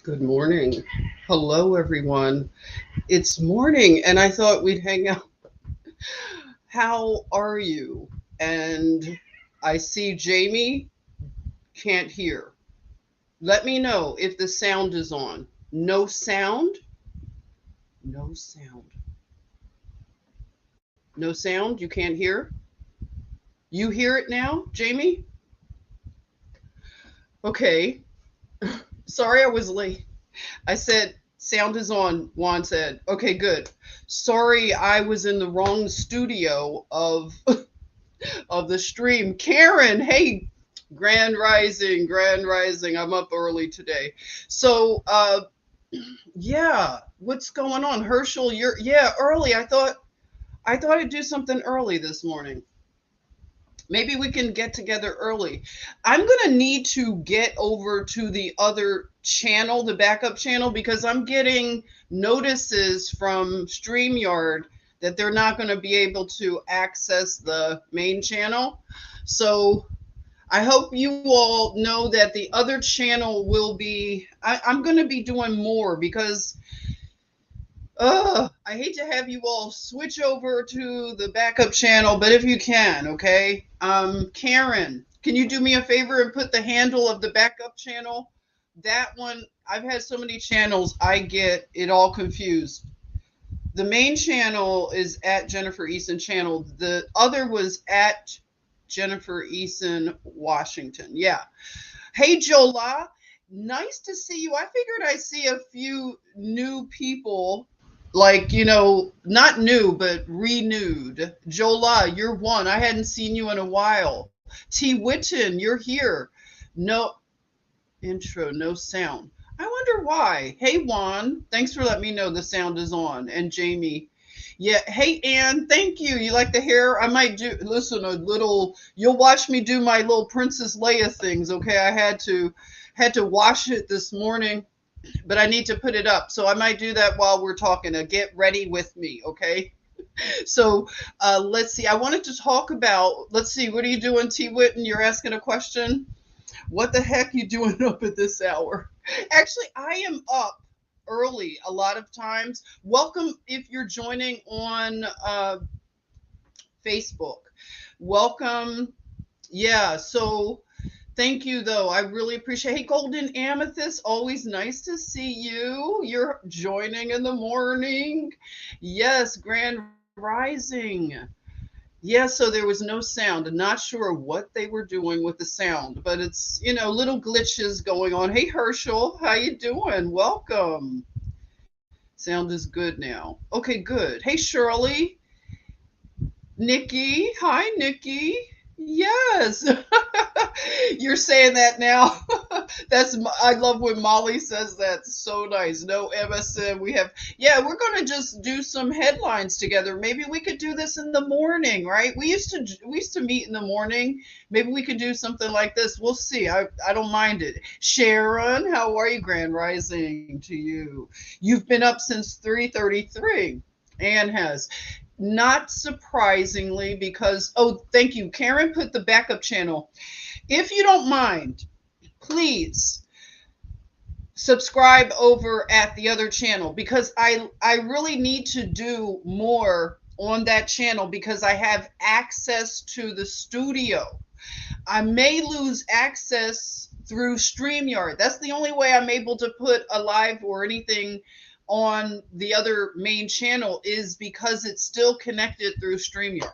Good morning. Hello, everyone. It's morning, and I thought we'd hang out. How are you? And I see Jamie can't hear. Let me know if the sound is on. No sound? No sound. No sound? You can't hear? You hear it now, Jamie? Okay. Sorry I was late. I said, sound is on, Juan said. Okay, good. Sorry I was in the wrong studio of the stream. Karen, hey, grand rising, grand rising. I'm up early today. So, yeah, what's going on? Herschel, you're yeah, early. I thought I'd do something early this morning. Maybe we can get together early. I'm going to need to get over to the other channel, the backup channel, because I'm getting notices from StreamYard that they're not going to be able to access the main channel. So I hope you all know that the other channel will be, I'm going to be doing more because I hate to have you all switch over to the backup channel, but if you can, okay? Karen, can you do me a favor and put the handle of the backup channel? That one, I've had so many channels, I get it all confused. The main channel is at Jennifer Easton channel. The other was at Jennifer Easton Washington. Yeah. Hey, Jola. Nice to see you. I figured I see a few new people, like, not new, but renewed. Jola, you're one. I hadn't seen you in a while. T. Witten, you're here. No intro, no sound. I wonder why. Hey, Juan. Thanks for letting me know the sound is on. And Jamie. Yeah. Hey, Ann. Thank you. You like the hair? I might do, listen, a little, you'll watch me do my little Princess Leia things. Okay. I had to wash it this morning, but I need to put it up. So I might do that while we're talking to get ready with me. Okay. So let's see. I wanted to talk about, let's see, what are you doing, T. Witten? You're asking a question? What the heck you doing up at this hour? Actually, I am up early a lot of times. Welcome if you're joining on Facebook. Welcome. Yeah, so thank you though. I really appreciate. Hey, Golden Amethyst, always nice to see you. You're joining in the morning. Yes, Grand Rising. Yeah, so there was no sound. I'm not sure what they were doing with the sound, but it's, little glitches going on. Hey, Herschel, how you doing? Welcome. Sound is good now. Okay, good. Hey, Shirley, Nikki. Hi, Nikki. Yes. You're saying that now. I love when Molly says that. So nice. No MSM. Yeah, we're going to just do some headlines together. Maybe we could do this in the morning, right? We used to meet in the morning. Maybe we could do something like this. We'll see. I don't mind it. Sharon, how are you? Grand Rising to you. You've been up since 3:33. Anne has. Not surprisingly, because, oh, thank you. Karen put the backup channel. If you don't mind, please subscribe over at the other channel because I really need to do more on that channel because I have access to the studio. I may lose access through StreamYard. That's the only way I'm able to put a live or anything on the other main channel is because it's still connected through StreamYard.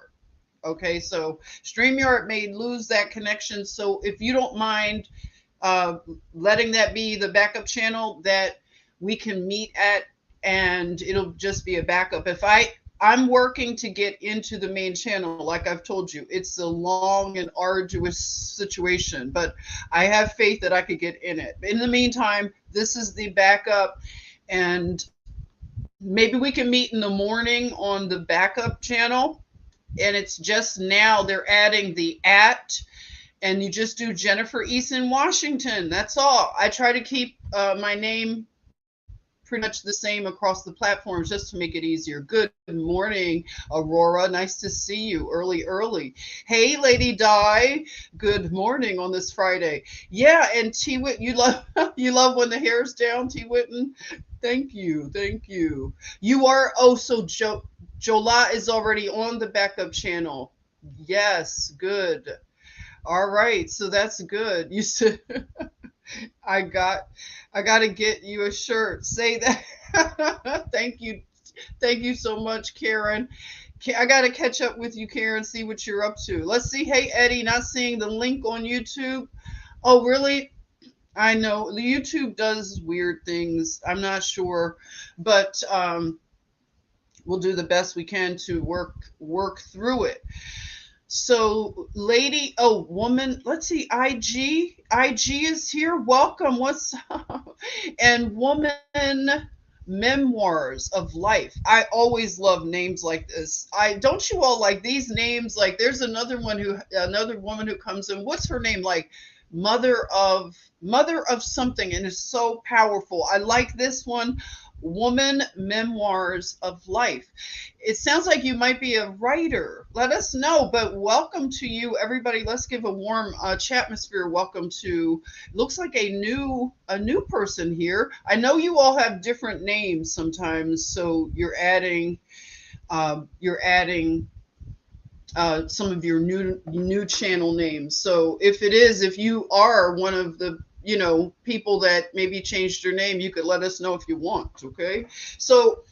Okay, so StreamYard may lose that connection. So if you don't mind uh, letting that be the backup channel that we can meet at, and it'll just be a backup. If I'm working to get into the main channel, like I've told you, it's a long and arduous situation, but I have faith that I could get in it. In the meantime, this is the backup, and maybe we can meet in the morning on the backup channel. And it's just now they're adding the at, and you just do Jennifer Easton Washington. That's all. I try to keep my name pretty much the same across the platforms just to make it easier. Good morning, Aurora. Nice to see you early. Hey, Lady Di. Good morning on this Friday. Yeah, and T Wit, you love you love when the hair's down, T Witten. Thank you. You are so Jola is already on the backup channel. Yes, good. All right, so that's good. You said I got I got to get you a shirt. Say that. Thank you so much, Karen. I got to catch up with you, Karen, see what you're up to. Let's see. Hey, Eddie, not seeing the link on YouTube. Oh, really? I know the YouTube does weird things. I'm not sure, but we'll do the best we can to work through it. So, woman, let's see, IG is here. Welcome. What's up? And woman memoirs of life. I always love names like this. I don't you all like these names? Like there's another woman who comes in. What's her name? Like mother of something, and it's so powerful. I like this one. Woman memoirs of life. It sounds like you might be a writer. Let us know. But welcome to you, everybody. Let's give a warm chatmosphere welcome to. Looks like a new person here. I know you all have different names sometimes, so you're adding some of your new channel names. So if you are one of the people that maybe changed your name, you could let us know if you want. Okay, so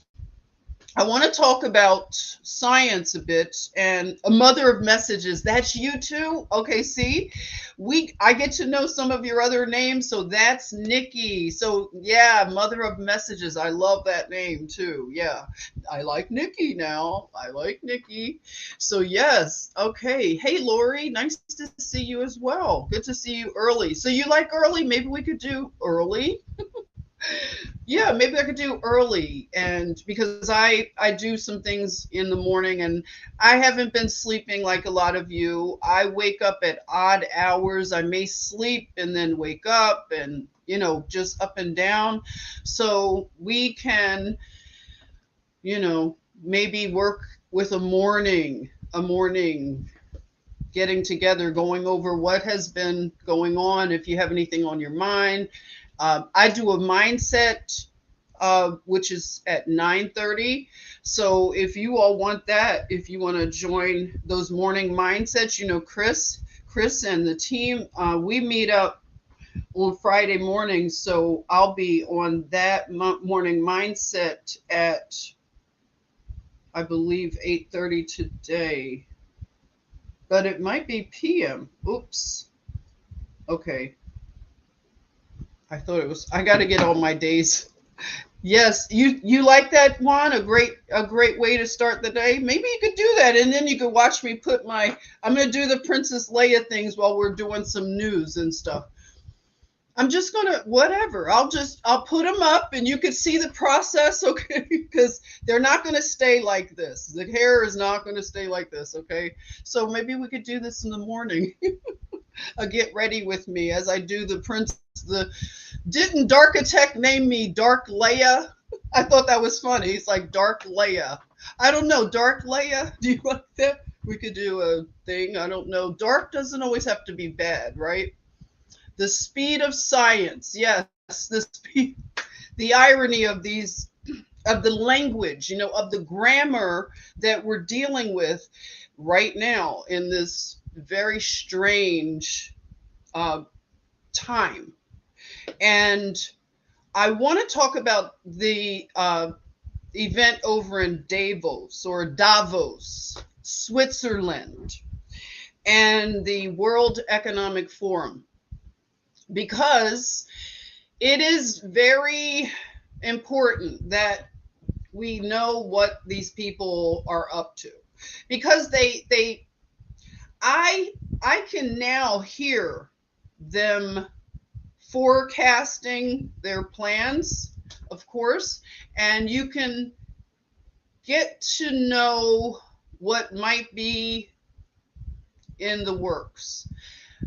I want to talk about science a bit and a mother of messages. That's you too. Okay, see, I get to know some of your other names. So that's Nikki. So yeah, mother of messages. I love that name too. Yeah, I like Nikki now. I like Nikki. So yes. Okay. Hey, Lori, nice to see you as well. Good to see you early. So you like early? Maybe we could do early. Yeah, maybe I could do early, and because I do some things in the morning, and I haven't been sleeping like a lot of you. I wake up at odd hours. I may sleep and then wake up, and just up and down. So we can maybe work with a morning getting together, going over what has been going on, if you have anything on your mind. I do a mindset, which is at 9:30. So if you all want that, if you want to join those morning mindsets, Chris and the team, we meet up on Friday mornings. So I'll be on that morning mindset at, I believe, 8:30 today, but it might be PM. Oops. Okay. I got to get all my days. Yes, you like that, Juan? A great way to start the day. Maybe you could do that, and then you could watch me I'm gonna do the Princess Leia things while we're doing some news and stuff. I'm just gonna whatever. I'll put them up, and you can see the process, okay? Because they're not gonna stay like this. The hair is not gonna stay like this, okay? So maybe we could do this in the morning. Get ready with me as I do didn't Darkitect name me Dark Leia? I thought that was funny. It's like Dark Leia. I don't know. Dark Leia? Do you like that? We could do a thing. I don't know. Dark doesn't always have to be bad, right? The speed of science. Yes, the irony of the language, of the grammar that we're dealing with right now in this very strange time. And I want to talk about the event over in Davos, Switzerland, and the World Economic Forum, because it is very important that we know what these people are up to, because I can now hear them forecasting their plans, of course, and you can get to know what might be in the works.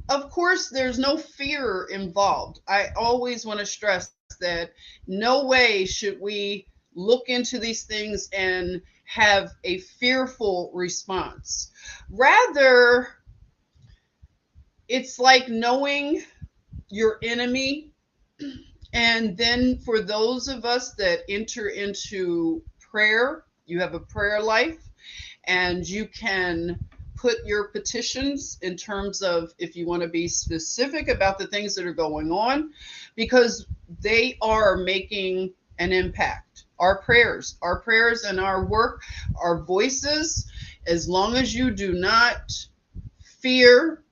Of course, there's no fear involved. I always want to stress that no way should we look into these things and have a fearful response. Rather, it's like knowing your enemy. And then for those of us that enter into prayer, you have a prayer life, and you can put your petitions in terms of if you want to be specific about the things that are going on, because they are making an impact. Our prayers and our work, our voices, as long as you do not fear,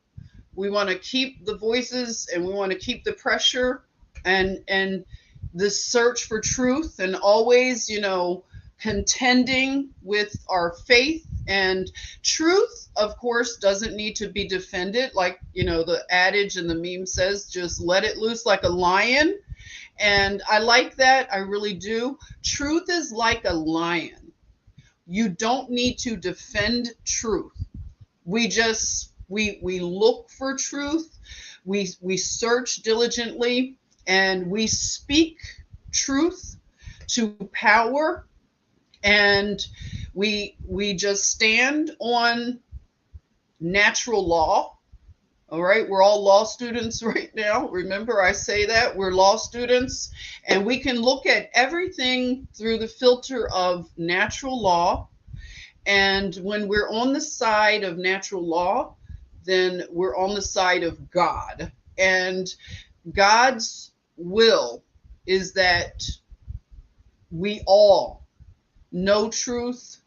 we want to keep the voices and we want to keep the pressure and the search for truth, and always, contending with our faith. And truth, of course, doesn't need to be defended. Like, the adage and the meme says, just let it loose like a lion. And I like that. I really do. Truth is like a lion. You don't need to defend truth. We look for truth. We search diligently, and we speak truth to power. And we just stand on natural law. All right, we're all law students right now. Remember, I say that we're law students, and we can look at everything through the filter of natural law. And when we're on the side of natural law, then we're on the side of God. And God's will is that we all know truth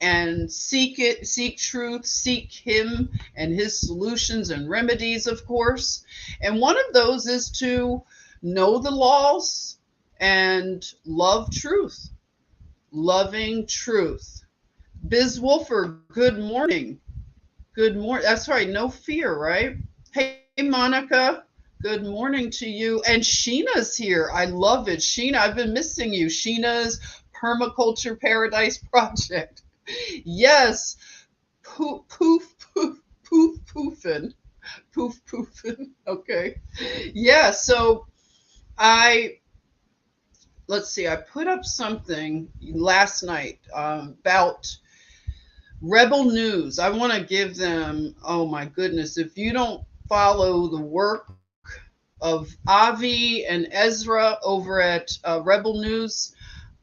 and seek truth, seek him and his solutions and remedies, of course. And one of those is to know the laws and love truth, loving truth. Biz Wolfer, good morning. Good morning. That's right. No fear, right? Hey, Monica. Good morning to you. And Sheena's here. I love it. Sheena, I've been missing you. Sheena's Permaculture Paradise Project. Yes. Poof, poof, poof, poof, poofing. Poof, poofing. Okay. Yeah. So let's see. I put up something last night about Rebel News. I want to give them, oh my goodness, if you don't follow the work of Avi and Ezra over at Rebel News,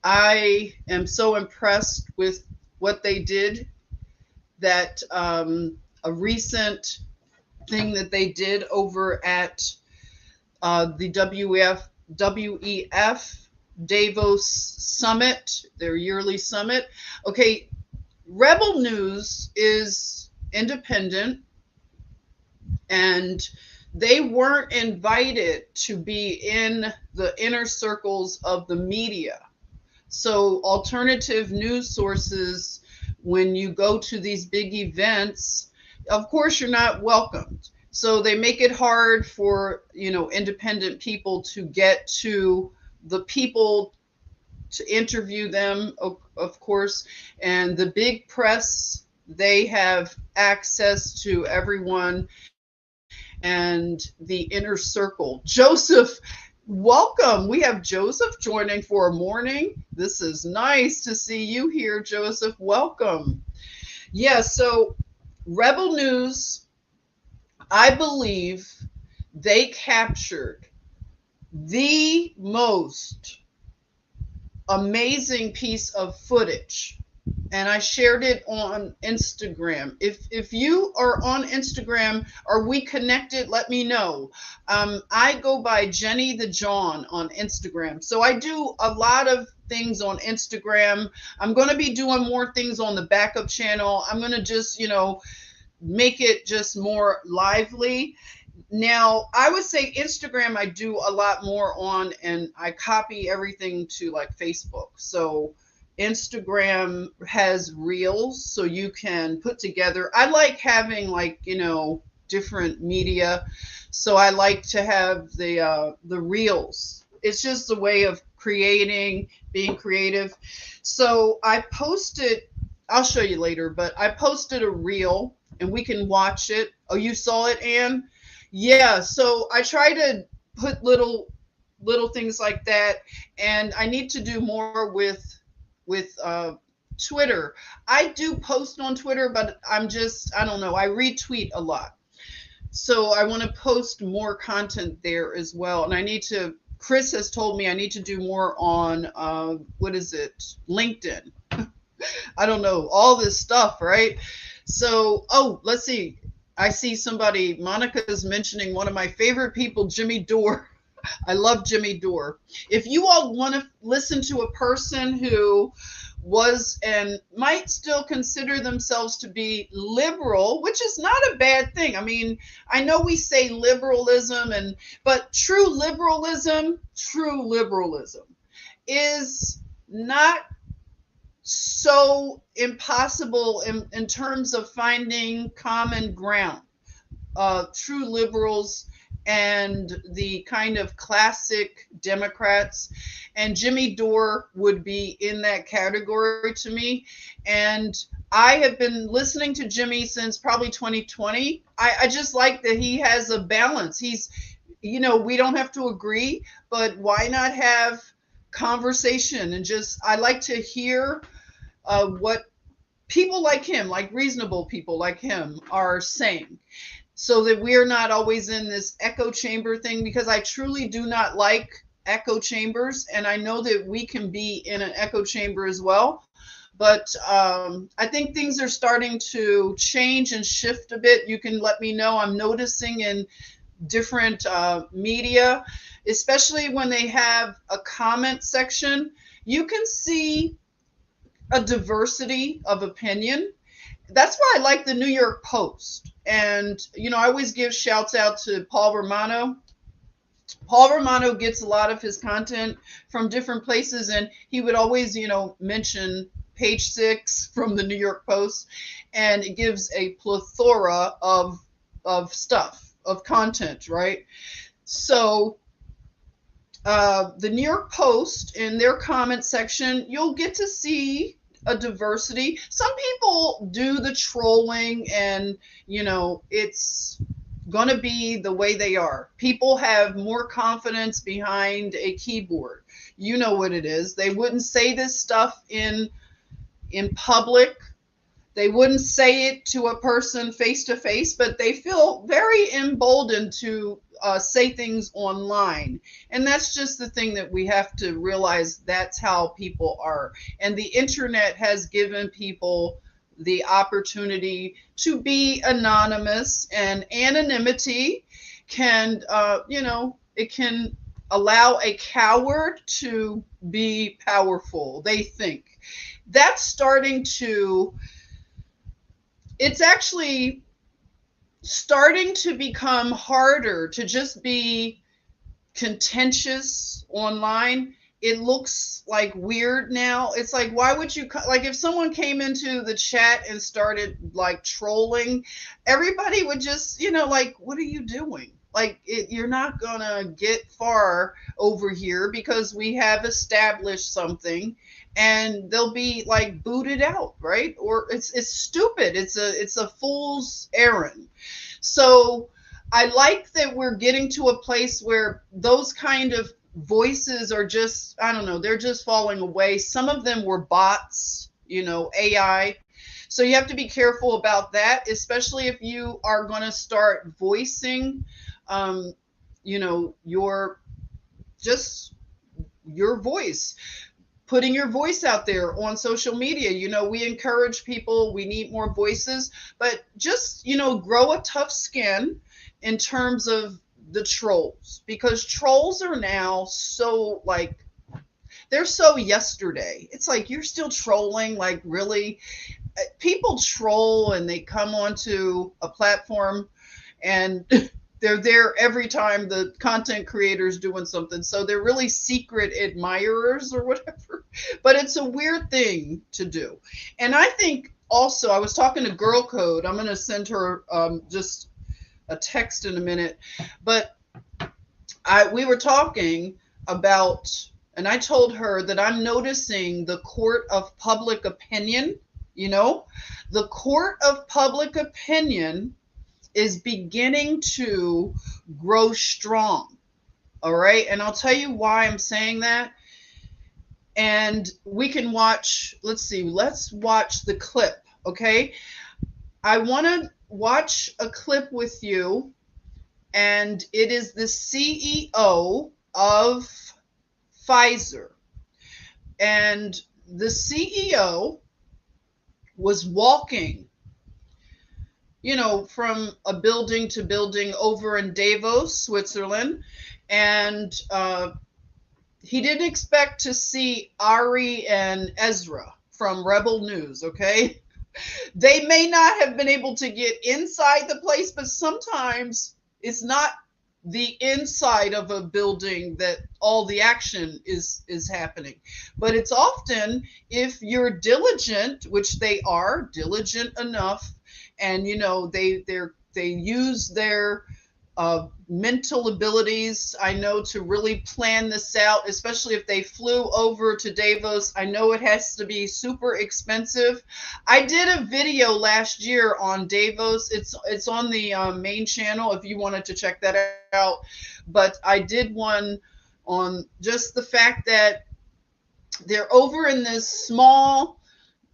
I am so impressed with what they did. That a recent thing that they did over at the WEF Davos Summit, their yearly summit. Okay, Rebel News is independent, and they weren't invited to be in the inner circles of the media. So alternative news sources, when you go to these big events, of course, you're not welcomed. So they make it hard for, independent people to get to the people to interview them, of course. And the big press, they have access to everyone. And the inner circle. Joseph, welcome. We have Joseph joining for a morning. This is nice to see you here, Joseph. Welcome. Yeah, so Rebel News, I believe they captured the most amazing piece of footage, and I shared it on Instagram. If you are on Instagram, are we connected? Let me know. I go by Jenny the John on Instagram. So I do a lot of things on Instagram. I'm going to be doing more things on the backup channel. I'm going to just, make it just more lively. Now, I would say Instagram I do a lot more on, and I copy everything to like Facebook. So Instagram has reels, so you can put together. I like having different media, so I like to have the reels. It's just a way of being creative. So I posted. I'll show you later, but I posted a reel, and we can watch it. Oh, you saw it, Anne? Yeah. So I try to put little little things like that. And I need to do more with Twitter. I do post on Twitter, but I don't know, I retweet a lot. So I want to post more content there as well. And I need to, Chris has told me I need to do more on, what is it, LinkedIn. I don't know, all this stuff, right? So, oh, let's see. I see somebody, Monica's mentioning one of my favorite people, Jimmy Dore. I love Jimmy Dore. If you all want to listen to a person who was and might still consider themselves to be liberal, which is not a bad thing. I mean, I know we say liberalism but true liberalism is not so impossible in terms of finding common ground. True liberals and the kind of classic Democrats, and Jimmy Dore would be in that category to me. And I have been listening to Jimmy since probably 2020. I just like that he has a balance. He's, we don't have to agree, but why not have conversation? And just, I like to hear what people like him, like reasonable people like him, are saying, so that we're not always in this echo chamber thing, because I truly do not like echo chambers. And I know that we can be in an echo chamber as well. But I think things are starting to change and shift a bit. You can let me know. I'm noticing in different media, especially when they have a comment section, you can see a diversity of opinion. That's why I like the New York Post. And, I always give shouts out to Paul Romano. Paul Romano gets a lot of his content from different places, and he would always, mention Page 6 from the New York Post, and it gives a plethora of stuff, of content, right? So the New York Post, in their comment section, you'll get to see a diversity. Some people do the trolling, and it's gonna be the way they are. People have more confidence behind a keyboard. You know what it is. They wouldn't say this stuff in public. They wouldn't say it to a person face to face, but they feel very emboldened to say things online. And that's just the thing that we have to realize. That's how people are. And the internet has given people the opportunity to be anonymous, and anonymity can, it can allow a coward to be powerful, they think. That's starting to, it's actually starting to become harder to just be contentious online. It looks like weird now. It's like, why would you, like, if someone came into the chat and started like trolling, everybody would just, like, what are you doing? Like, you're not gonna get far over here, because we have established something, and they'll be like booted out, right? Or it's stupid. It's a fool's errand. So I like that we're getting to a place where those kind of voices are just, I don't know, they're just falling away. Some of them were bots, AI. So you have to be careful about that, especially if you are going to start voicing, your voice, putting your voice out there on social media. We encourage people, we need more voices, but just, grow a tough skin in terms of the trolls, because trolls are now so, like, they're so yesterday. It's like, you're still trolling, like, really? People troll, and they come onto a platform, and they're there every time the content creator's doing something. So they're really secret admirers or whatever. But it's a weird thing to do. And I think also, I was talking to Girl Code. I'm going to send her just a text in a minute. But we were talking about, and I told her that I'm noticing the court of public opinion. The court of public opinion is beginning to grow strong. All right. And I'll tell you why I'm saying that. And we can watch, let's see, let's watch the clip. Okay. I want to watch a clip with you, and it is the CEO of Pfizer. And the CEO was walking, from a building to building over in Davos, Switzerland. And he didn't expect to see Ari and Ezra from Rebel News, okay? They may not have been able to get inside the place, but sometimes it's not the inside of a building that all the action is happening, but it's often, if you're diligent, which they are diligent enough, and they use their mental abilities, I know, to really plan this out, especially if they flew over to Davos. I know it has to be super expensive. I did a video last year on Davos. It's on the main channel if you wanted to check that out. But I did one on just the fact that they're over in this small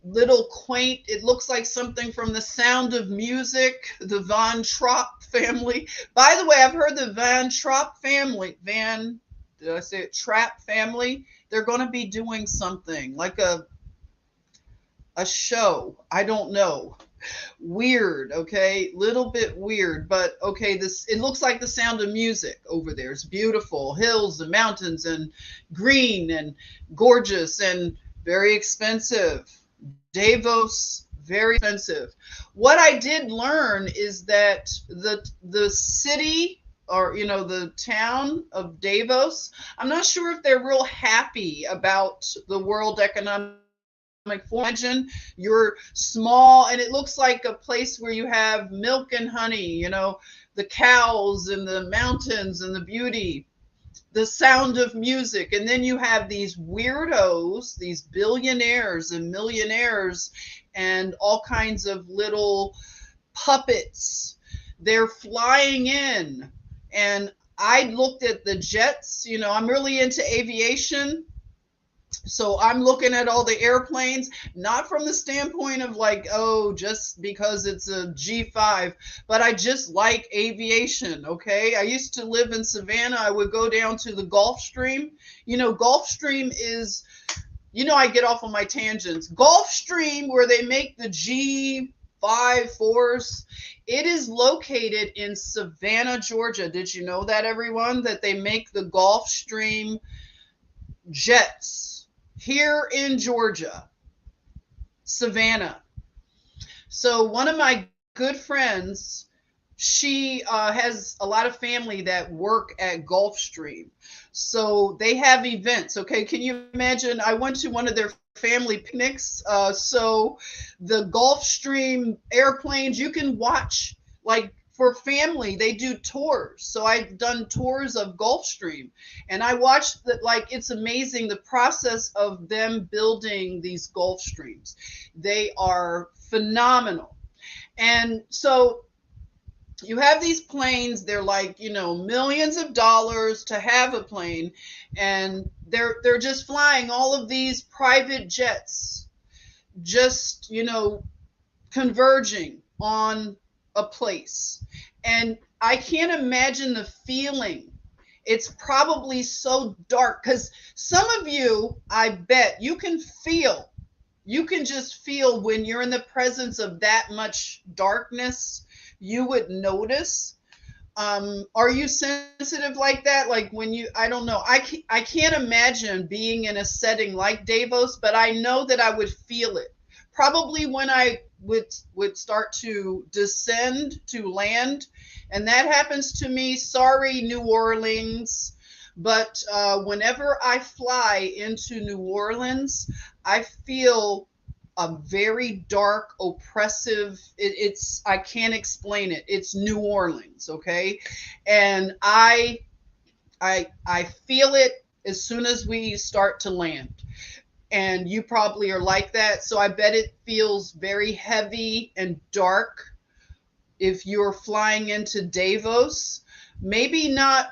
little quaint, it looks like something from The Sound of Music, the Von Trapp family. By the way, I've heard the Von Trapp family, did I say it, Trapp family, they're going to be doing something like a show. I don't know. Weird, okay? Little bit weird, but okay, it looks like The Sound of Music over there. It's beautiful. Hills and mountains and green and gorgeous and very expensive. Davos, very expensive. What I did learn is that the city, or the town of Davos, I'm not sure if they're real happy about the World Economic Forum. Imagine you're small and it looks like a place where you have milk and honey, the cows and the mountains and the beauty, The Sound of Music. And then you have these weirdos, these billionaires and millionaires, and all kinds of little puppets. They're flying in. And I looked at the jets. I'm really into aviation. So I'm looking at all the airplanes, not from the standpoint of like, oh, just because it's a G5, but I just like aviation, okay? I used to live in Savannah. I would go down to the Gulfstream. Gulfstream is, I get off on my tangents. Gulfstream, where they make the G5-4s, it is located in Savannah, Georgia. Did you know that, everyone? That they make the Gulfstream jets here in Georgia, Savannah. So one of my good friends, she has a lot of family that work at Gulfstream. So they have events. Okay, can you imagine? I went to one of their family picnics. So the Gulfstream airplanes, you can watch, like, for family, they do tours. So I've done tours of Gulfstream, and I watched that. Like, it's amazing the process of them building these Gulfstreams. They are phenomenal. And so you have these planes, they're like, millions of dollars to have a plane, and they're just flying all of these private jets, just, converging on a place. And I can't imagine the feeling. It's probably so dark, because some of you, I bet you can just feel when you're in the presence of that much darkness, you would notice. Are you sensitive like that? Like when I don't know. I can't imagine being in a setting like Davos, but I know that I would feel it. Probably when I would start to descend to land, and that happens to me. Sorry, New Orleans, but whenever I fly into New Orleans, I feel a very dark, oppressive. I can't explain it. It's New Orleans, okay, and I feel it as soon as we start to land. And you probably are like that. So I bet it feels very heavy and dark if you're flying into Davos. Maybe not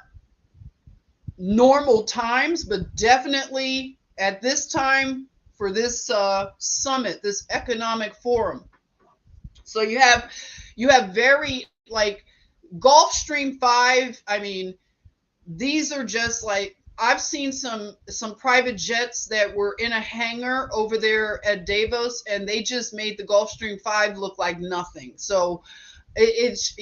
normal times, but definitely at this time for this summit, this economic forum. So you have very like Gulfstream 5. I mean, these are just like I've seen some private jets that were in a hangar over there at Davos, and they just made the Gulfstream 5 look like nothing. So it's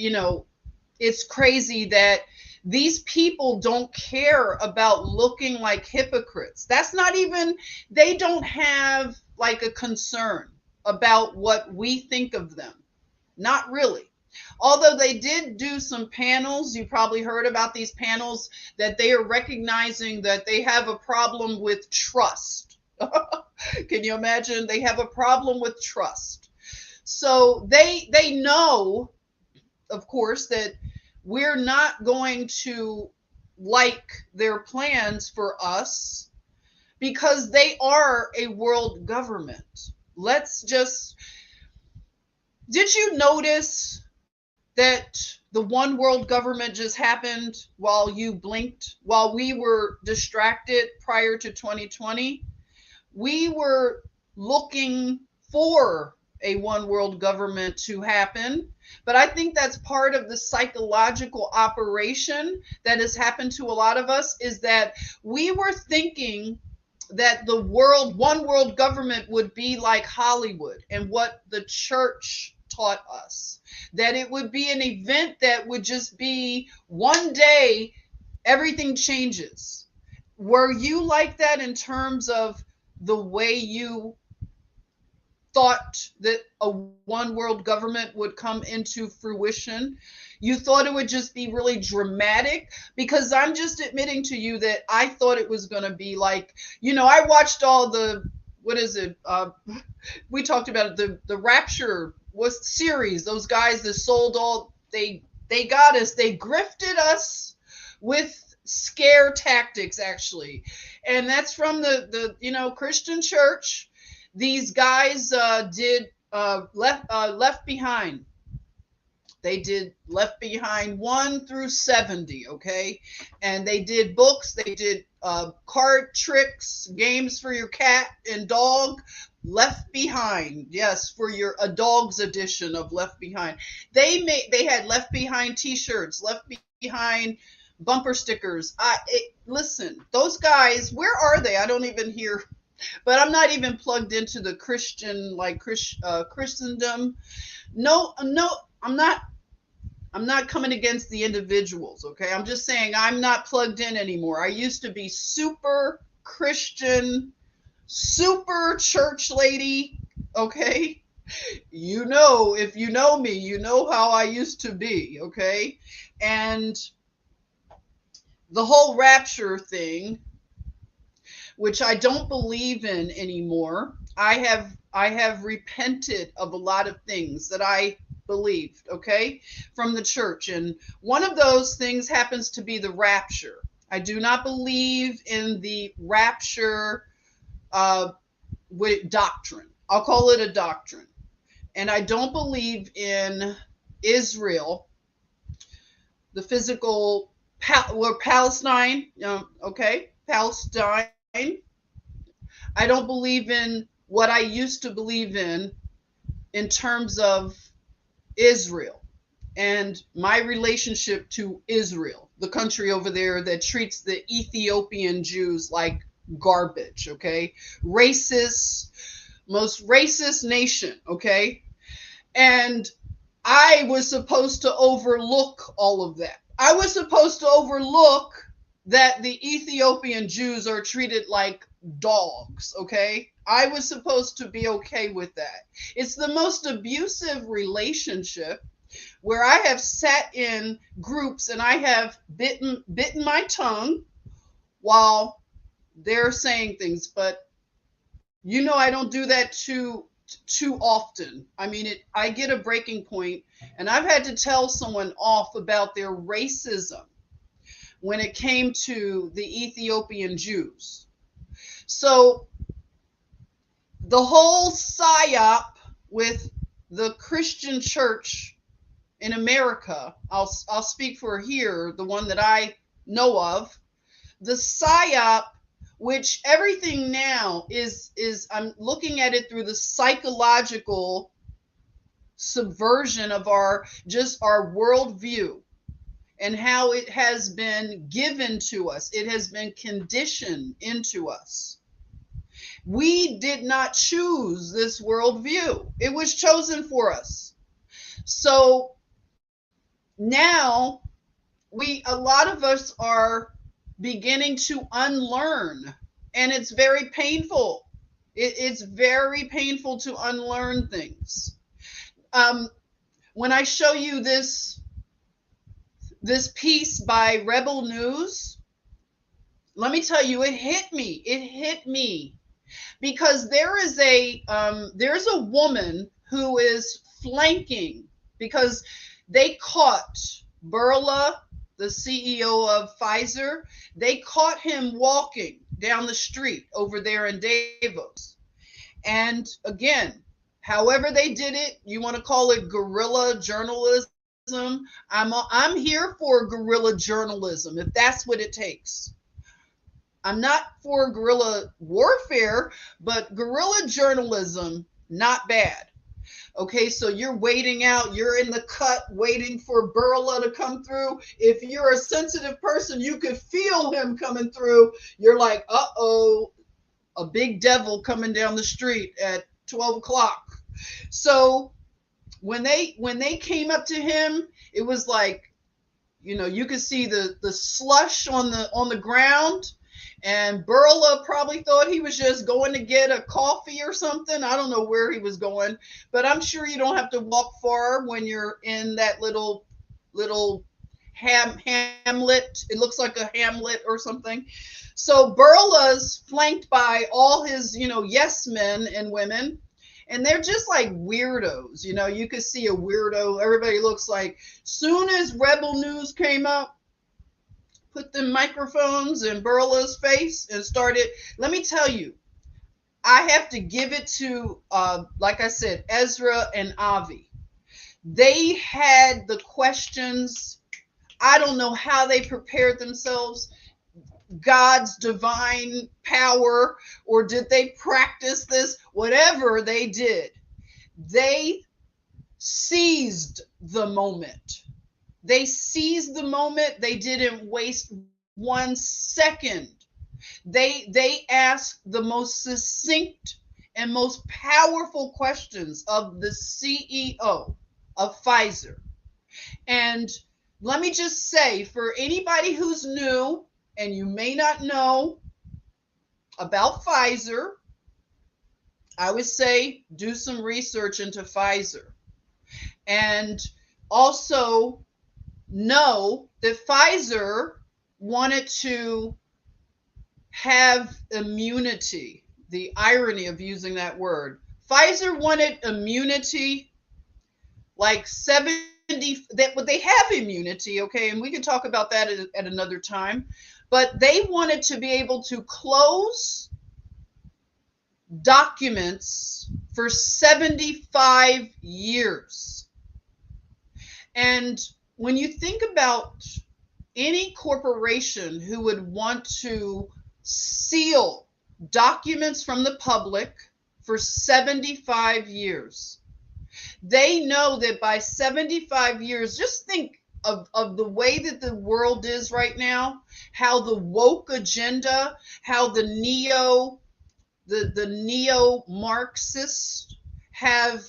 it's crazy that these people don't care about looking like hypocrites. That's not even, they don't have like a concern about what we think of them. Not really. Although they did do some panels, you probably heard about these panels that they are recognizing that they have a problem with trust. Can you imagine? They have a problem with trust. So they know, of course, that we're not going to like their plans for us because they are a world government. Let's just, did you notice that the one world government just happened while you blinked, while we were distracted prior to 2020? We were looking for a one world government to happen. But I think that's part of the psychological operation that has happened to a lot of us, is that we were thinking that the one world government would be like Hollywood and what the church taught us, that it would be an event that would just be one day, everything changes. Were you like that in terms of the way you thought that a one world government would come into fruition? You thought it would just be really dramatic? Because I'm just admitting to you that I thought it was going to be like, I watched all the, what is it? We talked about it, the Rapture was series. Those guys that sold all, they got us, they grifted us with scare tactics, actually. And that's from the Christian church. These guys did Left Behind. They did Left Behind 1 through 70, okay? And they did books, they did card tricks, games for your cat and dog. Left Behind, yes, for a dog's edition of Left Behind. They had Left Behind t-shirts, Left Behind bumper stickers. Listen, those guys, where are they? I don't even hear, but I'm not even plugged into the Christian, like Christendom. No, I'm not coming against the individuals, okay? I'm just saying I'm not plugged in anymore. I used to be super Christian, super church lady, okay? If you know me, you know how I used to be, okay? And the whole rapture thing, which I don't believe in anymore. I have repented of a lot of things that I believed, okay, from the church. And one of those things happens to be the rapture. I do not believe in the rapture with doctrine. I'll call it a doctrine. And I don't believe in Israel, the physical, Palestine, okay, Palestine. I don't believe in what I used to believe in terms of Israel and my relationship to Israel, the country over there that treats the Ethiopian Jews like garbage, okay? Racist, most racist nation, okay? And I was supposed to overlook all of that. I was supposed to overlook that the Ethiopian Jews are treated like dogs, okay? I was supposed to be okay with that. It's the most abusive relationship where I have sat in groups and I have bitten my tongue while they're saying things, but I don't do that too often. I mean, I get a breaking point, and I've had to tell someone off about their racism when it came to the Ethiopian Jews. So the whole psyop with the Christian church in America, I'll speak for here, the one that I know of, the psyop, which everything now is I'm looking at it through the psychological subversion of our worldview and how it has been given to us. It has been conditioned into us. We did not choose this worldview. It was chosen for us. So now a lot of us are beginning to unlearn, and it's very painful. It's very painful to unlearn things. When I show you this piece by Rebel News, let me tell you, it hit me. It hit me because there's a woman who is flanking because they caught Burla, the CEO of Pfizer. They caught him walking down the street over there in Davos. And again, however they did it, you want to call it guerrilla journalism. I'm here for guerrilla journalism if that's what it takes. I'm not for guerrilla warfare, but guerrilla journalism, not bad. Okay, so you're waiting out, you're in the cut waiting for Burla to come through. If you're a sensitive person, you could feel him coming through. You're like, uh-oh, a big devil coming down the street at 12 o'clock. So when they came up to him, it was like, you could see the slush on the ground. And Burla probably thought he was just going to get a coffee or something. I don't know where he was going, but I'm sure you don't have to walk far when you're in that little hamlet. It looks like a hamlet or something. So Burla's flanked by all his, yes men and women. And they're just like weirdos. You could see a weirdo. Everybody looks like, soon as Rebel News came up, put the microphones in Burla's face and started. Let me tell you, I have to give it to, like I said, Ezra and Avi. They had the questions. I don't know how they prepared themselves, God's divine power, or did they practice this? Whatever they did, they seized the moment. They seized the moment. They didn't waste 1 second. They asked the most succinct and most powerful questions of the CEO of Pfizer. And let me just say, for anybody who's new and you may not know about Pfizer, I would say do some research into Pfizer. And also know that Pfizer wanted to have immunity. The irony of using that word. Pfizer wanted immunity like 70, they have immunity, okay, and we can talk about that at another time, but they wanted to be able to close documents for 75 years. And when you think about any corporation who would want to seal documents from the public for 75 years, they know that by 75 years, just think of the way that the world is right now, how the woke agenda, how the neo-Marxists have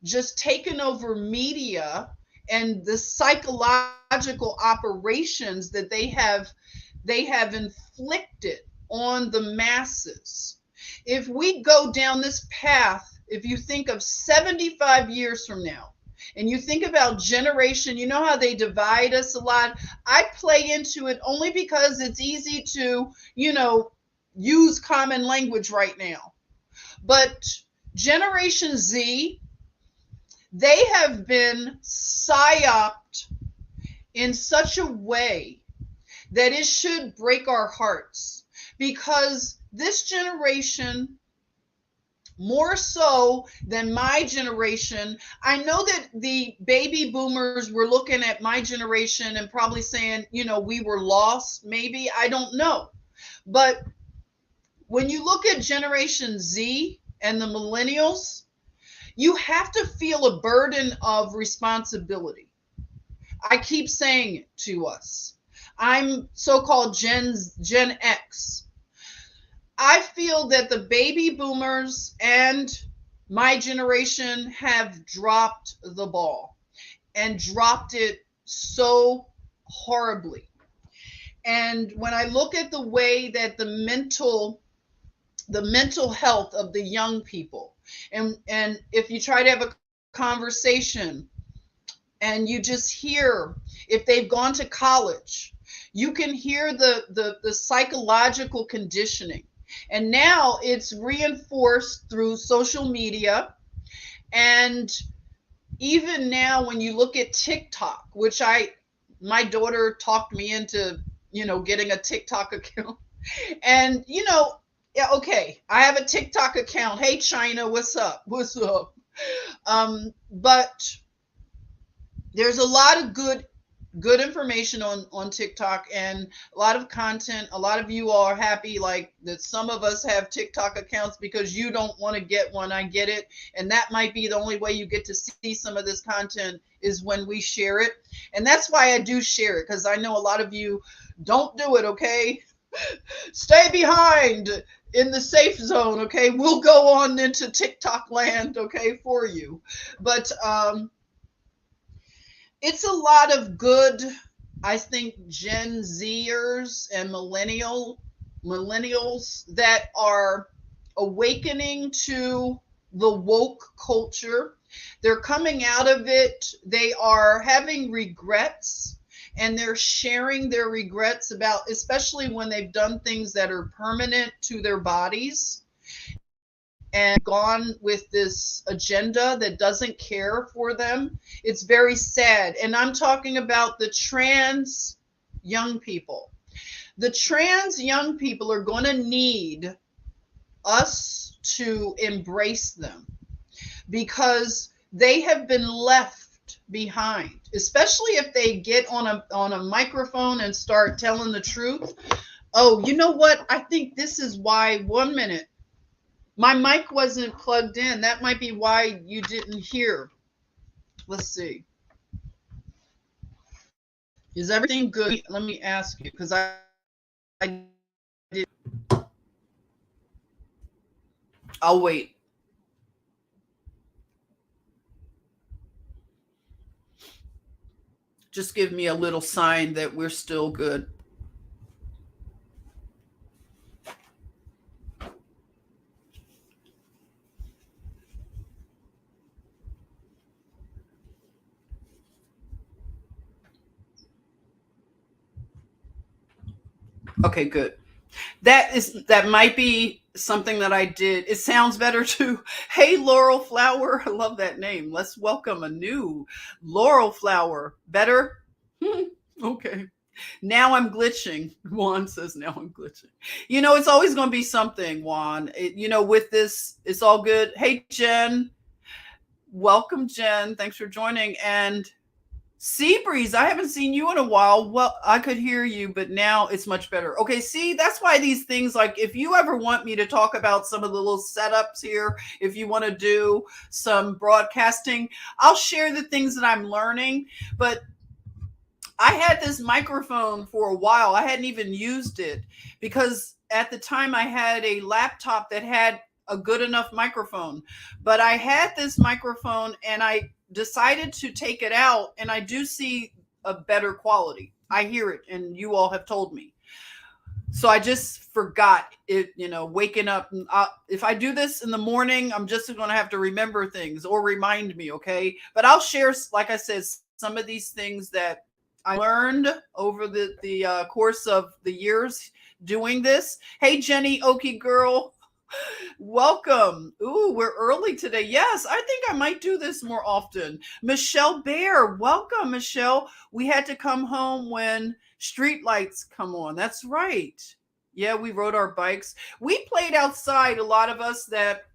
just taken over media, and the psychological operations that they have inflicted on the masses. If we go down this path, if you think of 75 years from now, and you think about generation, you know how they divide us a lot. I play into it only because it's easy to, use common language right now. But Generation Z, they have been psyoped in such a way that it should break our hearts, because this generation more so than my generation. I know that the baby boomers were looking at my generation and probably saying, we were lost, maybe. I don't know. But when you look at Generation Z and the millennials, you have to feel a burden of responsibility. I keep saying it to us. I'm so-called Gen X. I feel that the baby boomers and my generation have dropped the ball and dropped it so horribly. And when I look at the way that the mental health of the young people, and if you try to have a conversation and you just hear, if they've gone to college, you can hear the psychological conditioning. And now it's reinforced through social media. And even now, when you look at TikTok, which my daughter talked me into, getting a TikTok account. And, yeah, okay, I have a TikTok account. Hey, China, what's up? What's up? But there's a lot of good information on TikTok, and a lot of content. A lot of you all are happy like that some of us have TikTok accounts because you don't want to get one. I get it. And that might be the only way you get to see some of this content is when we share it. And that's why I do share it, because I know a lot of you don't do it, okay? Stay behind in the safe zone, okay? We'll go on into TikTok land, okay, for you. But it's a lot of good, I think, Gen Zers and millennials that are awakening to the woke culture. They're coming out of it. They are having regrets, and they're sharing their regrets about, especially when they've done things that are permanent to their bodies and gone with this agenda that doesn't care for them. It's very sad. And I'm talking about the trans young people. The trans young people are going to need us to embrace them, because they have been left behind, especially if they get on a microphone and start telling the truth. Oh, you know what? I think this is why. One minute. My mic wasn't plugged in. That might be why you didn't hear. Let's see. Is everything good? Let me ask you, because I did. I'll wait. Just give me a little sign that we're still good. Okay, good. That might be something that I did. It sounds better too. Hey, Laurel Flower. I love that name. Let's welcome a new Laurel Flower. Better? Okay. Now I'm glitching. Juan says, now I'm glitching. It's always going to be something, Juan. With this, it's all good. Hey, Jen. Welcome, Jen. Thanks for joining. And Seabreeze, I haven't seen you in a while. Well, I could hear you, but now it's much better. Okay, see, that's why these things, like if you ever want me to talk about some of the little setups here, if you want to do some broadcasting, I'll share the things that I'm learning. But I had this microphone for a while. I hadn't even used it because at the time I had a laptop that had a good enough microphone. But I had this microphone and I decided to take it out, and I do see a better quality. I hear it, and you all have told me. So I just forgot it, waking up. If I do this in the morning, I'm just going to have to remember things or remind me, okay? But I'll share, like I said, some of these things that I learned over the course of the years doing this. Hey, Jenny Okie girl. Welcome. Ooh, we're early today. Yes, I think I might do this more often. Michelle Bear, welcome, Michelle. We had to come home when street lights come on. That's right. Yeah, we rode our bikes. We played outside, a lot of us that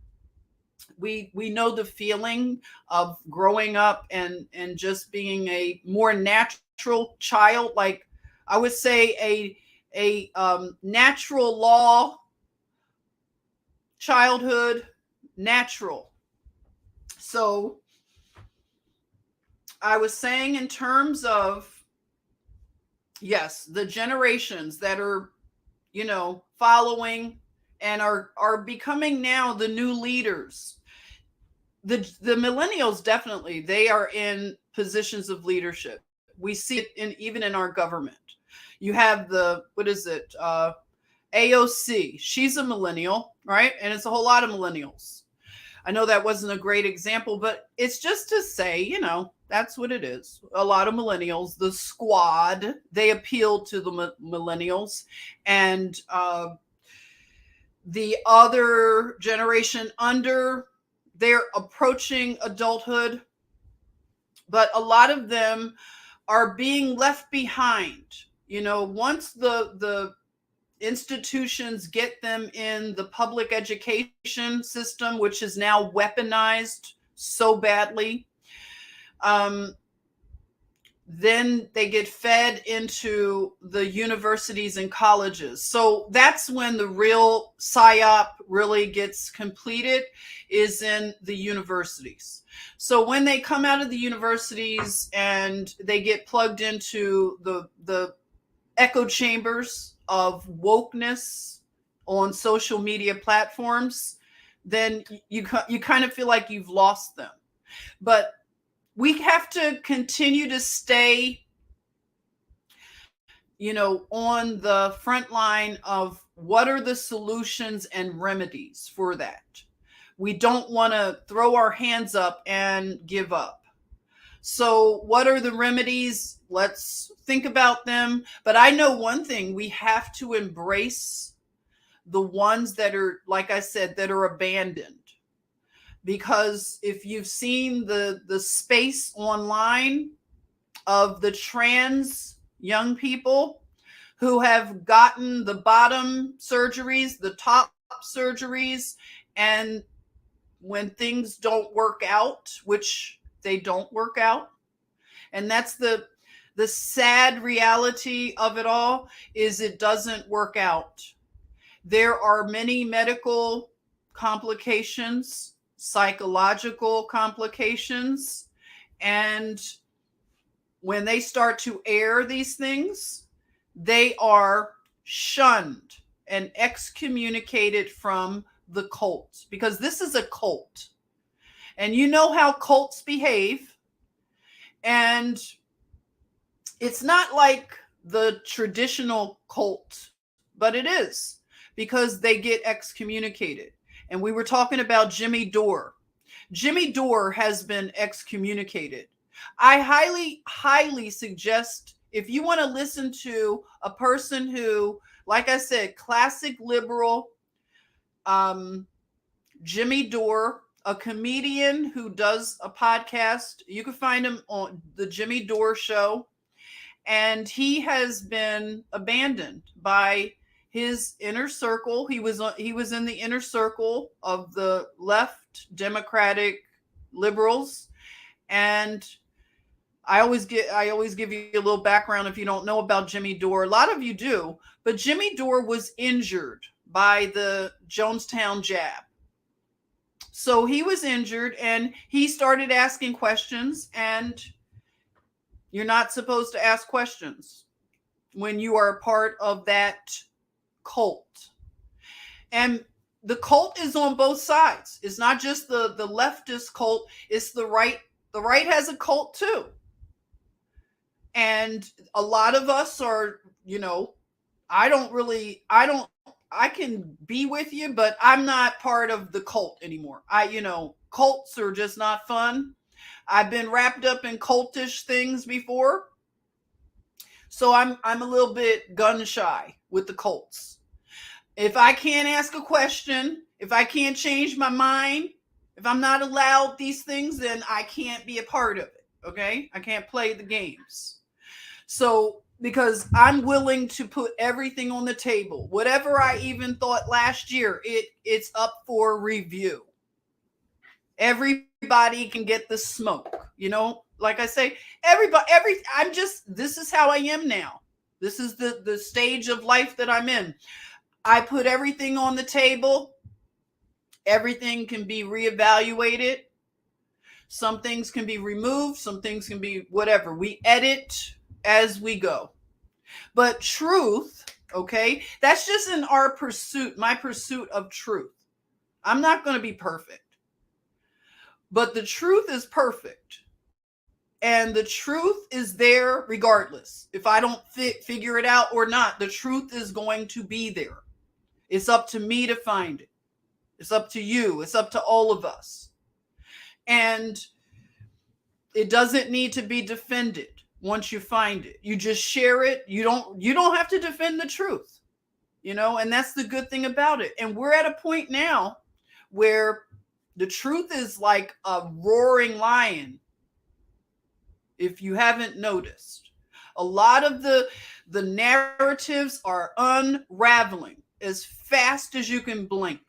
We know the feeling of growing up and just being a more natural child, like I would say a natural law childhood, natural. So I was saying in terms of, yes, the generations that are, following and are becoming now the new leaders. The millennials, definitely, they are in positions of leadership. We see it even in our government. You have the, what is it, AOC. She's a millennial, right? And it's a whole lot of millennials. I know that wasn't a great example, but it's just to say, that's what it is. A lot of millennials, the squad, they appeal to the millennials. And the other generation under, they're approaching adulthood, but a lot of them are being left behind. Once the institutions get them in the public education system, which is now weaponized so badly, then they get fed into the universities and colleges. So that's when the real PSYOP really gets completed, is in the universities. So when they come out of the universities and they get plugged into the echo chambers of wokeness on social media platforms, then you kind of feel like you've lost them. But we have to continue to stay, on the front line of what are the solutions and remedies for that. We don't want to throw our hands up and give up. So what are the remedies? Let's think about them. But I know one thing, we have to embrace the ones that are, like I said, that are abandoned. Because if you've seen the space online of the trans young people who have gotten the bottom surgeries, the top surgeries, and when things don't work out, which they don't work out, and that's the sad reality of it all, is it doesn't work out. There are many medical complications, psychological complications, and when they start to air these things, they are shunned and excommunicated from the cult, because this is a cult. And you know how cults behave. And it's not like the traditional cult, but it is, because they get excommunicated. And we were talking about Jimmy Dore. Jimmy Dore has been excommunicated. I highly, highly suggest, if you want to listen to a person who, like I said, classic liberal, Jimmy Dore, a comedian who does a podcast. You can find him on the Jimmy Dore Show. And he has been abandoned by his inner circle. He was in the inner circle of the left Democratic liberals. And I always give you a little background if you don't know about Jimmy Dore. A lot of you do, but Jimmy Dore was injured by the Jonestown jab. So he was injured and he started asking questions, and you're not supposed to ask questions when you are a part of that cult. And the cult is on both sides. It's not just the leftist cult, it's the right. The right has a cult too. And a lot of us are, I can be with you, but I'm not part of the cult anymore. Cults are just not fun. I've been wrapped up in cultish things before. So I'm a little bit gun shy with the cults. If I can't ask a question, if I can't change my mind, if I'm not allowed these things, then I can't be a part of it. Okay? I can't play the games. So, because I'm willing to put everything on the table. Whatever I even thought last year, it's up for review. Everybody can get the smoke, like I say, this is how I am now. This is the stage of life that I'm in. I put everything on the table. Everything can be reevaluated. Some things can be removed. Some things can be whatever. We edit as we go. But truth, okay, that's just in my pursuit of truth. I'm not going to be perfect. But the truth is perfect. And the truth is there regardless. If I don't figure it out or not, the truth is going to be there. It's up to me to find it. It's up to you. It's up to all of us. And it doesn't need to be defended once you find it. You just share it. You don't have to defend the truth. And that's the good thing about it. And we're at a point now where the truth is like a roaring lion. If you haven't noticed, a lot of the narratives are unraveling as fast as you can blink.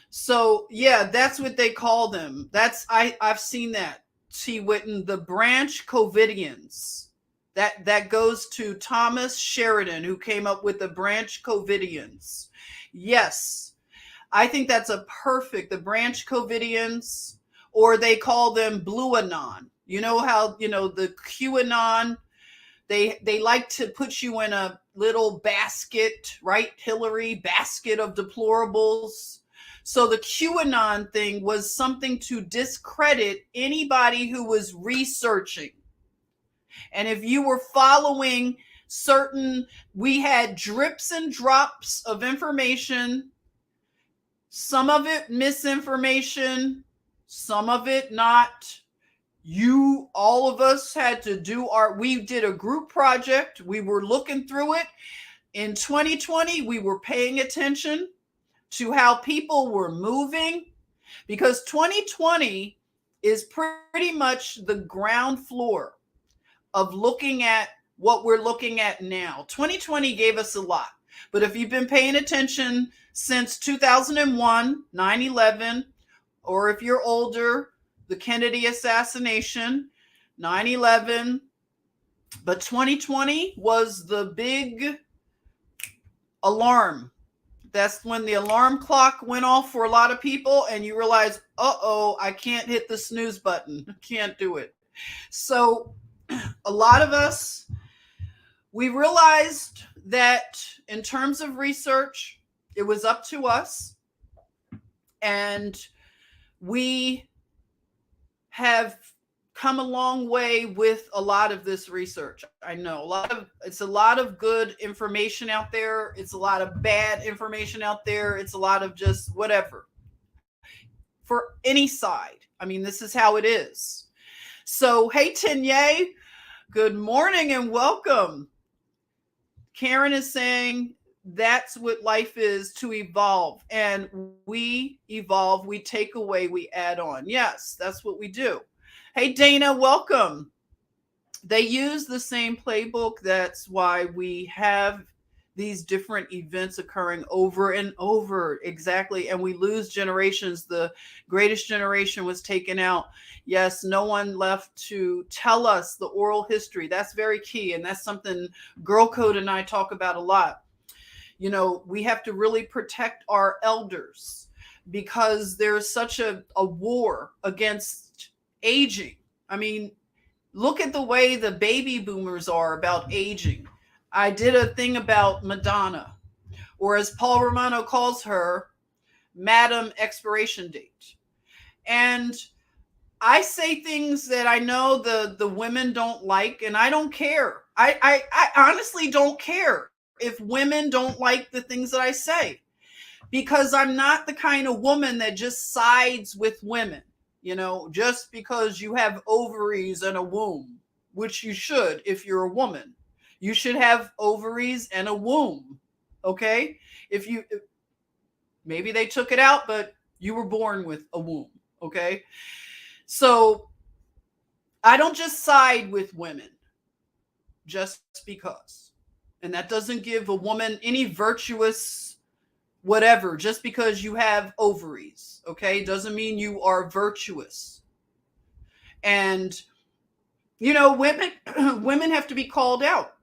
So yeah, that's what they call them. I've seen that. T. Witten, the branch Covidians. That goes to Thomas Sheridan, who came up with the branch Covidians. Yes, I think that's the branch Covidians, or they call them Blue Anon. You know how, the QAnon, they like to put you in a little basket, right, Hillary, basket of deplorables. So the QAnon thing was something to discredit anybody who was researching. And if you were following we had drips and drops of information, some of it misinformation, some of it not. All of us had to we did a group project. We were looking through it. In 2020, we were paying attention to how people were moving, because 2020 is pretty much the ground floor of looking at what we're looking at now. 2020 gave us a lot. But if you've been paying attention since 2001, 9/11, or if you're older, the Kennedy assassination, 9/11, but 2020 was the big alarm. That's when the alarm clock went off for a lot of people, and you realize, I can't hit the snooze button. Can't do it. So a lot of us, we realized that in terms of research, it was up to us. And we have come a long way with a lot of this research. I know it's a lot of good information out there. It's a lot of bad information out there. It's a lot of just whatever for any side. I mean, this is how it is. So, hey, Tenye, good morning and welcome. Karen is saying that's what life is, to evolve. And we evolve, we take away, we add on. Yes, that's what we do. Hey, Dana, welcome. They use the same playbook. That's why we have these different events occurring over and over. Exactly. And we lose generations. The greatest generation was taken out. Yes, no one left to tell us the oral history. That's very key. And that's something Girl Code and I talk about a lot. We have to really protect our elders, because there's such a war against aging. I mean, look at the way the baby boomers are about aging. I did a thing about Madonna, or as Paul Romano calls her, Madam Expiration Date. And I say things that I know the women don't like, and I don't care. I honestly don't care if women don't like the things that I say, because I'm not the kind of woman that just sides with women. Just because you have ovaries and a womb, which you should if you're a woman. You should have ovaries and a womb, okay? Maybe they took it out, but you were born with a womb, okay? So I don't just side with women just because. And that doesn't give a woman any virtuous whatever, just because you have ovaries, okay, doesn't mean you are virtuous. And women women have to be called out,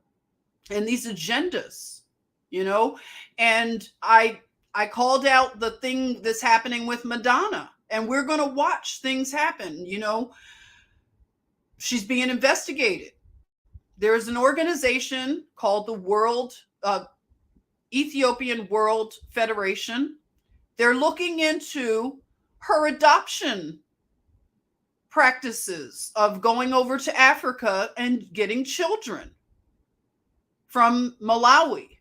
and these agendas, and I called out the thing that's happening with Madonna, and we're going to watch things happen. She's being investigated. There's an organization called the Ethiopian World Federation. They're looking into her adoption practices of going over to Africa and getting children from Malawi.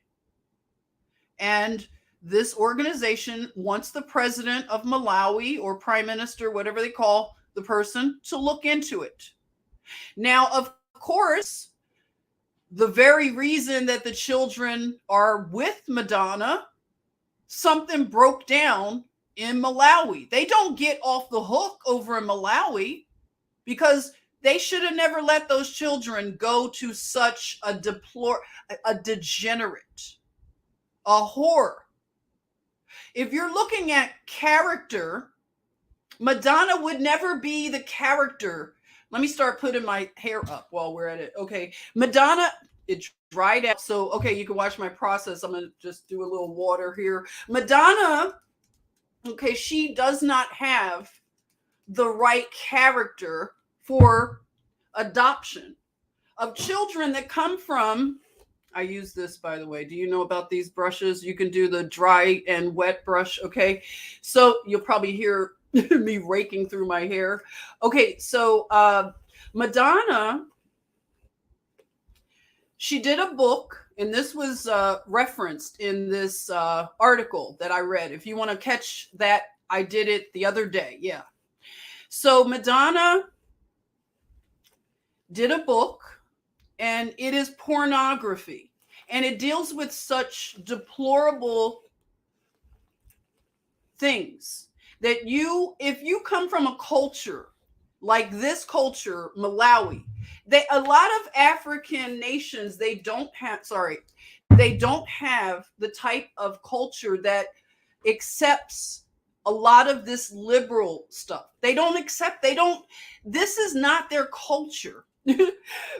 And this organization wants the president of Malawi, or prime minister, whatever they call the person, to look into it. Now, of course, the very reason that the children are with Madonna, something broke down in Malawi. They don't get off the hook over in Malawi, because they should have never let those children go to such a degenerate, a whore. If you're looking at character, Madonna would never be the character. Let me start putting my hair up while we're at it. Okay. Madonna, it dried out. So, okay, you can watch my process. I'm going to just do a little water here. Madonna, okay, she does not have the right character for adoption of children that come from, I use this, by the way. Do you know about these brushes? You can do the dry and wet brush. Okay. So you'll probably hear me raking through my hair. Okay. So, Madonna, she did a book, and this was referenced in this article that I read. If you want to catch that, I did it the other day. Yeah. So Madonna did a book, and it is pornography, and it deals with such deplorable things that if you come from a culture like this culture, Malawi, a lot of African nations, they don't have the type of culture that accepts a lot of this liberal stuff. This is not their culture.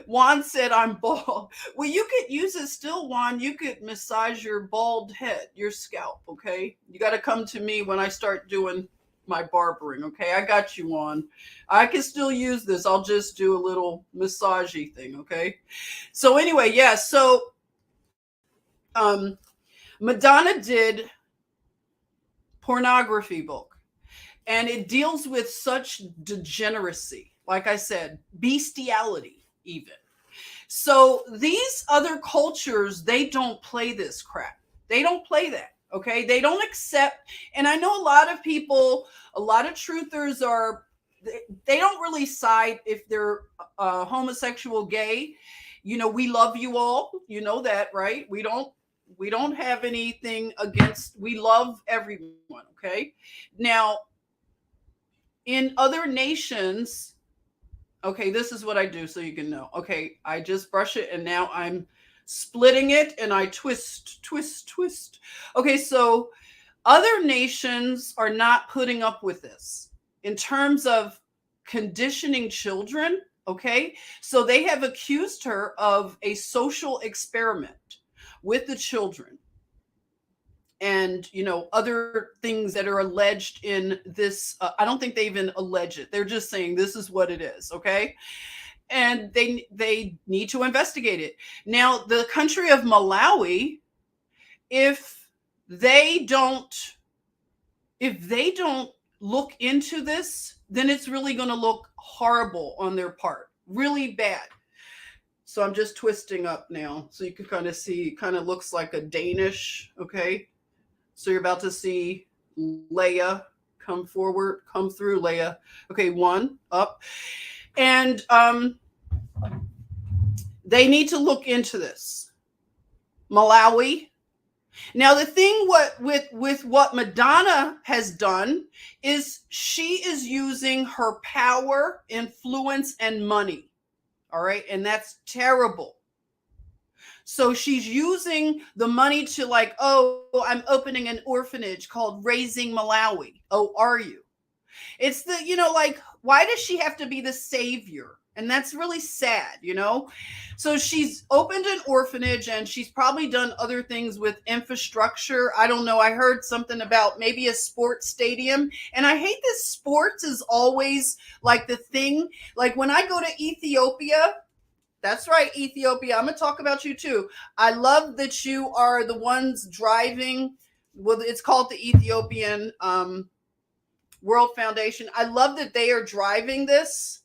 Juan said, I'm bald. Well, you could use it still, Juan. You could massage your bald head, your scalp, okay? You got to come to me when I start doing my barbering, okay? I got you, Juan. I can still use this. I'll just do a little massagey thing, okay? So anyway, yeah, so Madonna did pornography book, and it deals with such degeneracy. Like I said, bestiality even. So these other cultures, they don't play this crap. They don't play that, okay? They don't accept, and I know a lot of people, a lot of truthers they don't really side if they're homosexual, gay. We love you all. You know that, right? We don't have anything against, we love everyone, okay? Now, in other nations, okay, this is what I do so you can know. Okay, I just brush it, and now I'm splitting it, and I twist. Okay, so other nations are not putting up with this in terms of conditioning children, okay? So they have accused her of a social experiment with the children. And, other things that are alleged in this, I don't think they even allege it. They're just saying this is what it is, okay? And they need to investigate it. Now, the country of Malawi, if they don't look into this, then it's really going to look horrible on their part, really bad. So I'm just twisting up now, so you can kind of see, it kind of looks like a Danish, okay? So you're about to see Leia come through, Leia. Okay, one, up. And they need to look into this. Malawi. Now, the thing with what Madonna has done is she is using her power, influence, and money. All right, and that's terrible. So she's using the money to like, oh, I'm opening an orphanage called Raising Malawi. Oh, are you? It's the, like, why does she have to be the savior? And that's really sad, So she's opened an orphanage and she's probably done other things with infrastructure. I don't know. I heard something about maybe a sports stadium. And I hate that sports is always like the thing. Like when I go to Ethiopia, that's right, Ethiopia. I'm going to talk about you too. I love that you are the ones driving. Well, it's called the Ethiopian World Foundation. I love that they are driving this.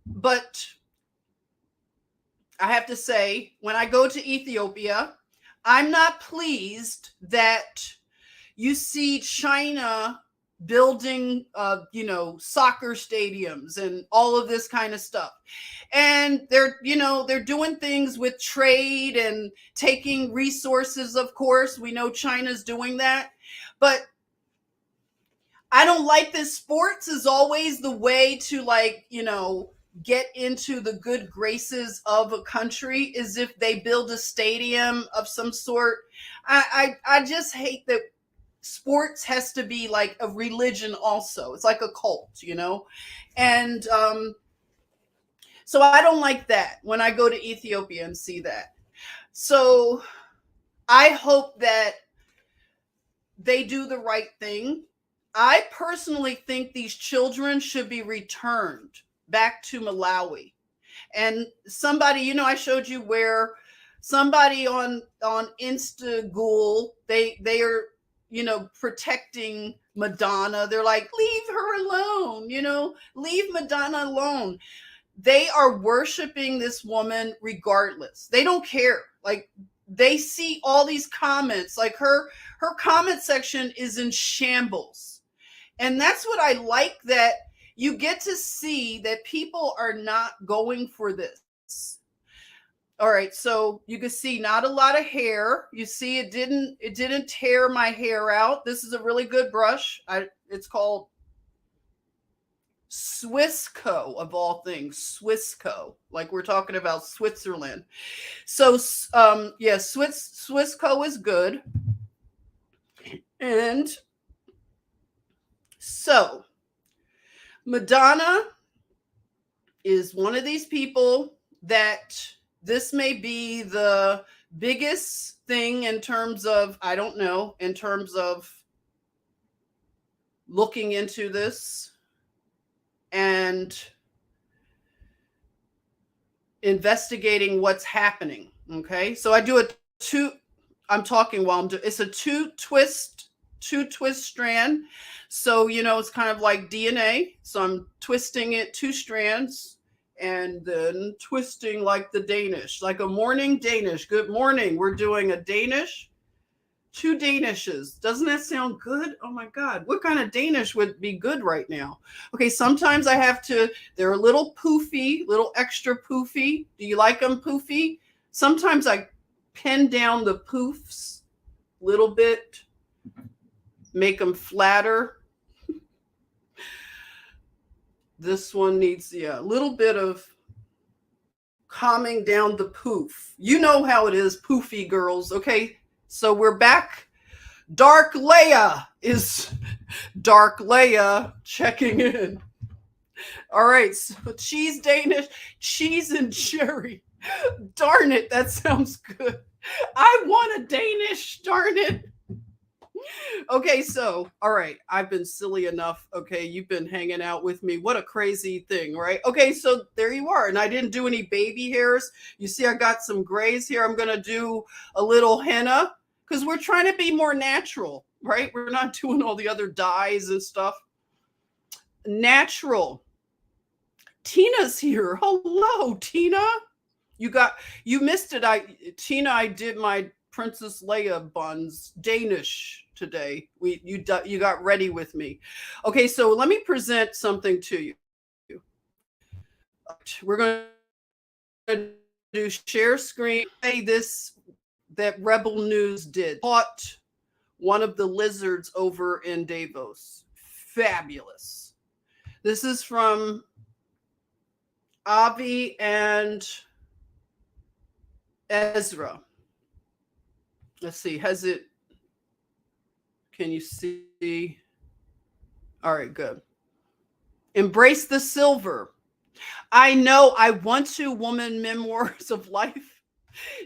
But I have to say, when I go to Ethiopia, I'm not pleased that you see China building, soccer stadiums and all of this kind of stuff. And they're doing things with trade and taking resources, of course. We know China's doing that. But I don't like this. Sports is always the way to get into the good graces of a country, is if they build a stadium of some sort. I just hate that sports has to be like a religion also. It's like a cult, And so I don't like that when I go to Ethiopia and see that. So I hope that they do the right thing. I personally think these children should be returned back to Malawi. And somebody, I showed you where somebody on Instagram, they are, protecting Madonna. They're like, leave her alone, leave Madonna alone. They are worshiping this woman regardless. They don't care. Like, they see all these comments, like her comment section is in shambles. And that's what I like, that you get to see that people are not going for this. All right, so you can see not a lot of hair. You see it didn't tear my hair out. This is a really good brush. It's called Swissco, of all things, Swissco. Like we're talking about Switzerland. So Swissco is good. And so Madonna is one of these people that this may be the biggest thing in terms of, I don't know, in terms of looking into this and investigating what's happening. Okay. So I do I'm talking while I'm doing, it's a two twist strand. So, it's kind of like DNA. So I'm twisting it 2 strands and then twisting like the Danish, like a morning Danish. Good morning. We're doing a Danish, 2 Danishes. Doesn't that sound good? Oh my God. What kind of Danish would be good right now? Okay. Sometimes I have to, they're a little poofy, little extra poofy. Do you like them poofy? Sometimes I pin down the poofs a little bit, make them flatter. This one needs, a little bit of calming down the poof. You know how it is, poofy girls. Okay, so we're back. Dark Leia checking in. All right, so cheese Danish, cheese and cherry. Darn it, that sounds good. I want a Danish, darn it. Okay, so, all right, I've been silly enough. Okay, you've been hanging out with me. What a crazy thing, right? Okay, so there you are. And I didn't do any baby hairs. You see, I got some grays here. I'm going to do a little henna because we're trying to be more natural, right? We're not doing all the other dyes and stuff. Natural. Tina's here. Hello, Tina. You missed it. I did my Princess Leia buns Danish today. You got ready with me. Okay, so let me present something to you. We're going to do share screen. Hey, that Rebel News did. Caught one of the lizards over in Davos. Fabulous. This is from Avi and Ezra. Let's see. Has it? Can you see? All right, good. Embrace the silver. I know. I want to. Woman Memoirs of Life.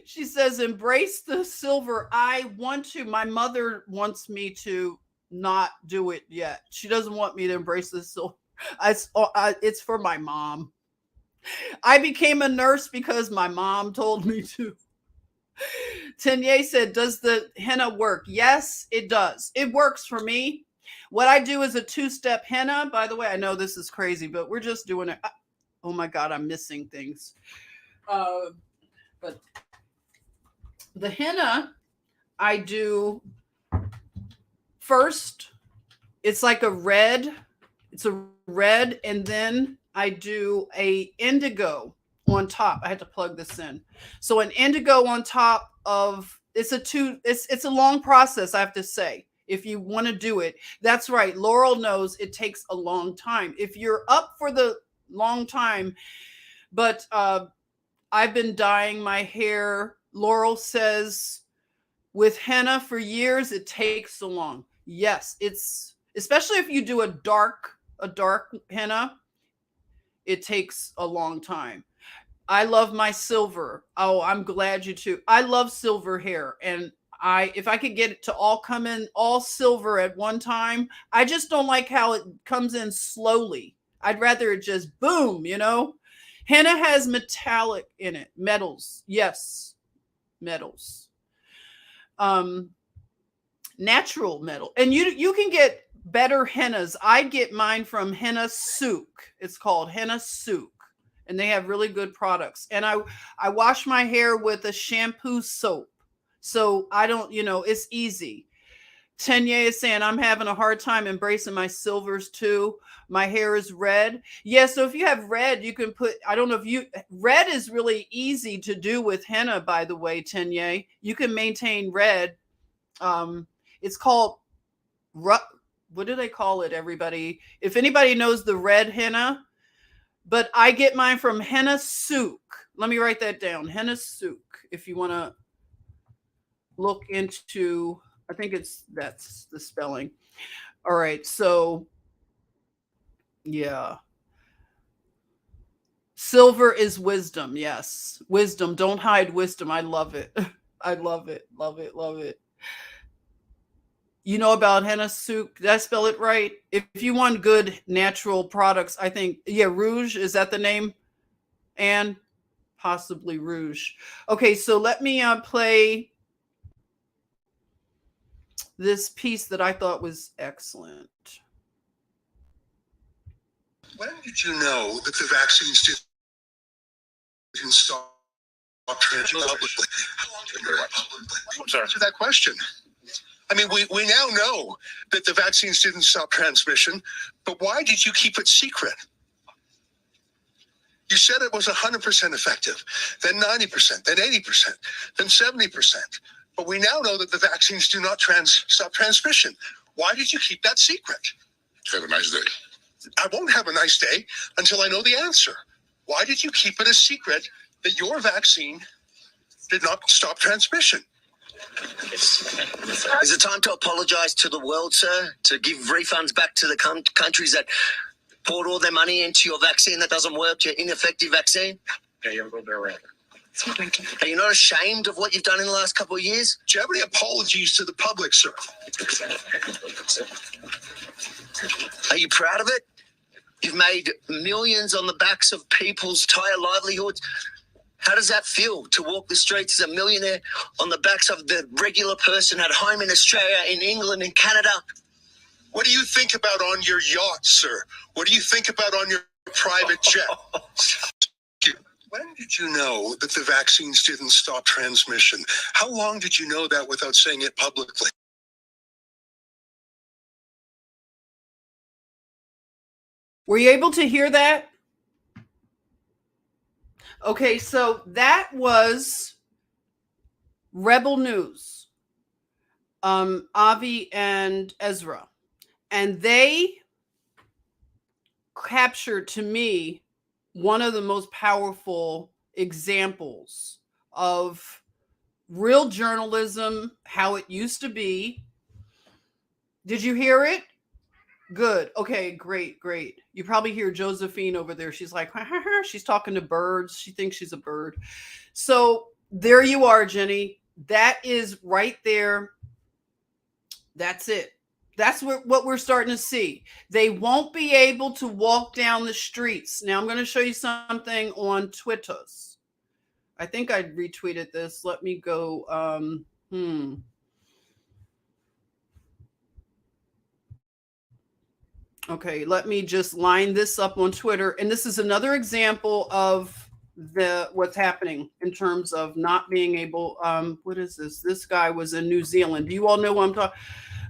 She says, embrace the silver. I want to. My mother wants me to not do it yet. She doesn't want me to embrace the silver. It's for my mom. I became a nurse because my mom told me to. Tenier said, does the henna work? Yes, it does. It works for me. What I do is a 2-step henna. By the way, I know this is crazy, but we're just doing it. Oh my God, I'm missing things. But the henna I do first, it's like a red. It's a red, and then I do a indigo on top. I had to plug this in. So an indigo on top of it's a long process, I have to say. If you want to do it, that's right. Laurel knows it takes a long time. If you're up for the long time, but I've been dyeing my hair. Laurel says with henna for years, it takes so long. Yes, it's especially if you do a dark henna, it takes a long time. I love my silver. Oh, I'm glad you too. I love silver hair, and if I could get it to all come in all silver at one time. I just don't like how it comes in slowly. I'd rather it just boom, Henna has metallic in it, metals. Yes, metals. Natural metal. And you can get better hennas. I get mine from Henna Souk. It's called Henna Souk. And they have really good products. And I wash my hair with a shampoo soap. So I don't, it's easy. Tenier is saying, I'm having a hard time embracing my silvers too. My hair is red. Yeah, so if you have red, you can put, red is really easy to do with henna, by the way, Tenier. You can maintain red. It's called, what do they call it, everybody? If anybody knows the red henna, but I get mine from Henna Souk. Let me write that down. Henna Souk. If you want to look into, I think that's the spelling. All right. So yeah. Silver is wisdom. Yes. Wisdom. Don't hide wisdom. I love it. I love it. Love it. Love it. You know about Henna Souk? Did I spell it right? If you want good natural products, I think, Rouge, is that the name? And possibly Rouge. Okay, so let me play this piece that I thought was excellent. When did you know that the vaccines didn't stop transmission publicly? How long did you know publicly? I'm sorry. Answer that question. I mean, we now know that the vaccines didn't stop transmission, but why did you keep it secret? You said it was 100% effective, then 90%, then 80%, then 70%. But we now know that the vaccines do not stop transmission. Why did you keep that secret? Have a nice day. I won't have a nice day until I know the answer. Why did you keep it a secret that your vaccine did not stop transmission? Is it time to apologise to the world, sir? To give refunds back to the countries that poured all their money into your vaccine that doesn't work, your ineffective vaccine? Yeah, you'll go there, right? Are you not ashamed of what you've done in the last couple of years? Do you have any apologies to the public, sir? Are you proud of it? You've made millions on the backs of people's entire livelihoods. How does that feel to walk the streets as a millionaire on the backs of the regular person at home in Australia, in England, in Canada? What do you think about on your yacht, sir? What do you think about on your private jet? When did you know that the vaccines didn't stop transmission? How long did you know that without saying it publicly? Were you able to hear that? Okay, so that was Rebel News, Avi and Ezra. And they captured, to me, one of the most powerful examples of real journalism, how it used to be. Did you hear it? Good. Okay, great, great. You probably hear Josephine over there. She's like, ha, ha, ha. She's talking to birds. She thinks she's a bird. So there you are, Jenny. That is right there. That's it. That's what we're starting to see. They won't be able to walk down the streets. Now I'm going to show you something on Twitter. I think I retweeted this. Let me go. Okay, let me just line this up on Twitter. And this is another example of what's happening in terms of not being able. What is this? This guy was in New Zealand. Do you all know what I'm talking?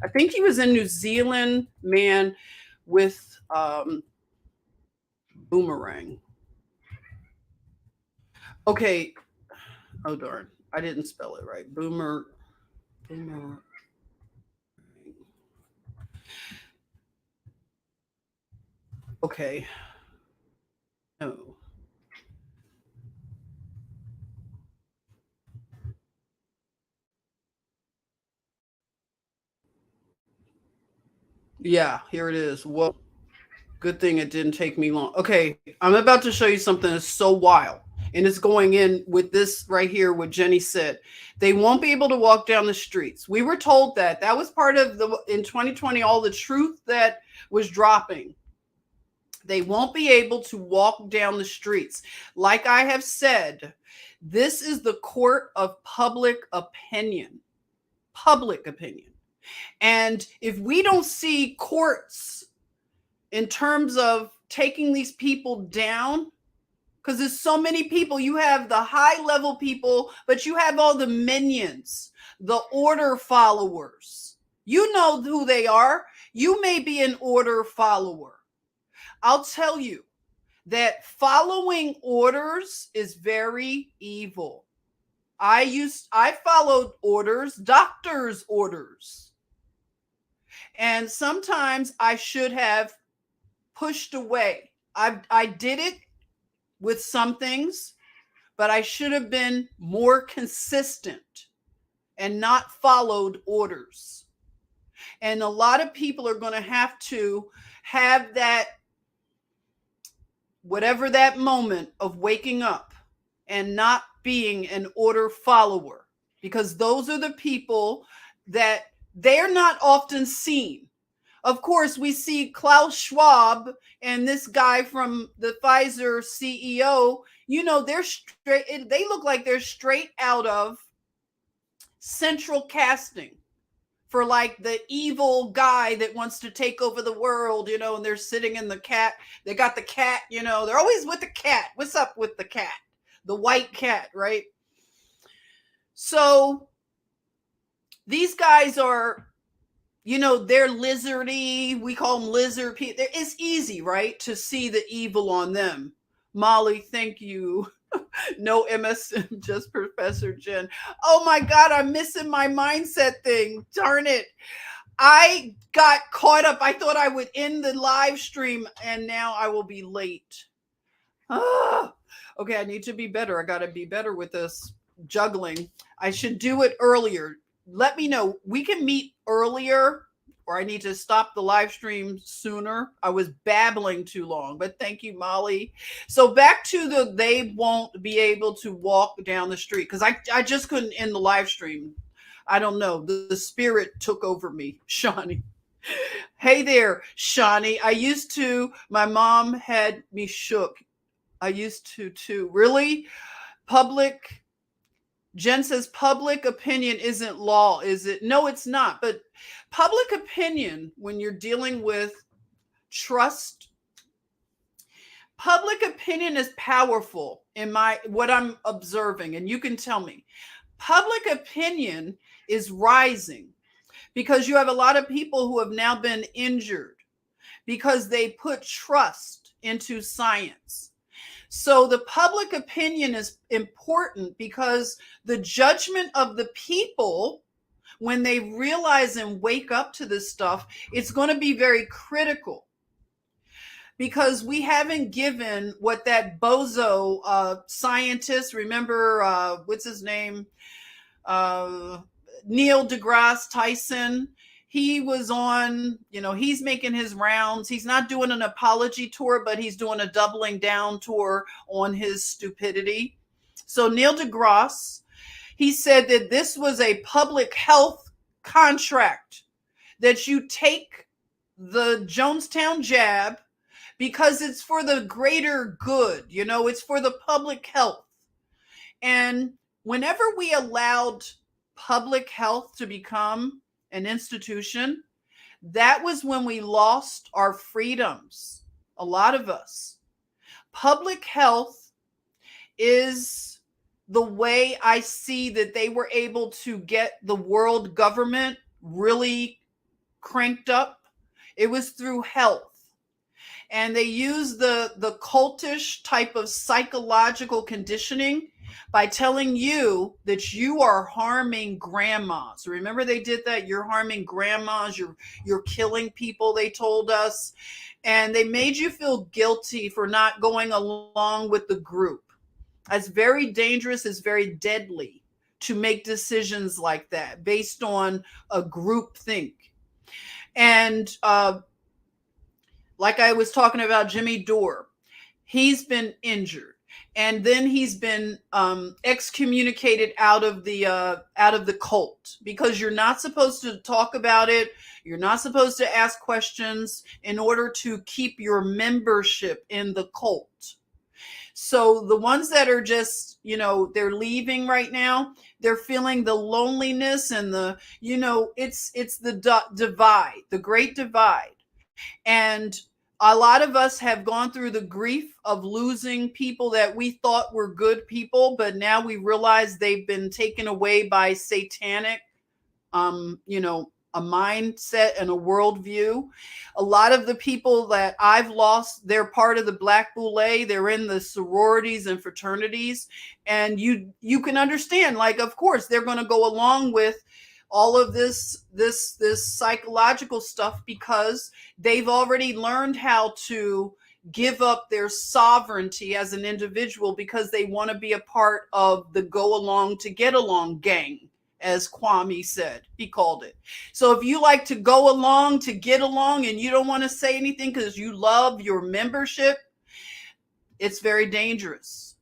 I think he was in New Zealand, man, with boomerang. Okay. Oh darn. I didn't spell it right. Boomer. Okay. No. Yeah, here it is. Whoa. Good thing it didn't take me long. Okay, I'm about to show you something that's so wild. And it's going in with this right here, what Jenny said. They won't be able to walk down the streets. We were told that. That was part of in 2020, all the truth that was dropping. They won't be able to walk down the streets. Like I have said, this is the court of public opinion. Public opinion. And if we don't see courts in terms of taking these people down, because there's so many people, you have the high level people, but you have all the minions, the order followers. You know who they are. You may be an order follower. I'll tell you that following orders is very evil. I followed orders, doctors' orders. And sometimes I should have pushed away. I did it with some things, but I should have been more consistent and not followed orders. And a lot of people are going to have that, whatever that moment of waking up and not being an order follower, because those are the people that they're not often seen. Of course, we see Klaus Schwab and this guy from the Pfizer CEO, you know, they look like they're straight out of central casting for like the evil guy that wants to take over the world, you know, and they're sitting in the cat. They got the cat, you know, they're always with the cat. What's up with the cat? The white cat, right? So these guys are, you know, they're lizardy. We call them lizard people. It's easy, right, to see the evil on them. Molly, thank you. No MSM, just Professor Jen. Oh my God, I'm missing my mindset thing. Darn it. I got caught up. I thought I would end the live stream and now I will be late. Okay, I need to be better. I got to be better with this juggling. I should do it earlier. Let me know. We can meet earlier, or I need to stop the live stream sooner. I was babbling too long, but thank you, Molly. So back to they won't be able to walk down the street, because I just couldn't end the live stream. I don't know. The spirit took over me. Shawnee. Hey there, Shawnee. My mom had me shook. I used to too. Really? Jen says public opinion isn't law, is it? No, it's not. But public opinion, when you're dealing with trust, public opinion is powerful in what I'm observing. And you can tell me, public opinion is rising because you have a lot of people who have now been injured because they put trust into science. So the public opinion is important because the judgment of the people, when they realize and wake up to this stuff, it's going to be very critical. because we haven't given what that bozo scientist, remember, what's his name? Neil deGrasse Tyson. He was on, he's making his rounds. He's not doing an apology tour, but he's doing a doubling down tour on his stupidity. So Neil deGrasse, he said that this was a public health contract, that you take the Jonestown jab because it's for the greater good, it's for the public health. And whenever we allowed public health to become an institution, that was when we lost our freedoms, a lot of us. Public health is the way I see that they were able to get the world government really cranked up. It was through health. And they used the cultish type of psychological conditioning by telling you that you are harming grandmas. Remember they did that? You're harming grandmas. You're killing people, they told us. And they made you feel guilty for not going along with the group. That's very dangerous. It's very deadly to make decisions like that based on a group think. And like I was talking about Jimmy Dore, he's been injured. And then he's been excommunicated out of the cult, because you're not supposed to talk about it. You're not supposed to ask questions in order to keep your membership in the cult. So the ones that are just, they're leaving right now, they're feeling the loneliness and the, it's the divide, the great divide. And a lot of us have gone through the grief of losing people that we thought were good people, but now we realize they've been taken away by satanic, a mindset and a worldview. A lot of the people that I've lost, they're part of the Black Boule. They're in the sororities and fraternities. And you can understand, like, of course, they're going to go along with all of this psychological stuff because they've already learned how to give up their sovereignty as an individual because they want to be a part of the go along to get along gang, as Kwame said, he called it. So if you like to go along to get along and you don't want to say anything because you love your membership, it's very dangerous.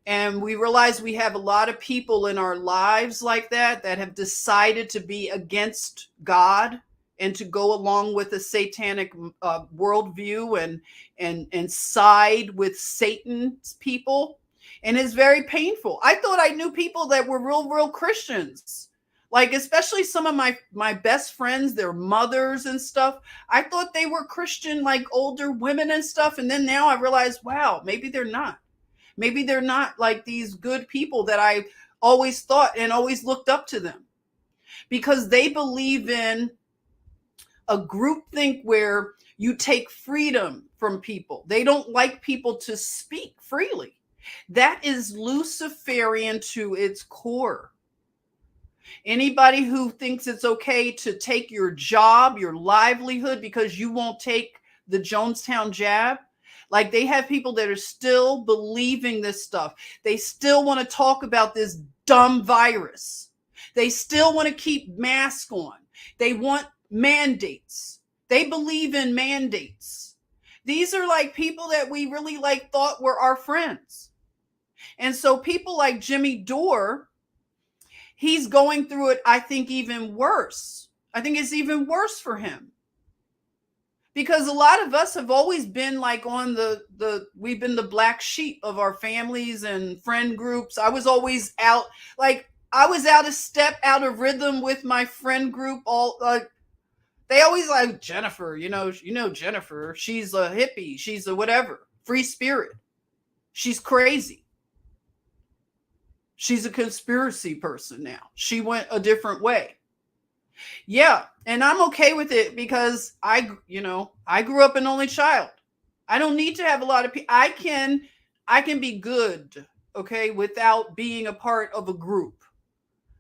And we realize we have a lot of people in our lives like that have decided to be against God and to go along with a satanic worldview and side with Satan's people. And it's very painful. I thought I knew people that were real Christians. Like, especially some of my best friends, their mothers and stuff. I thought they were Christian, like older women and stuff. And then now I realize, wow, maybe they're not. Maybe they're not like these good people that I always thought and always looked up to them, because they believe in a groupthink where you take freedom from people. They don't like people to speak freely. That is Luciferian to its core. Anybody who thinks it's okay to take your job, your livelihood, because you won't take the Jonestown jab, like they have people that are still believing this stuff. They still want to talk about this dumb virus. They still want to keep masks on. They want mandates. They believe in mandates. These are like people that we really like thought were our friends. And so people like Jimmy Dore, he's going through it, I think, even worse. I think it's even worse for him. Because a lot of us have always been like on we've been the black sheep of our families and friend groups. I was always out, like I was out of step, out of rhythm with my friend group. All like they always like Jennifer, Jennifer, she's a hippie, she's a whatever, free spirit. She's crazy. She's a conspiracy person now. She went a different way. Yeah, and I'm okay with it because I grew up an only child. I don't need to have a lot of people. I can be good, okay, without being a part of a group.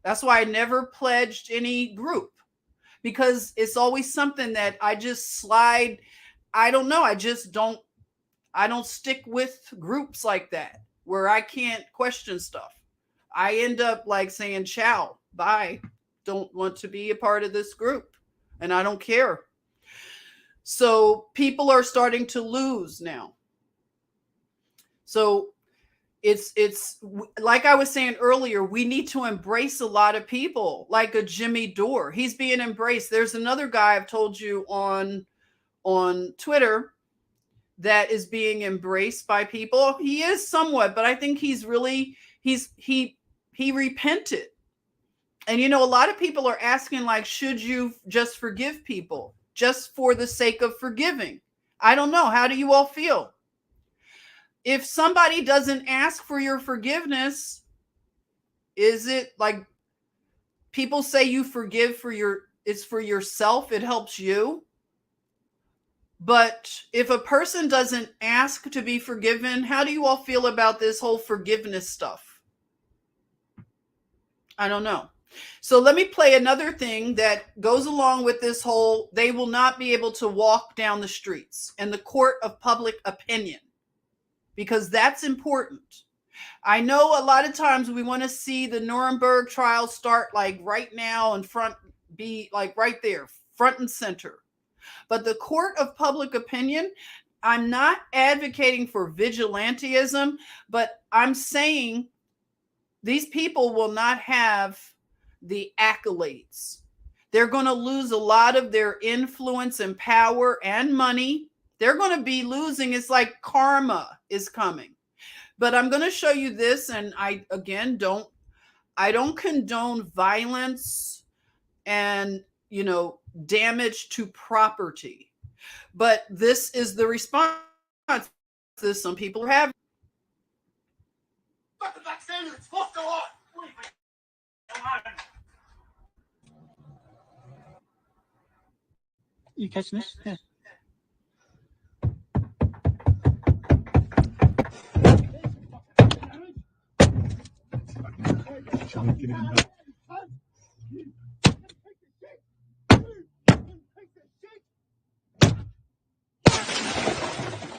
That's why I never pledged any group, because it's always something that I just slide. I don't know. I just don't I don't stick with groups like that where I can't question stuff. I end up like saying, ciao, bye. Don't want to be a part of this group. And I don't care. So people are starting to lose now. So it's like I was saying earlier, we need to embrace a lot of people, like a Jimmy Dore. He's being embraced. There's another guy I've told you on Twitter that is being embraced by people. He is somewhat, but I think he's really he repented. And you know, a lot of people are asking, like, should you just forgive people just for the sake of forgiving? I don't know. How do you all feel? If somebody doesn't ask for your forgiveness, is it like people say you forgive it's for yourself, it helps you? But if a person doesn't ask to be forgiven, how do you all feel about this whole forgiveness stuff? I don't know. So let me play another thing that goes along with this whole, they will not be able to walk down the streets and the court of public opinion, because that's important. I know a lot of times we want to see the Nuremberg trial start like right now and be like right there, front and center. But the court of public opinion, I'm not advocating for vigilantism, but I'm saying these people will not have the accolades. They're going to lose a lot of their influence and power and money. They're going to be losing. It's like karma is coming. But I'm going to show you this. And I don't condone violence and, damage to property. But this is the response that some people are having. Fucking vaccine, it's fucked a lot. You catching this? Yeah.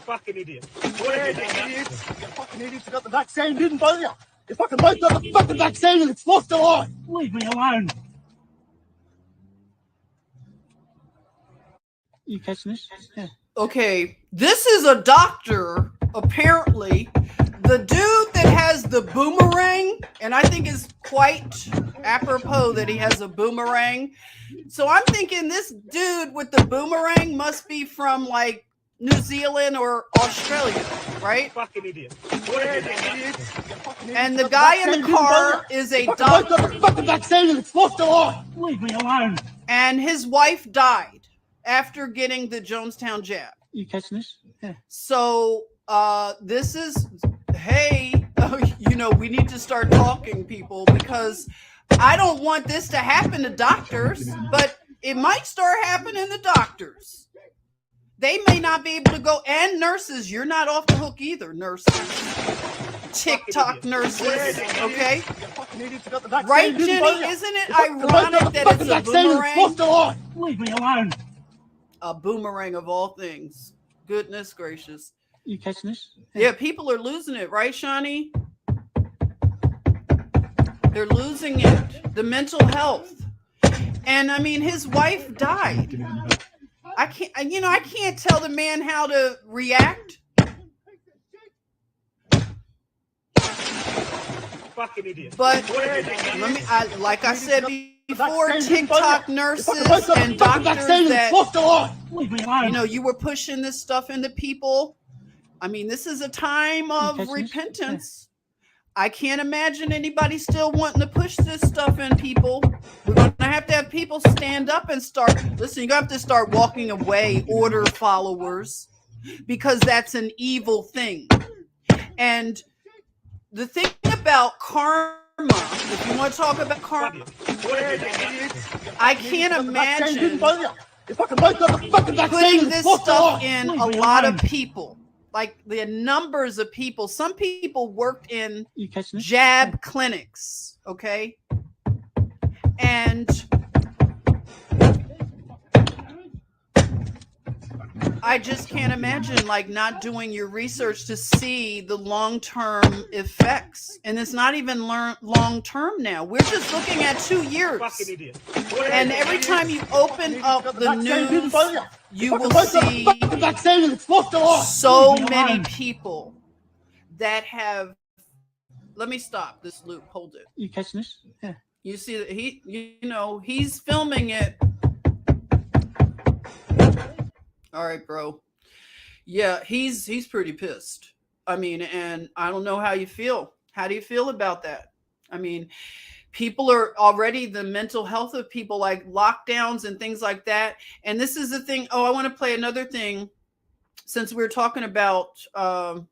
Fucking idiot. Where are the idiots? You fucking idiots who got the vaccine, didn't you? You fucking both got the fucking vaccine and it's fucked a lot. Leave me alone. You catching this? Yeah. Okay, this is a doctor, apparently. The dude that has the boomerang, and I think is quite apropos that he has a boomerang. So I'm thinking this dude with the boomerang must be from like New Zealand or Australia, right? Fucking idiot. And the guy in the car is a doctor. Got the fucking vaccine and it's fucked a lot. Leave me alone. And his wife died after getting the Jonestown jab. You catching this? Yeah. So this is, hey, we need to start talking, people, because I don't want this to happen to doctors, but it might start happening to doctors. They may not be able to go, and nurses. You're not off the hook either, nurses. TikTok nurses, okay? Right, Jenny? Isn't it ironic that it's a boomerang? Leave me alone. A boomerang of all things. Goodness gracious. You catching this? Yeah, people are losing it, right, Shawnee? They're losing it. The mental health. And I mean, his wife died. I can't tell the man how to react. Fucking idiot. But like I said before, TikTok nurses and doctors that, you were pushing this stuff into people. I mean, this is a time of repentance. I can't imagine anybody still wanting to push this stuff in people. We're going to have people stand up and start. Listen, you're going to have to start walking away, order followers, because that's an evil thing. And the thing about karma, if you want to talk about karma, I can't imagine putting this stuff in a lot of people. Like the numbers of people. Some people worked in jab clinics, okay? And I just can't imagine like not doing your research to see the long-term effects. And it's not even long-term now. We're just looking at 2 years. Fucking idiot. And every time you open up the news, you will see so many people that have. Let me stop this loop. Hold it. You catching this? Yeah. You see that he's filming it. All right, bro. Yeah, he's pretty pissed. I mean, and I don't know how you feel. How do you feel about that? I mean, people are already the mental health of people, like lockdowns and things like that. And this is the thing. Oh, I want to play another thing since we're talking about,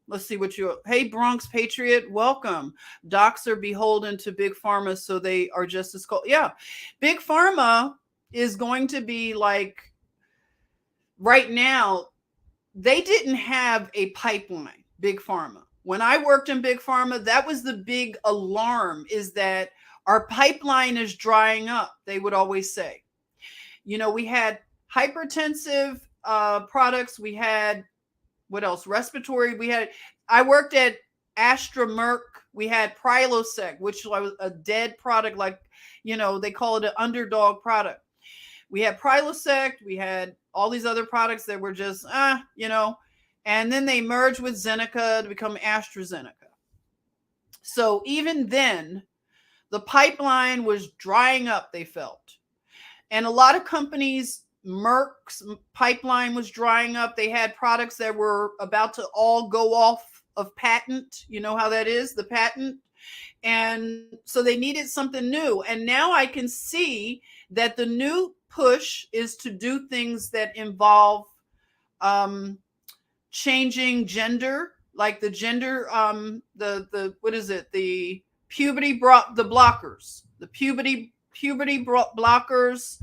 let's see what hey, Bronx Patriot, welcome. Docs are beholden to Big Pharma, so they are just as cold. Yeah, Big Pharma is going to be like, right now, they didn't have a pipeline, Big Pharma. When I worked in Big Pharma, that was the big alarm, is that our pipeline is drying up, they would always say. We had hypertensive products. We had, what else? Respiratory. I worked at Astra Merck. We had Prilosec, which was a dead product, like, they call it an underdog product. We had Prilosec. We had all these other products that were just, and then they merged with Zeneca to become AstraZeneca. So even then, the pipeline was drying up, they felt. And a lot of companies, Merck's pipeline was drying up. They had products that were about to all go off of patent. You know how that is, the patent. And so they needed something new. And now I can see that the new push is to do things that involve changing gender, like the gender, the what is it? The puberty blockers, the puberty blockers.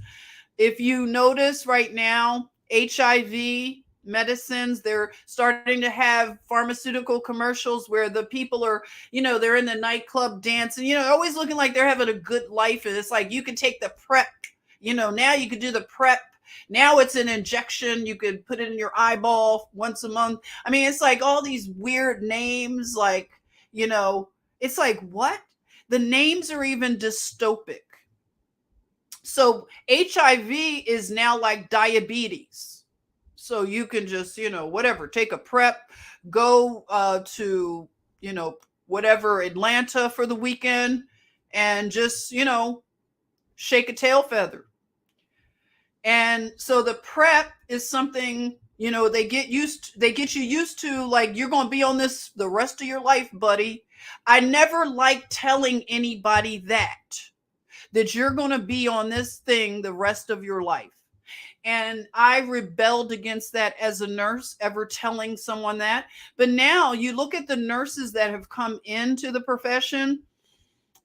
If you notice right now, HIV medicines, they're starting to have pharmaceutical commercials where the people are, they're in the nightclub dancing, always looking like they're having a good life. And it's like, you can take the PrEP, now you could do the PrEP. Now it's an injection. You could put it in your eyeball once a month. I mean, it's like all these weird names, like, it's like, what? The names are even dystopic. So HIV is now like diabetes. So you can just, whatever, take a PrEP, go to, whatever, Atlanta for the weekend, and just, shake a tail feather. And so the PrEP is something, they get you used to, like, you're going to be on this the rest of your life, buddy. I never liked telling anybody that you're going to be on this thing the rest of your life. And I rebelled against that as a nurse, ever telling someone that. But now you look at the nurses that have come into the profession,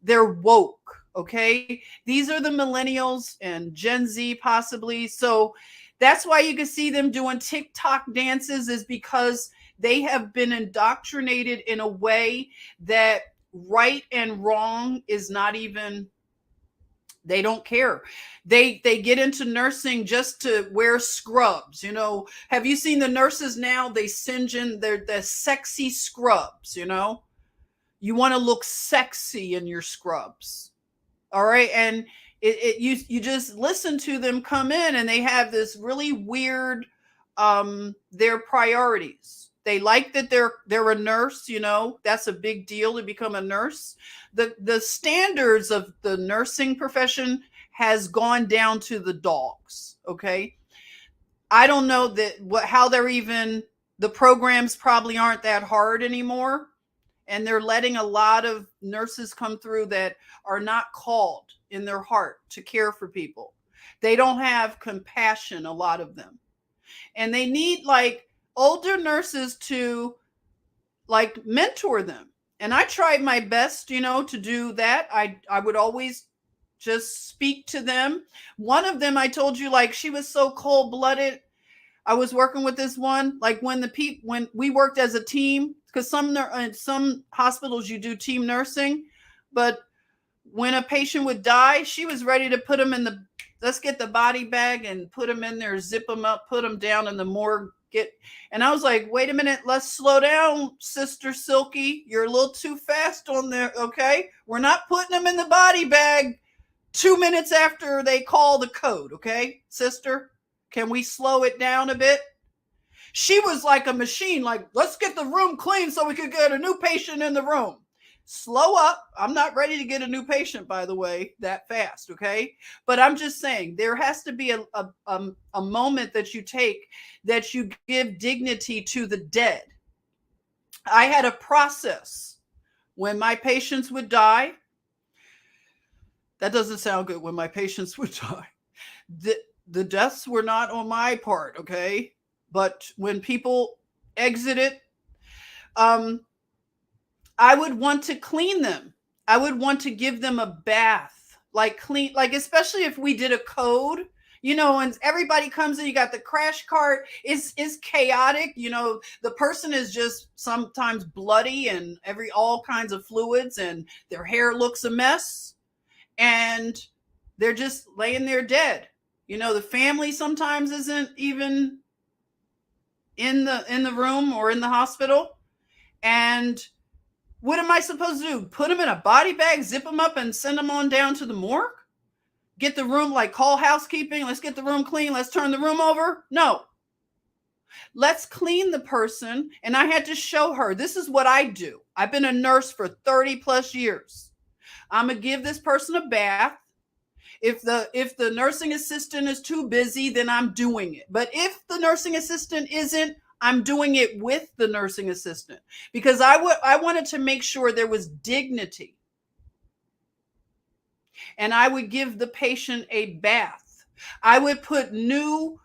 they're woke. Okay. These are the millennials and Gen Z possibly. So that's why you can see them doing TikTok dances, is because they have been indoctrinated in a way that right and wrong is not even, they don't care. They get into nursing just to wear scrubs. Have you seen the nurses now? They singe in their sexy scrubs, you want to look sexy in your scrubs. All right. And you just listen to them come in, and they have this really weird, their priorities. They like that they're a nurse, that's a big deal to become a nurse. The standards of the nursing profession has gone down to the dogs. Okay. I don't know how they're even, the programs probably aren't that hard anymore. And they're letting a lot of nurses come through that are not called in their heart to care for people. They don't have compassion, a lot of them. And they need like older nurses to like mentor them. And I tried my best, to do that. I would always just speak to them. One of them, I told you, like, she was so cold-blooded. I was working with this one, like when we worked as a team, because some hospitals you do team nursing, but when a patient would die, she was ready to put them let's get the body bag and put them in there, zip them up, put them down in the morgue, And I was like, wait a minute, let's slow down, Sister Silky. You're a little too fast on there, okay? We're not putting them in the body bag 2 minutes after they call the code, okay, sister? Can we slow it down a bit? She was like a machine, like, let's get the room clean so we could get a new patient in the room. Slow up. I'm not ready to get a new patient, by the way, that fast, okay? But I'm just saying there has to be a moment that you take that you give dignity to the dead. I had a process when my patients would die. That doesn't sound good. When my patients would die. The deaths were not on my part, okay? But when people exited, I would want to clean them. I would want to give them a bath, like clean, like especially if we did a code, you know, and everybody comes in, you got the crash cart, is chaotic, you know, the person is just sometimes bloody and all kinds of fluids and their hair looks a mess and they're just laying there dead. You know, the family sometimes isn't even in the room or in the hospital. And what am I supposed to do? Put them in a body bag, zip them up and send them on down to the morgue? Get the room, like call housekeeping. Let's get the room clean. Let's turn the room over. No. Let's clean the person. And I had to show her, this is what I do. I've been a nurse for 30 plus years. I'm going to give this person a bath. If the nursing assistant is too busy, then I'm doing it. But if the nursing assistant isn't, I'm doing it with the nursing assistant because I wanted to make sure there was dignity. And I would give the patient a bath. I would put new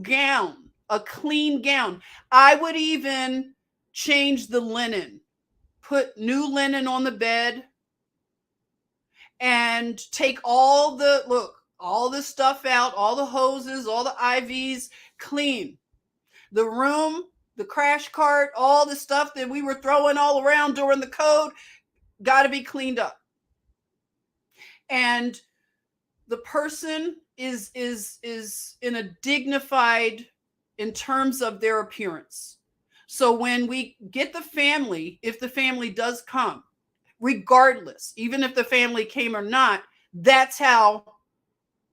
gown, a clean gown. I would even change the linen, put new linen on the bed and take all the stuff out, all the hoses, all the IVs, clean. The room, the crash cart, all the stuff that we were throwing all around during the code, got to be cleaned up. And the person is in a dignified in terms of their appearance. So when we get the family, if the family does come, regardless, even if the family came or not, that's how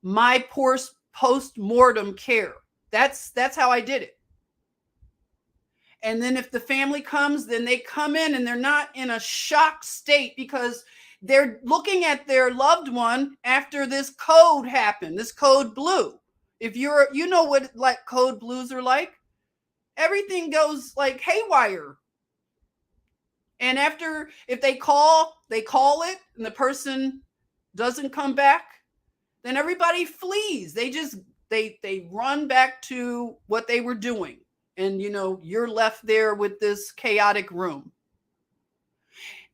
my post-mortem care. That's how I did it. And then if the family comes, then they come in and they're not in a shocked state because they're looking at their loved one after this code happened, this code blue. If you know what like code blues are like, everything goes like haywire. And if they call it and the person doesn't come back, then everybody flees. They run back to what they were doing. And, you know, you're left there with this chaotic room.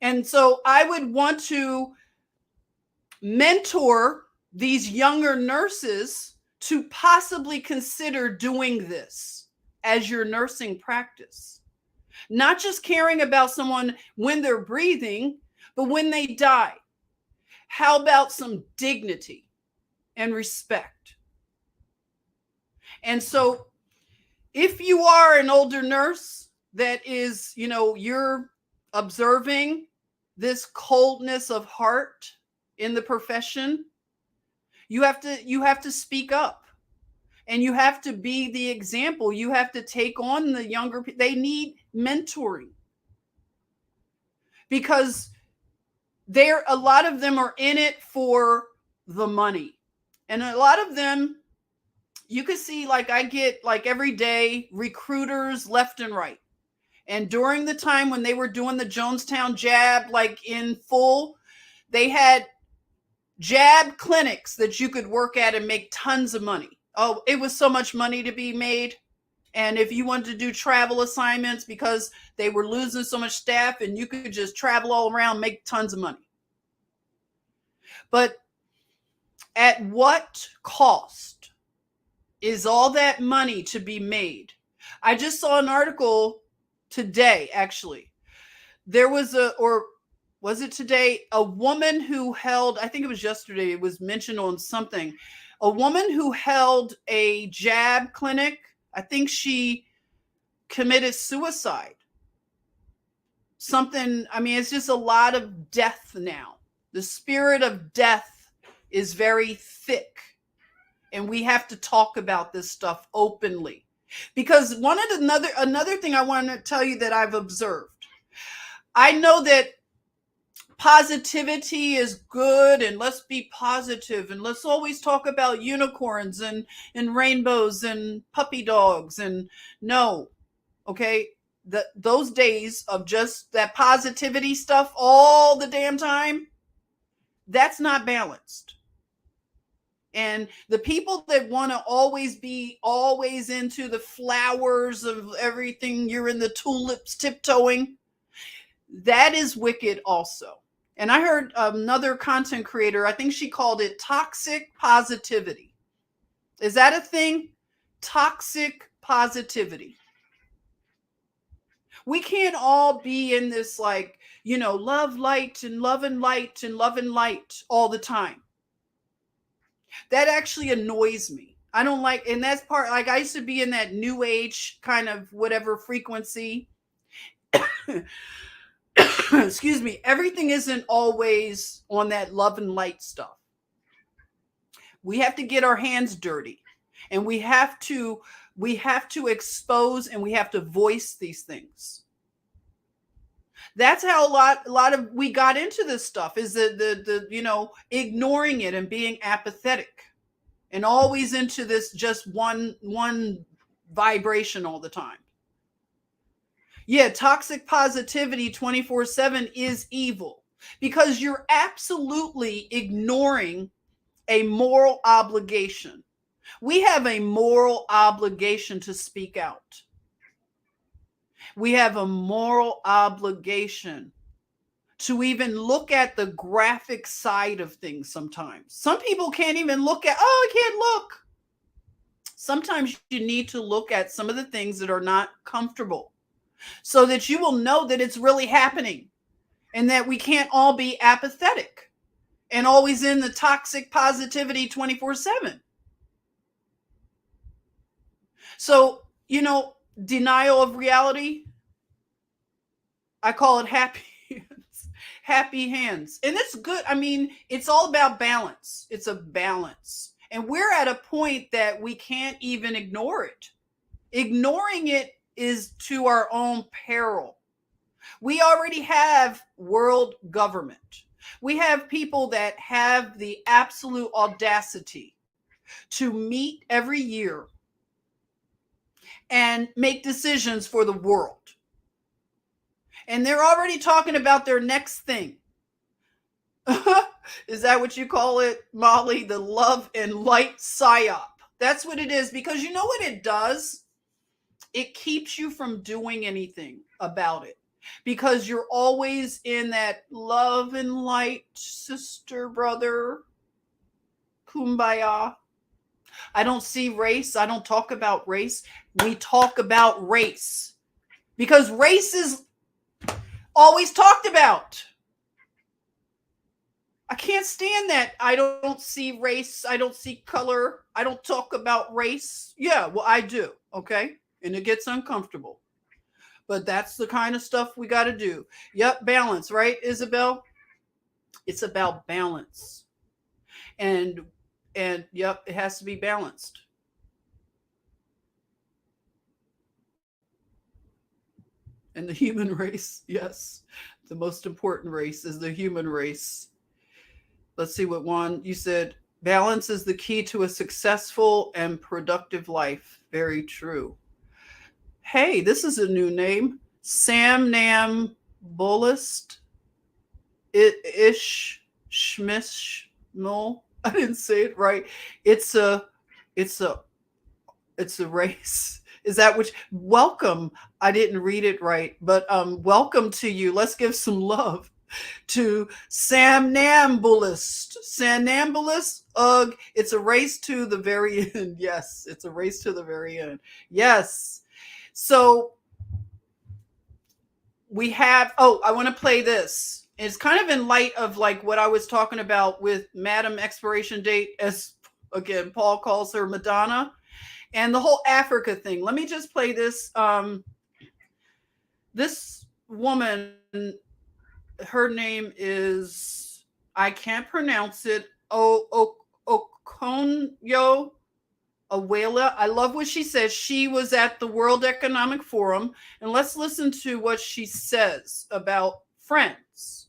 And so I would want to mentor these younger nurses to possibly consider doing this as your nursing practice. Not just caring about someone when they're breathing, but when they die. How about some dignity and respect? And so if you are an older nurse that is, you know, you're observing this coldness of heart in the profession, you have to speak up and you have to be the example. You have to take on the younger people. They need mentoring because a lot of them are in it for the money. And a lot of them, you can see, like I get like every day recruiters left and right. And during the time when they were doing the Jonestown jab, like in full, they had jab clinics that you could work at and make tons of money. Oh, it was so much money to be made. And if you wanted to do travel assignments because they were losing so much staff and you could just travel all around, make tons of money. But at what cost is all that money to be made? I just saw an article today, actually. There was was it today? A woman who held, I think it was yesterday, it was mentioned on something, a woman who held a jab clinic, I think she committed suicide. Something, I mean, it's just a lot of death now. The spirit of death is very thick. And we have to talk about this stuff openly. Because another thing I want to tell you that I've observed. I know that positivity is good, and let's be positive, and let's always talk about unicorns and rainbows and puppy dogs. And no, okay, those days of just that positivity stuff all the damn time, that's not balanced. And the people that want to always be into the flowers of everything, you're in the tulips tiptoeing, that is wicked also. And I heard another content creator, I think she called it toxic positivity. Is that a thing? Toxic positivity. We can't all be in this like, love, light, and love and light and love and light all the time. That actually annoys me. I don't like, and that's part, like I used to be in that new age kind of whatever frequency. Excuse me. Everything isn't always on that love and light stuff. We have to get our hands dirty, and we have to expose, and we have to voice these things. That's how a lot of we got into this stuff, is the ignoring it and being apathetic and always into this just one vibration all the time. Yeah, toxic positivity 24/7 is evil, because you're absolutely ignoring a moral obligation. We have a moral obligation to speak out. We have a moral obligation to even look at the graphic side of things sometimes. Some people can't even look at, I can't look. Sometimes you need to look at some of the things that are not comfortable, so that you will know that it's really happening, and that we can't all be apathetic and always in the toxic positivity 24/7. So, denial of reality, I call it happy hands. And it's good. I mean, it's all about balance. It's a balance. And we're at a point that we can't even ignore it. Ignoring it is to our own peril. We already have world government. We have people that have the absolute audacity to meet every year and make decisions for the world. And they're already talking about their next thing. Is that what you call it, Molly? The love and light psyop. That's what it is, because you know what it does? It keeps you from doing anything about it, because you're always in that love and light, sister, brother, kumbaya. I don't see race. I don't talk about race. We talk about race because race is always talked about. I can't stand that. I don't see race. I don't see color. I don't talk about race. Yeah, well, I do. Okay. And it gets uncomfortable. But that's the kind of stuff we got to do. Yep. Balance, right, Isabel? It's about balance. And yep, it has to be balanced. And the human race, yes. The most important race is the human race. Let's see what Juan, you said. Balance is the key to a successful and productive life. Very true. Hey, this is a new name. Sam Nam Bullist. Ish Schmish Mul. I didn't say it right. It's a race. Is that which? Welcome. I didn't read it right, but welcome to you. Let's give some love to Samnambulist. Samnambulist. Ugh. It's a race to the very end. Yes, it's a race to the very end. Yes. So we have. Oh, I want to play this. It's kind of in light of like what I was talking about with Madam Expiration Date, as again Paul calls her Madonna. And the whole Africa thing. Let me just play this. This woman, her name is, I can't pronounce it, Okonjo Iweala. I love what she says. She was at the World Economic Forum, and let's listen to what she says about friends.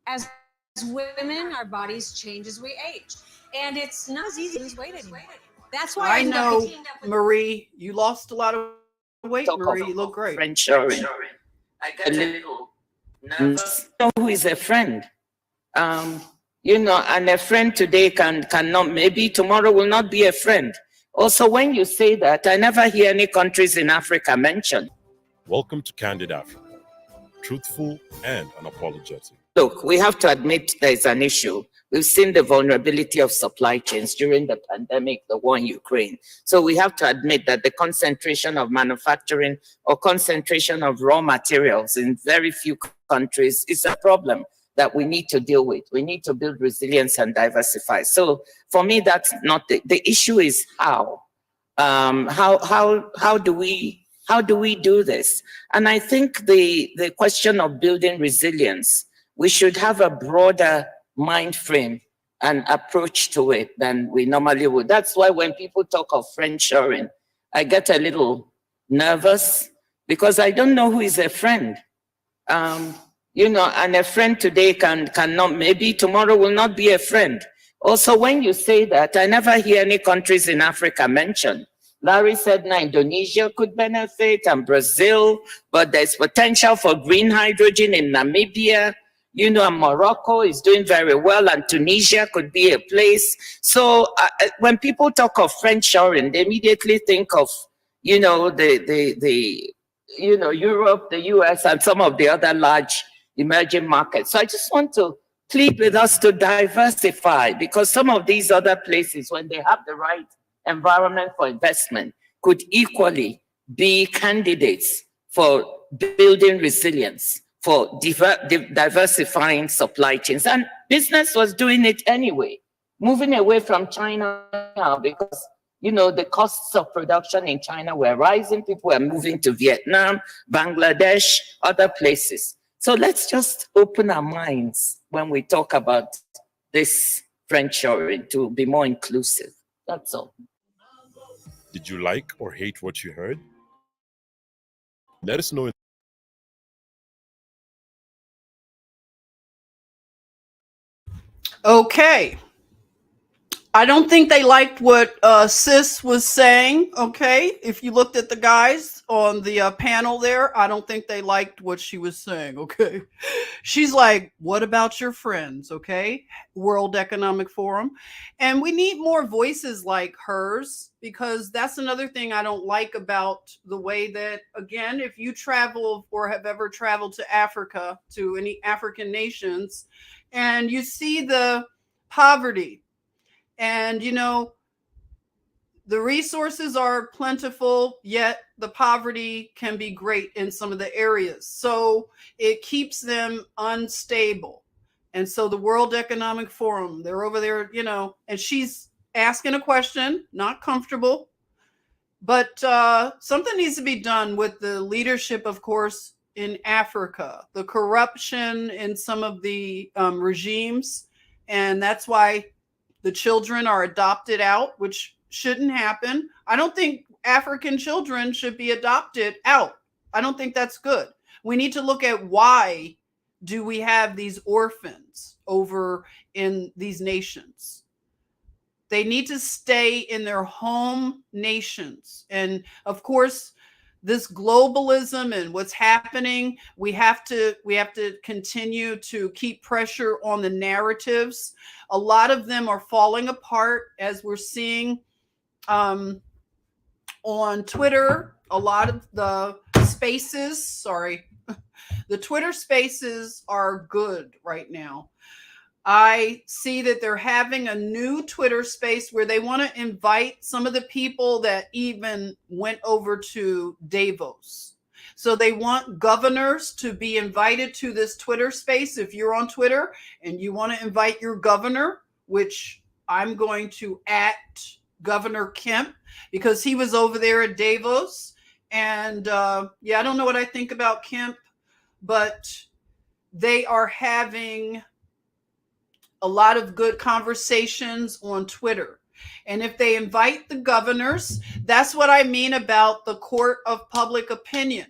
As women, our bodies change as we age, and it's not as easy to lose weight anymore. That's why I know, Marie, you lost a lot of weight, Marie. You look great. Friend sharing. I get a little nervous. Know who is a friend? You know, and a friend today cannot, maybe tomorrow will not be a friend. Also, when you say that, I never hear any countries in Africa mentioned. Welcome to Candid Africa, truthful and unapologetic. Look, we have to admit there's an issue. We've seen the vulnerability of supply chains during the pandemic, the war in Ukraine. So we have to admit that the concentration of manufacturing or concentration of raw materials in very few countries is a problem that we need to deal with. We need to build resilience and diversify. So for me, that's not the issue is how. How do we do this? And I think the question of building resilience, we should have a broader mind frame and approach to it than we normally would. That's why when people talk of friend sharing, I get a little nervous because I don't know who is a friend. You know, and a friend today cannot, maybe tomorrow will not be a friend. Also, when you say that, I never hear any countries in Africa mentioned. Larry said now Indonesia could benefit and Brazil, but there's potential for green hydrogen in Namibia. You know, and Morocco is doing very well, and Tunisia could be a place. So when people talk of friend sharing, they immediately think of, you know, you know, Europe, the US, and some of the other large emerging markets. So I just want to plead with us to diversify, because some of these other places, when they have the right environment for investment, could equally be candidates for building resilience, for diversifying supply chains. And business was doing it anyway, moving away from China now because, you know, the costs of production in China were rising. People were moving to Vietnam, Bangladesh, other places. So let's just open our minds when we talk about this friend sharing to be more inclusive. That's all. Did you like or hate what you heard? Let us know. Okay. I don't think they liked what Sis was saying, okay? If you looked at the guys on the panel there, I don't think they liked what she was saying, okay? She's like, what about your friends, okay? World Economic Forum. And we need more voices like hers, because that's another thing I don't like about the way that, again, if you travel or have ever traveled to Africa, to any African nations, and you see the poverty, and, you know, the resources are plentiful, yet the poverty can be great in some of the areas. So it keeps them unstable. And so the World Economic Forum, they're over there, you know, and she's asking a question, not comfortable. But something needs to be done with the leadership, of course, in Africa, the corruption in some of the regimes. And that's why the children are adopted out, which shouldn't happen. I don't think African children should be adopted out. I don't think that's good. We need to look at why do we have these orphans over in these nations. They need to stay in their home nations. And of course, this globalism and what's happening, we have to continue to keep pressure on the narratives. A lot of them are falling apart, as we're seeing on Twitter. A lot of the spaces, the Twitter spaces are good right now. I see that they're having a new Twitter space where they want to invite some of the people that even went over to Davos. So they want governors to be invited to this Twitter space. If you're on Twitter and you want to invite your governor, which I'm going to @ Governor Kemp, because he was over there at Davos. And yeah, I don't know what I think about Kemp, but they are having a lot of good conversations on Twitter. And if they invite the governors, that's what I mean about the court of public opinion,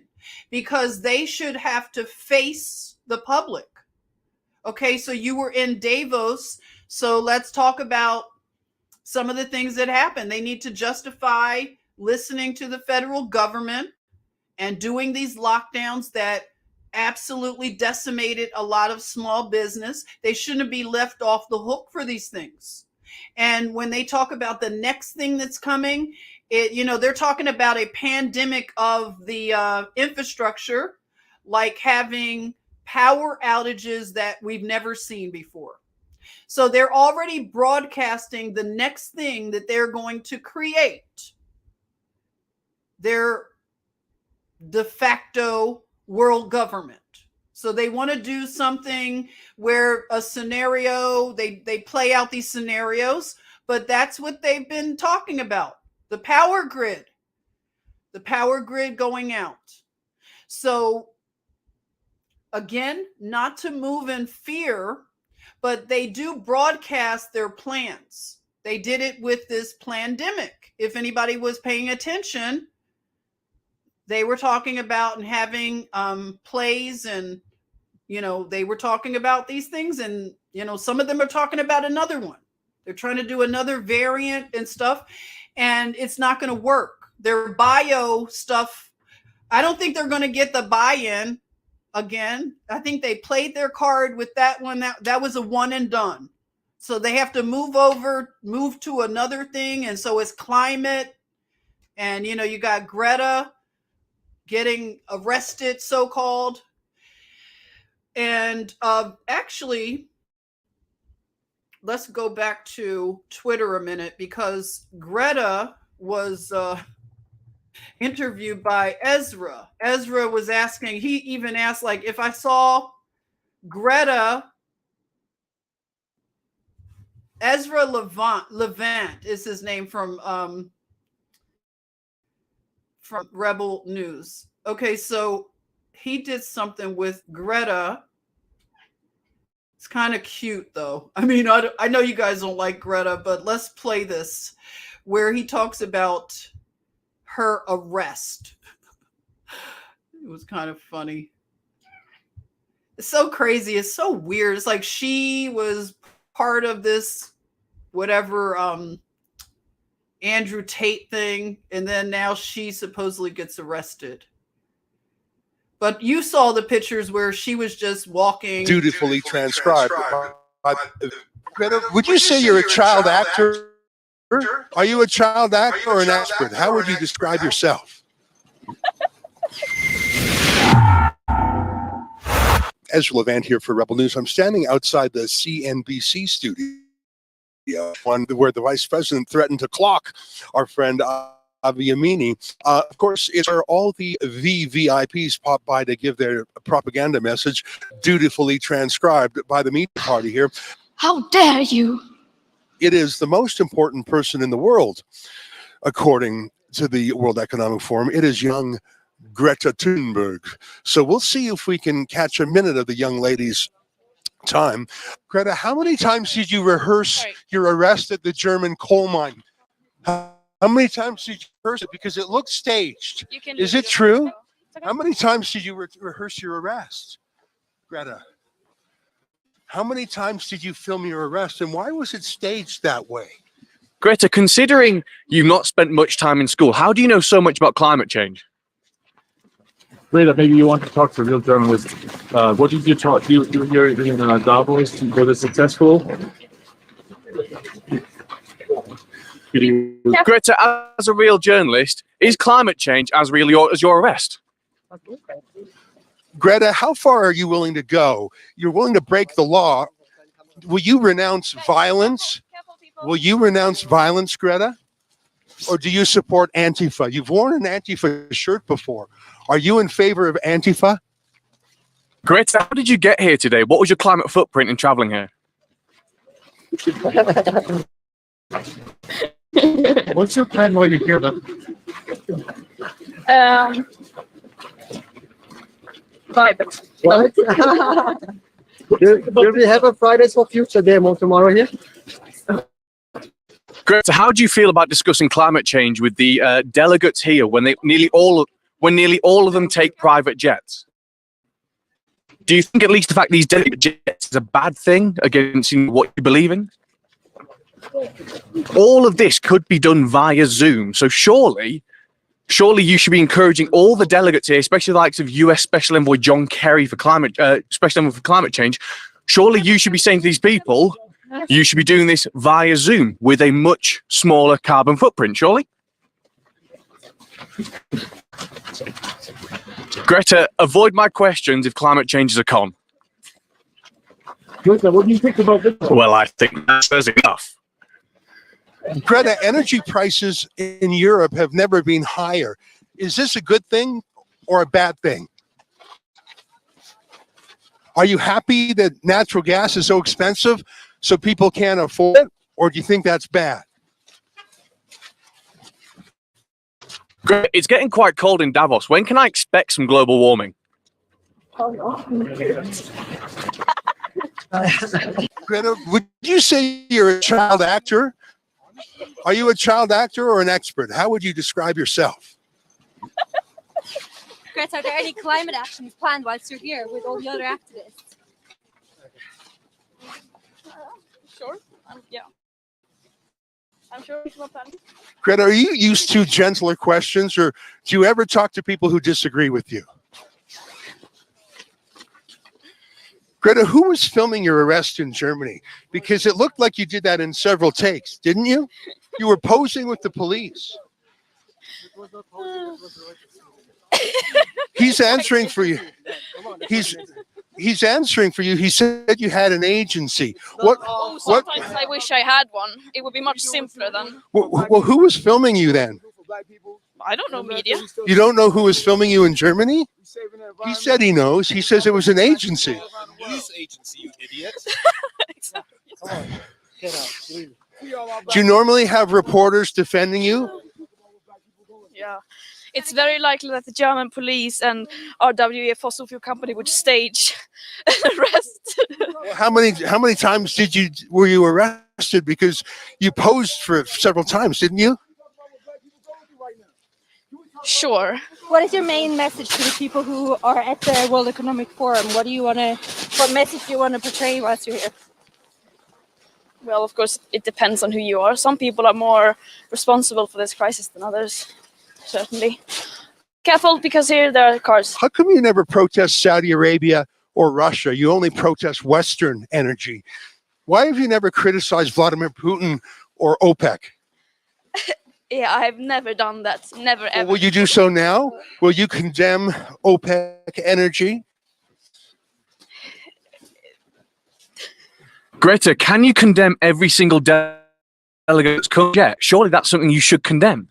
because they should have to face the public. Okay, so you were in Davos, so let's talk about some of the things that happened. They need to justify listening to the federal government and doing these lockdowns that absolutely decimated a lot of small business. They shouldn't be left off the hook for these things. And when they talk about the next thing that's coming, they're talking about a pandemic of the infrastructure, like having power outages that we've never seen before. So they're already broadcasting the next thing that they're going to create. Their de facto world government. So they want to do something where a scenario, they play out these scenarios, but that's what they've been talking about. The power grid going out. So again, not to move in fear, but they do broadcast their plans. They did it with this pandemic. If anybody was paying attention, they were talking about and having plays, and they were talking about these things, and some of them are talking about another one. They're trying to do another variant and stuff, and it's not going to work. Their bio stuff, I don't think they're going to get the buy-in again. I think they played their card with that one. That was a one and done. So they have to move to another thing. And so it's climate, and you got Greta getting arrested, so-called. And actually, let's go back to Twitter a minute, because Greta was interviewed by Ezra. Ezra was asking, he even asked, like, if I saw Greta, Ezra Levant is his name from Rebel News. Okay, so he did something with Greta. It's kind of cute, though. I mean, I know you guys don't like Greta, but let's play this, where he talks about her arrest. It was kind of funny. It's so crazy. It's so weird. It's like she was part of this whatever Andrew Tate thing, and then now she supposedly gets arrested. But you saw the pictures where she was just walking. Dutifully transcribed. Would you say you're a child actor? Are you a child actor or an expert? How would you describe yourself? Ezra Levant here for Rebel News. I'm standing outside the CNBC studio, one where the vice president threatened to clock our friend Avi Yamini. Of course, it's where all the VVIPs pop by to give their propaganda message, dutifully transcribed by the media party here. How dare you? It is the most important person in the world, according to the World Economic Forum. It is young Greta Thunberg. So we'll see if we can catch a minute of the young lady's time. Greta, how many times did you rehearse your arrest at the German coal mine? How many times did you rehearse it? Because it looked staged. Is it true? Okay. How many times did you rehearse your arrest, Greta? How many times did you film your arrest, and why was it staged that way? Greta, considering you've not spent much time in school, how do you know so much about climate change? Greta, maybe you want to talk to a real journalist. What did you talk? You here in Davos? Was it successful? Greta, as a real journalist, is climate change as real as your arrest? Greta, how far are you willing to go? You're willing to break the law. Will you renounce violence? Will you renounce violence, Greta? Or do you support Antifa? You've worn an Antifa shirt before. Are you in favor of Antifa? Greta, how did you get here today? What was your climate footprint in traveling here? What's your plan while you're here then? Private. What? Will we have a Fridays for Future demo tomorrow here? Greta, how do you feel about discussing climate change with the delegates here when nearly all of them take private jets? Do you think at least the fact these delegate jets is a bad thing against what you believe in? All of this could be done via Zoom, so surely you should be encouraging all the delegates here, especially the likes of US Special Envoy John Kerry for Special Envoy for climate change. Surely you should be saying to these people, you should be doing this via Zoom with a much smaller carbon footprint, surely? Greta, avoid my questions if climate change is a con. Greta, what do you think about this? Well, I think that's enough. Greta, energy prices in Europe have never been higher. Is this a good thing or a bad thing? Are you happy that natural gas is so expensive so people can't afford it, or do you think that's bad? It's getting quite cold in Davos. When can I expect some global warming? Greta, would you say you're a child actor? Are you a child actor or an expert? How would you describe yourself? Greta, are there any climate actions planned whilst you're here with all the other activists? Sure. Yeah. I'm sure we can plan. Greta, are you used to gentler questions, or do you ever talk to people who disagree with you? Greta, who was filming your arrest in Germany? Because it looked like you did that in several takes, didn't you? You were posing with the police. He's answering for you. He's answering for you. He said you had an agency. Sometimes I wish I had one. It would be much simpler than. Well, who was filming you then? I don't know, media. You don't know who was filming you in Germany? He said he knows. He says it was an agency. News agency, you idiot. Exactly. Do you normally have reporters defending you? Yeah. It's very likely that the German police and RWE fossil fuel company would stage an arrest. How many times were you arrested? Because you posed for it several times, didn't you? Sure. What is your main message to the people who are at the World Economic Forum? What message do you want to portray whilst you're here? Well, of course, it depends on who you are. Some people are more responsible for this crisis than others, certainly. Careful, because here there are cars. How come you never protest Saudi Arabia or Russia? You only protest Western energy. Why have you never criticized Vladimir Putin or OPEC? Yeah, I've never done that. Never, ever. Well, will you do so now? Will you condemn OPEC energy? Greta, can you condemn every single delegate that's come yet? Surely that's something you should condemn.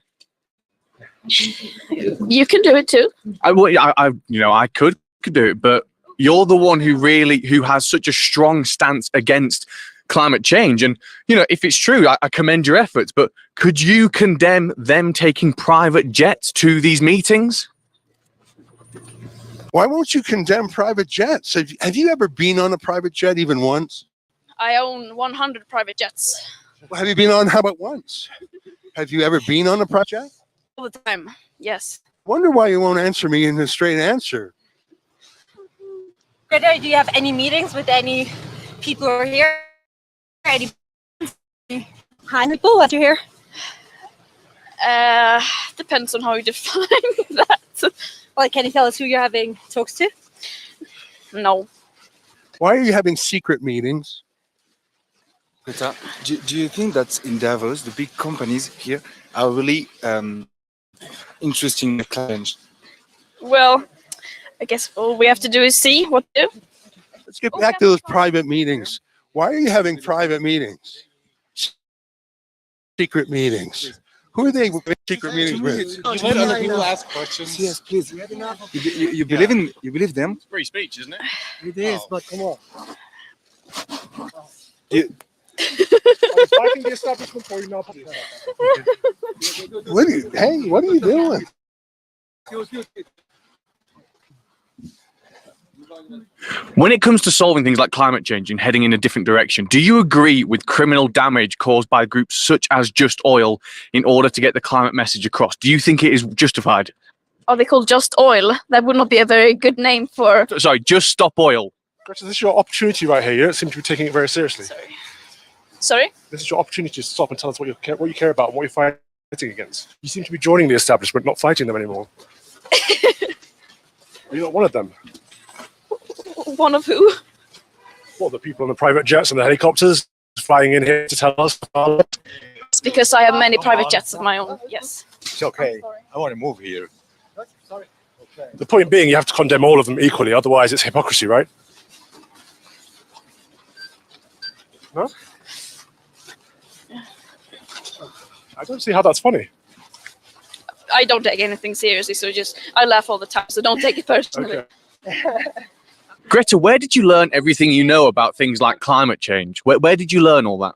You can do it too. I could do it, but you're the one who has such a strong stance against climate change. And, if it's true, I commend your efforts, but could you condemn them taking private jets to these meetings? Why won't you condemn private jets? Have you ever been on a private jet even once? I own 100 private jets. Well, have you been on, how about once? Have you ever been on a private jet? All the time, yes. Wonder why you won't answer me in a straight answer. Greta, do you have any meetings with any people who are here? Any high people while you're here? Depends on how you define that. Well, can you tell us who you're having talks to? No. Why are you having secret meetings? Greta, do you think that in Davos, the big companies here are really interested in the challenge? Well, I guess all we have to do is see what to do. Let's get back to those private meetings. Why are you having private meetings? Secret meetings. Who are they secret meetings with? You let other people ask questions. Yes, please. You believe them? It's free speech, isn't it? It is, but come on. Fighting the establishment or you're not? What are you doing? When it comes to solving things like climate change and heading in a different direction, do you agree with criminal damage caused by groups such as Just Oil in order to get the climate message across? Do you think it is justified? Are they called Just Oil? That would not be a very good name for... Sorry, Just Stop Oil. Greta, this is your opportunity right here. You don't seem to be taking it very seriously. Sorry? This is your opportunity to stop and tell us what you care about and what you're fighting against. You seem to be joining the establishment, not fighting them anymore. You're not one of them. One of who? Well, the people in the private jets and the helicopters flying in here to tell us. It's because I have many private jets of my own, yes. It's okay. I want to move here. The point being, you have to condemn all of them equally, otherwise it's hypocrisy, right? No? I don't see how that's funny. I don't take anything seriously, so I laugh all the time, so don't take it personally. Okay. Greta, where did you learn everything you know about things like climate change? Where did you learn all that?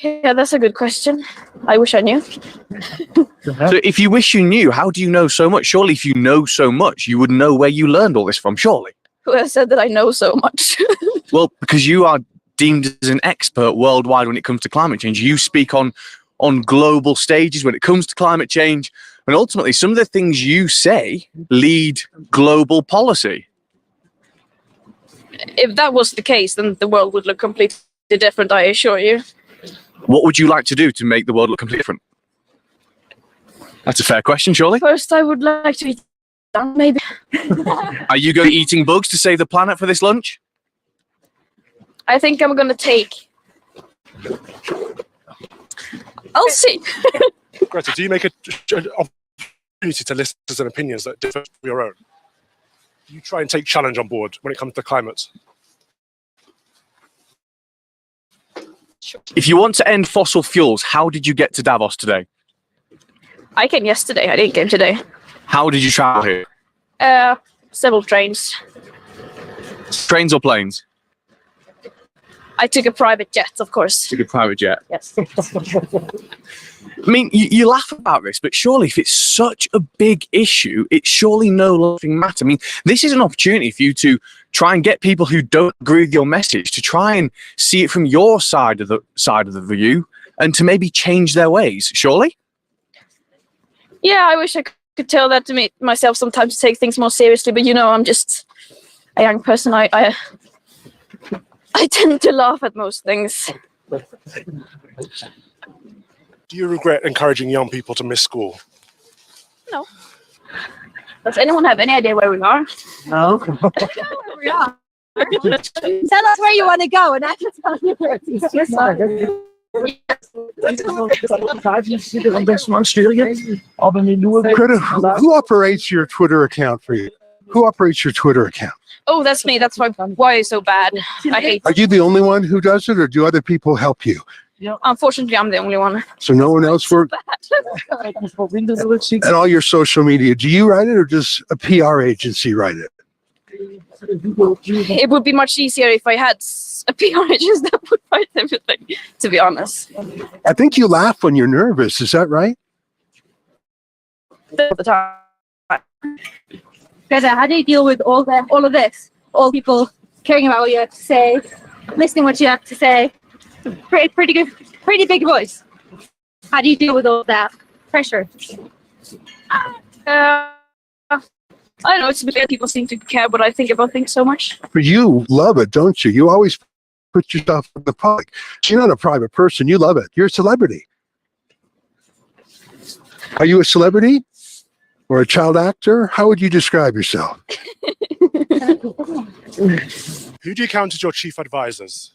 Yeah, that's a good question. I wish I knew. So if you wish you knew, how do you know so much? Surely if you know so much, you would know where you learned all this from, surely. Who has said that I know so much? Well, because you are deemed as an expert worldwide when it comes to climate change. You speak on global stages when it comes to climate change. And ultimately, some of the things you say lead global policy. If that was the case, then the world would look completely different, I assure you. What would you like to do to make the world look completely different? That's a fair question, surely. First, I would like to eat down, maybe. Are you going eating bugs to save the planet for this lunch? I think I'm going to take... I'll see. Greta, do you make an opportunity to listen to opinions that differ from your own? You try and take challenge on board when it comes to climate. If you want to end fossil fuels, how did you get to Davos today? I came yesterday. I didn't come today. How did you travel here? Several trains. Trains or planes? I took a private jet, of course. Took a private jet. Yes. I mean, you laugh about this, but surely if it's such a big issue, it's surely no laughing matter. I mean, this is an opportunity for you to try and get people who don't agree with your message to try and see it from your side of the view and to maybe change their ways, surely? Yeah, I wish I could tell that to myself sometimes to take things more seriously, but you know, I'm just a young person. I tend to laugh at most things. Do you regret encouraging young people to miss school? No. Does anyone have any idea where we are? No. Where we are. Tell us where you want to go, and I can tell you where it is. Greta, who operates your Twitter account for you? Who operates your Twitter account? Oh, that's me. That's why it's so bad. I hate Are you the only one who does it, or do other people help you? Unfortunately, I'm the only one. So no one else works? And all your social media, do you write it, or does a PR agency write it? It would be much easier if I had a PR agent that would write everything, to be honest. I think you laugh when you're nervous. Is that right? All the time. Greta, how do you deal with all of this? All people caring about what you have to say, listening what you have to say. Pretty big voice. How do you deal with all that pressure? I don't know. It's a bit weird. People seem to care what I think about things so much. But you love it, don't you? You always put yourself in the public. You're not a private person. You love it. You're a celebrity. Are you a celebrity or a child actor? How would you describe yourself? Who do you count as your chief advisors?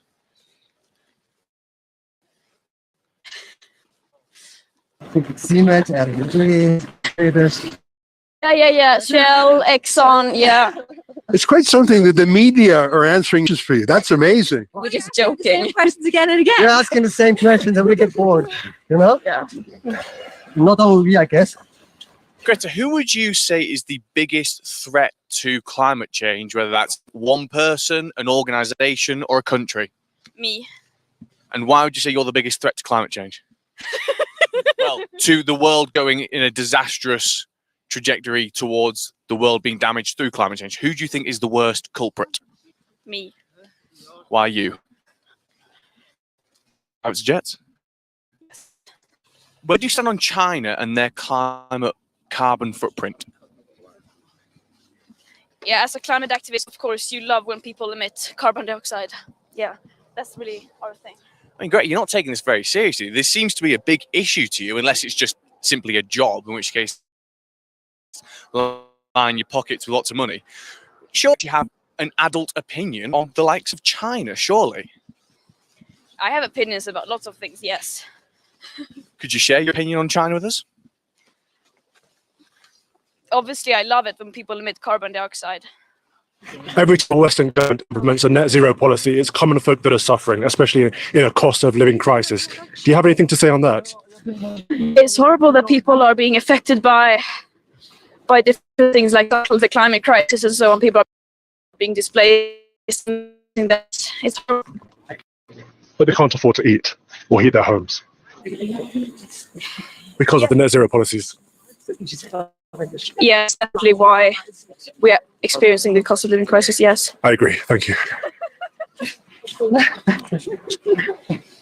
Yeah. Shell, Exxon, yeah. It's quite something that the media are answering just for you. That's amazing. We're just joking. Same questions again and again. You're asking the same questions and we get bored, you know? Yeah. Not only we, I guess. Greta, who would you say is the biggest threat to climate change, whether that's one person, an organization, or a country? Me. And why would you say you're the biggest threat to climate change? Well, to the world going in a disastrous trajectory towards the world being damaged through climate change. Who do you think is the worst culprit? Me. Why you? Private jets? Where do you stand on China and their climate carbon footprint? Yeah, as a climate activist, of course, you love when people emit carbon dioxide. Yeah, that's really our thing. I mean, Greta, you're not taking this very seriously. This seems to be a big issue to you, unless it's just simply a job, in which case, line your pockets with lots of money. Sure, you have an adult opinion on the likes of China, surely. I have opinions about lots of things, yes. Could you share your opinion on China with us? Obviously, I love it when people emit carbon dioxide. Every time Western government implements a net zero policy, it's common folk that are suffering, especially in a cost of living crisis. Do you have anything to say on that? It's horrible that people are being affected by different things like the climate crisis and so on. People are being displaced. That it's horrible. But they can't afford to eat or heat their homes because of the net zero policies. Yes, definitely why we are experiencing the cost of living crisis, yes. I agree. Thank you.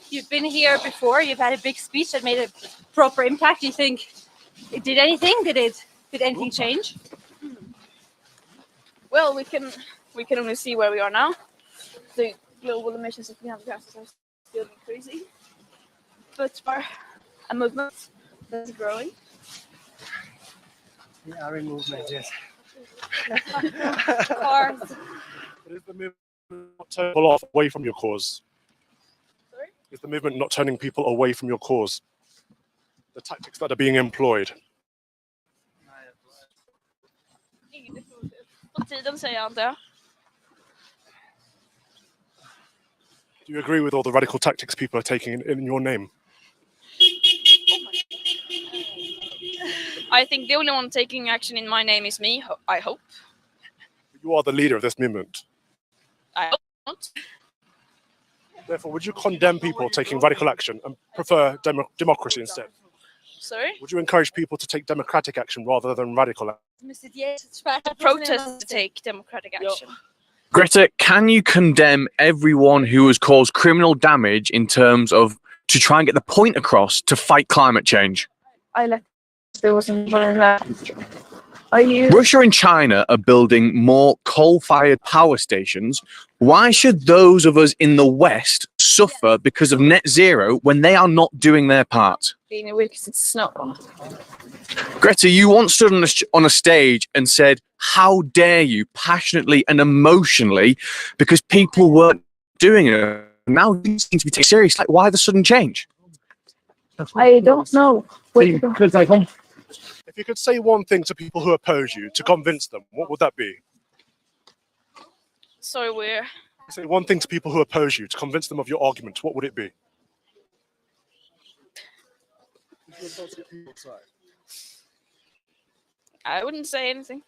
You've been here before. You've had a big speech that made a proper impact. Do you think it did anything? Did anything change? Well, we can only see where we are now. The global emissions of greenhouse gases are still increasing, but for a movement that's growing. Yeah, our movement, yes. Cars. Is the movement not turning people off away from your cause? Sorry? Is the movement not turning people away from your cause? The tactics that are being employed. På tiden säger jag, antar jag. Do you agree with all the radical tactics people are taking in your name? I think the only one taking action in my name is me, I hope. You are the leader of this movement. I hope not. Therefore, would you condemn people taking radical action and prefer democracy instead? Sorry? Would you encourage people to take democratic action rather than radical action? Protest to take democratic action. Greta, can you condemn everyone who has caused criminal damage in terms of to try and get the point across to fight climate change? There wasn't one in that. Are you? Russia and China are building more coal-fired power stations. Why should those of us in the West suffer because of net zero when they are not doing their part? Being weird because it's snow. Greta, you once stood on a stage and said, "How dare you," passionately and emotionally, because people weren't doing it. Now you seem to be taken seriously. Like, why the sudden change? I don't know. If you could say one thing to people who oppose you to convince them, what would that be? Sorry, where? Say one thing to people who oppose you to convince them of your argument, what would it be? I wouldn't say anything.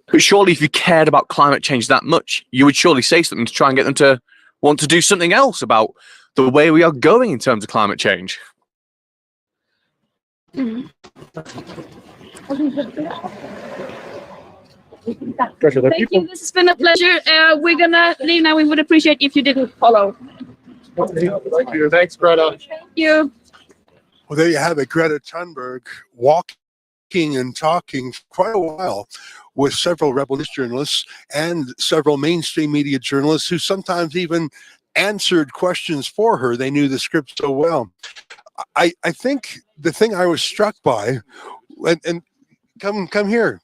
But surely if you cared about climate change that much, you would surely say something to try and get them to want to do something else about the way we are going in terms of climate change. Mm-hmm. Thank you. This has been a pleasure. We're gonna leave now. We would appreciate if you didn't follow. Thank you. Thanks, Greta. Thank you. Well, there you have it. Greta Thunberg walking and talking for quite a while with several Rebel News journalists and several mainstream media journalists who sometimes even answered questions for her. They knew the script so well. I think the thing I was struck by, and come here,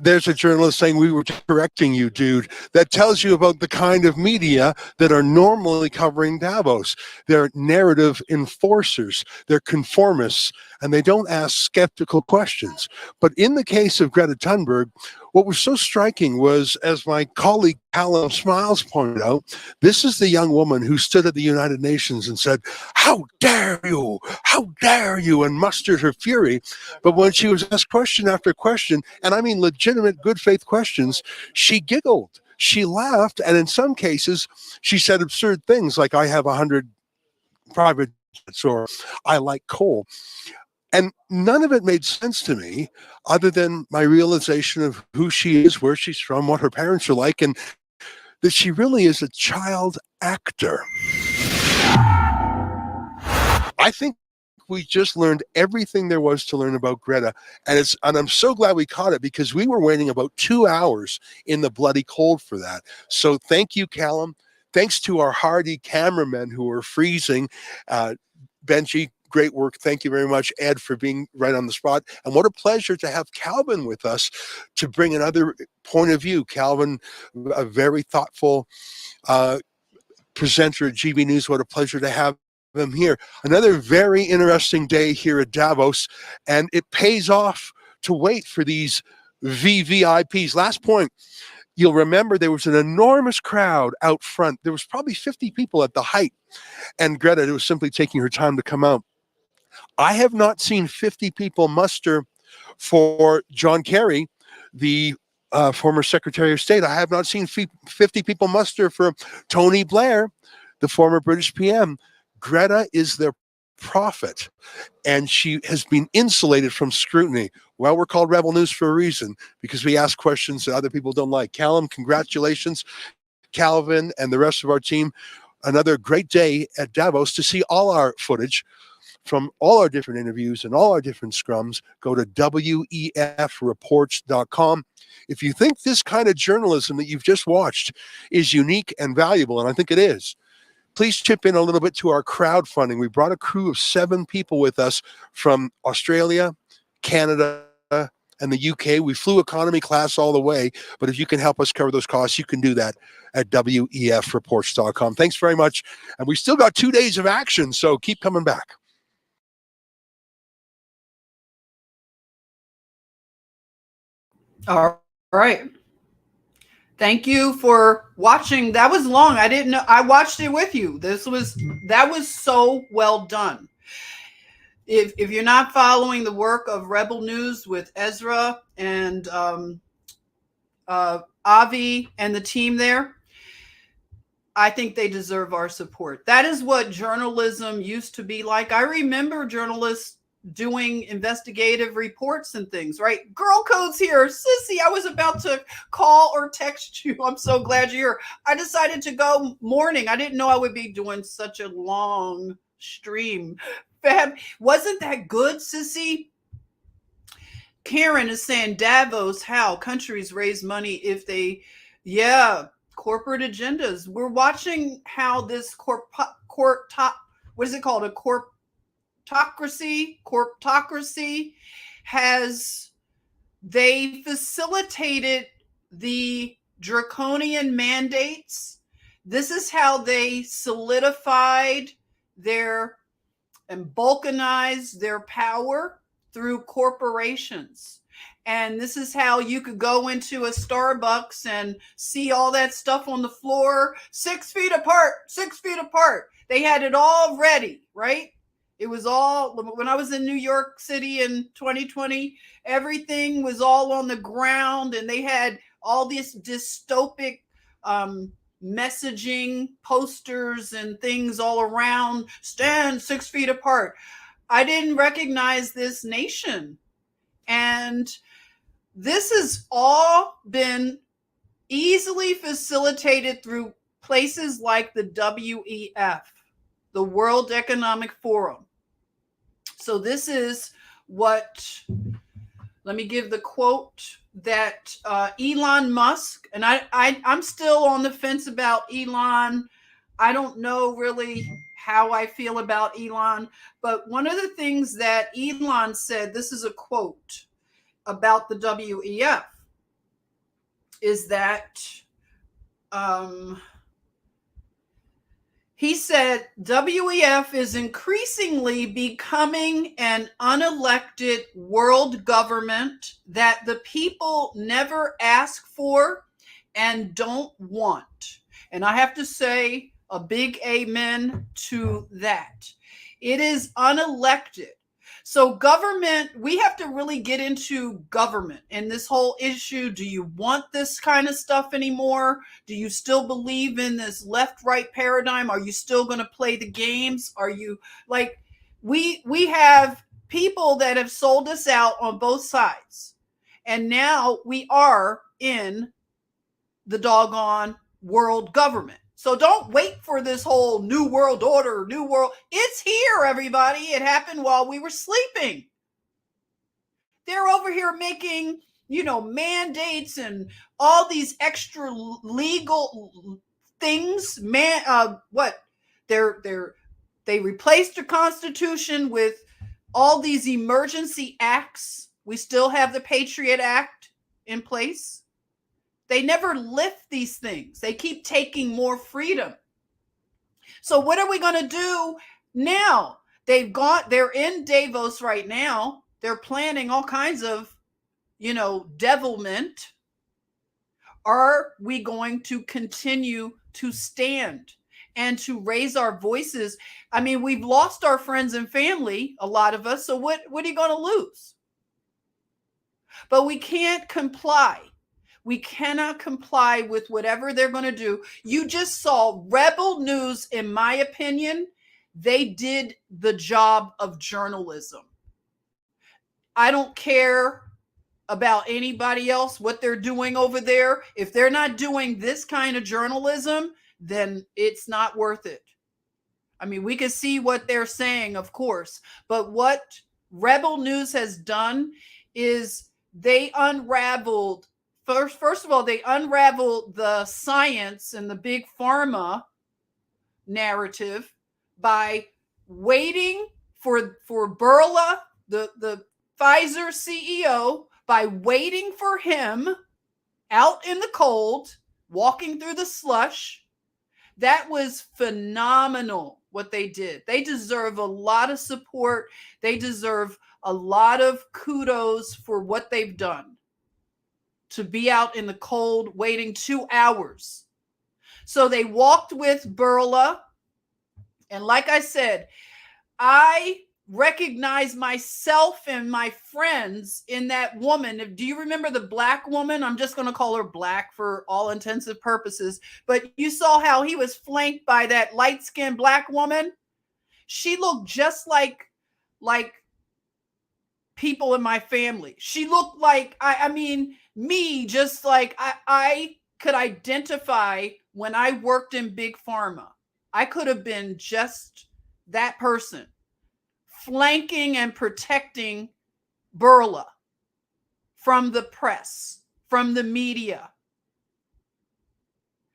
there's a journalist saying we were correcting you, dude. That tells you about the kind of media that are normally covering Davos. They're narrative enforcers, they're conformists, and they don't ask skeptical questions. But in the case of Greta Thunberg, what was so striking was, as my colleague Callum Smiles pointed out, this is the young woman who stood at the United Nations and said, "How dare you? How dare you?" and mustered her fury. But when she was asked question after question, and I mean legitimate good faith questions, she giggled. she laughed, and in some cases, she said absurd things like, I have 100 private jets, or I like coal. And none of it made sense to me other than my realization of who she is, where she's from, what her parents are like, and that she really is a child actor. I think we just learned everything there was to learn about Greta, and I'm so glad we caught it, because we were waiting about 2 hours in the bloody cold for that. So thank you, Callum. Thanks to our hardy cameramen who are freezing. Benji, great work. Thank you very much, Ed, for being right on the spot. And what a pleasure to have Calvin with us to bring another point of view. Calvin, a very thoughtful presenter at GB News. What a pleasure to have him here. Another very interesting day here at Davos, and it pays off to wait for these VVIPs. Last point, you'll remember there was an enormous crowd out front. There was probably 50 people at the height, and Greta was simply taking her time to come out. I have not seen 50 people muster for John Kerry, the former Secretary of State. I have not seen 50 people muster for Tony Blair, the former British PM. Greta is their prophet, and she has been insulated from scrutiny. Well, we're called Rebel News for a reason, because we ask questions that other people don't like. Callum, congratulations. Calvin and the rest of our team, another great day at Davos. To see all our footage from all our different interviews and all our different scrums, go to wefreports.com. If you think this kind of journalism that you've just watched is unique and valuable, and I think it is, please chip in a little bit to our crowdfunding. We brought a crew of 7 people with us from Australia, Canada, and the UK. We flew economy class all the way, but if you can help us cover those costs, you can do that at wefreports.com. Thanks very much. And we still got 2 days of action, so keep coming back. All right. Thank you for watching. That was long. I didn't know. I watched it with you. That was so well done. If you're not following the work of Rebel News with Ezra and Avi and the team there, I think they deserve our support. That is what journalism used to be like. I remember journalists doing investigative reports and things, right? Girl Code's here. Sissy, I was about to call or text you. I'm so glad you're here. I decided to go morning. I didn't know I would be doing such a long stream. Fab, wasn't that good, Sissy? Karen is saying Davos, how countries raise money if they, corporate agendas. We're watching how this what is it called? A corptocracy has, they facilitated the draconian mandates. This is how they solidified and balkanized their power through corporations. And this is how you could go into a Starbucks and see all that stuff on the floor, 6 feet apart, 6 feet apart. They had it all ready, right? It was all, when I was in New York City in 2020, everything was all on the ground, and they had all this dystopic messaging, posters and things all around. Stand 6 feet apart. I didn't recognize this nation. And this has all been easily facilitated through places like the WEF, the World Economic Forum. So this is what, let me give the quote that Elon Musk, and I'm still on the fence about Elon. I don't know really how I feel about Elon, but one of the things that Elon said, this is a quote about the WEF, is that he said, WEF is increasingly becoming an unelected world government that the people never ask for and don't want. And I have to say a big amen to that. It is unelected. So government, we have to really get into government and this whole issue. Do you want this kind of stuff anymore? Do you still believe in this left-right paradigm? Are you still going to play the games? Are you like, we have people that have sold us out on both sides. And now we are in the doggone world government. So don't wait for this whole new world order, new world. It's here, everybody. It happened while we were sleeping. They're over here making, mandates and all these extra legal things. They replaced the Constitution with all these emergency acts. We still have the Patriot Act in place. They never lift these things. They keep taking more freedom. So what are we going to do now? They're in Davos right now. They're planning all kinds of, devilment. Are we going to continue to stand and to raise our voices? I mean, we've lost our friends and family, a lot of us. So what are you going to lose? But we can't comply. We cannot comply with whatever they're going to do. You just saw Rebel News, in my opinion, they did the job of journalism. I don't care about anybody else, what they're doing over there. If they're not doing this kind of journalism, then it's not worth it. I mean, we can see what they're saying, of course, but what Rebel News has done is they unraveled. First of all, they unraveled the science and the big pharma narrative by waiting for Burla, the Pfizer CEO, by waiting for him out in the cold, walking through the slush. That was phenomenal what they did. They deserve a lot of support. They deserve a lot of kudos for what they've done. To be out in the cold waiting 2 hours. So they walked with Burla. And like I said, I recognize myself and my friends in that woman. Do you remember the black woman? I'm just going to call her black for all intensive purposes. But you saw how he was flanked by that light-skinned black woman. She looked just like people in my family. She looked like, me, just like I could identify when I worked in big pharma. I could have been just that person, flanking and protecting Burla from the press, from the media,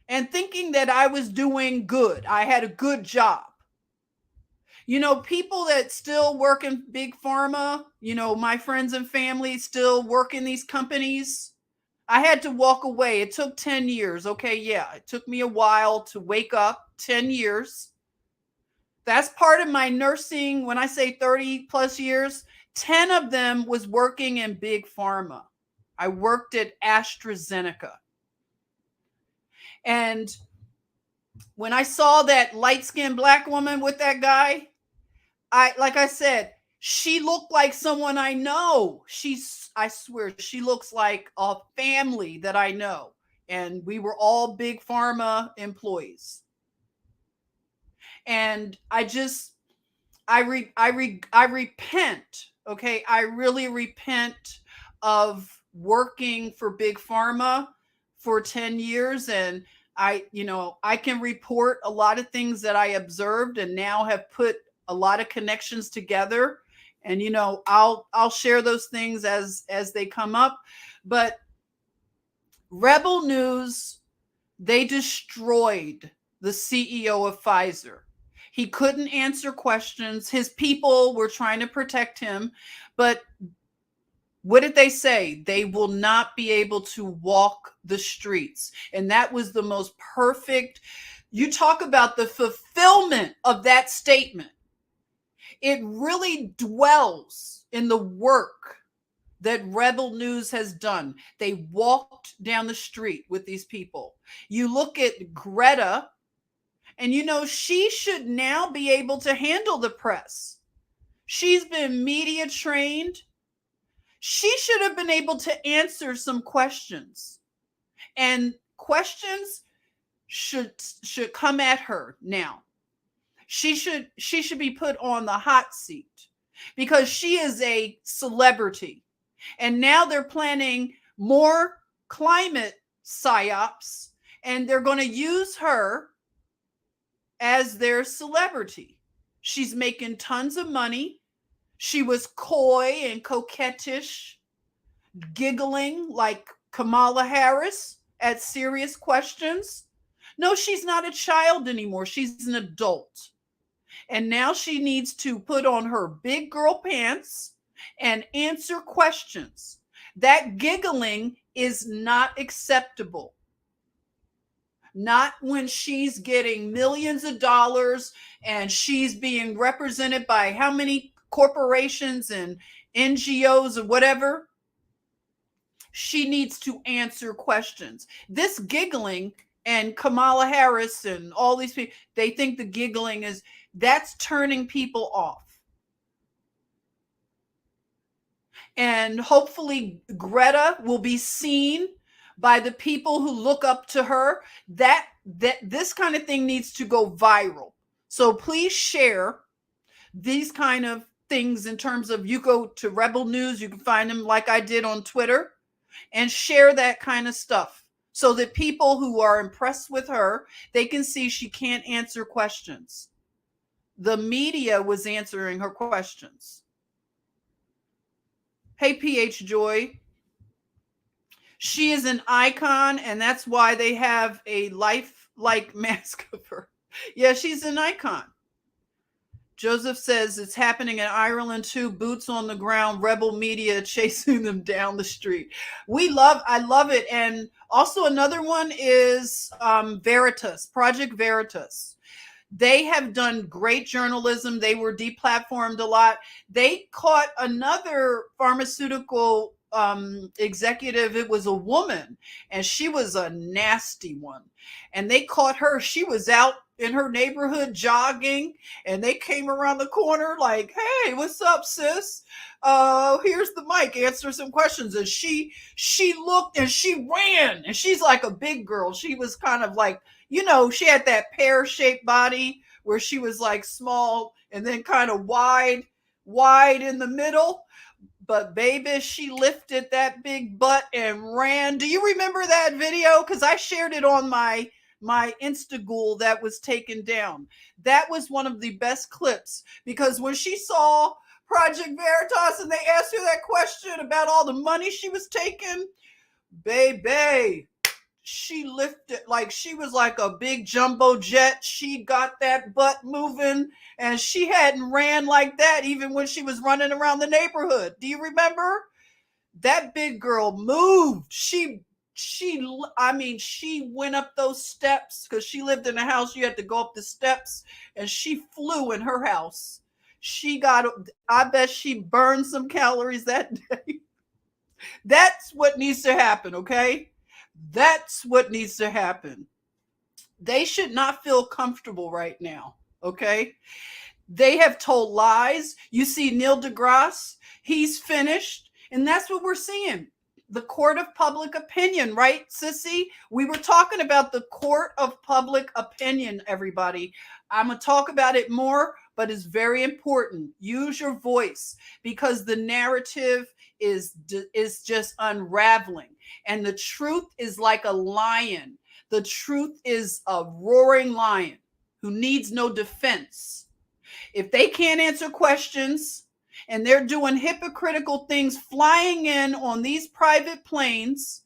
and thinking that I was doing good. I had a good job. People that still work in big pharma, my friends and family still work in these companies. I had to walk away. It took 10 years. Okay, yeah, it took me a while to wake up, 10 years. That's part of my nursing. When I say 30 plus years, 10 of them was working in big pharma. I worked at AstraZeneca. And when I saw that light-skinned black woman with that guy, like I said, she looked like someone I know. I swear, she looks like a family that I know. And we were all big pharma employees. And I repent. Okay. I really repent of working for big pharma for 10 years. And I can report a lot of things that I observed and now have put a lot of connections together. And, I'll share those things as they come up. But Rebel News, they destroyed the CEO of Pfizer. He couldn't answer questions. His people were trying to protect him. But what did they say? They will not be able to walk the streets. And that was the most perfect. You talk about the fulfillment of that statement. It really dwells in the work that Rebel News has done. They walked down the street with these people. You look at Greta, and she should now be able to handle the press. She's been media trained. She should have been able to answer some questions. And questions should come at her now. She should be put on the hot seat because she is a celebrity. And now they're planning more climate psyops, and they're going to use her as their celebrity. She's making tons of money. She was coy and coquettish, giggling like Kamala Harris at serious questions. No, she's not a child anymore. She's an adult. And now she needs to put on her big girl pants and answer questions. That giggling is not acceptable. Not when she's getting millions of dollars and she's being represented by how many corporations and NGOs or whatever. She needs to answer questions. This giggling, and Kamala Harris and all these people, they think the giggling that's turning people off. And hopefully Greta will be seen by the people who look up to her. That this kind of thing needs to go viral. So please share these kind of things in terms of, you go to Rebel News, you can find them like I did on Twitter, and share that kind of stuff so that people who are impressed with her, they can see she can't answer questions. The media was answering her questions. Hey, PH Joy. She is an icon, and that's why they have a lifelike mask of her. Yeah, she's an icon. Joseph says it's happening in Ireland too. Boots on the ground, rebel media chasing them down the street. I love it. And also another one is Veritas, Project Veritas. They have done great journalism. They were deplatformed a lot. They caught another pharmaceutical executive. It was a woman, and she was a nasty one. And they caught her. She was out in her neighborhood jogging, and they came around the corner like, "Hey, what's up, sis? Here's the mic. Answer some questions." And she looked and she ran, and she's like a big girl. She was kind of like, she had that pear-shaped body where she was like small and then kind of wide in the middle. But baby, she lifted that big butt and ran. Do you remember that video? Because I shared it on my Instagram that was taken down. That was one of the best clips, because when she saw Project Veritas and they asked her that question about all the money she was taking, baby, she lifted like she was like a big jumbo jet. She got that butt moving, and she hadn't ran like that even when she was running around the neighborhood. Do you remember? That big girl moved. She went up those steps, because she lived in a house. You had to go up the steps, and she flew in her house. I bet she burned some calories that day. That's what needs to happen, okay? That's what needs to happen. They should not feel comfortable right now, okay? They have told lies. You see Neil deGrasse, he's finished, and that's what we're seeing. The court of public opinion, right, Sissy? We were talking about the court of public opinion, everybody. I'm going to talk about it more, but it's very important. Use your voice, because the narrative is just unraveling. And the truth is like a lion. The truth is a roaring lion who needs no defense. If they can't answer questions, and they're doing hypocritical things, flying in on these private planes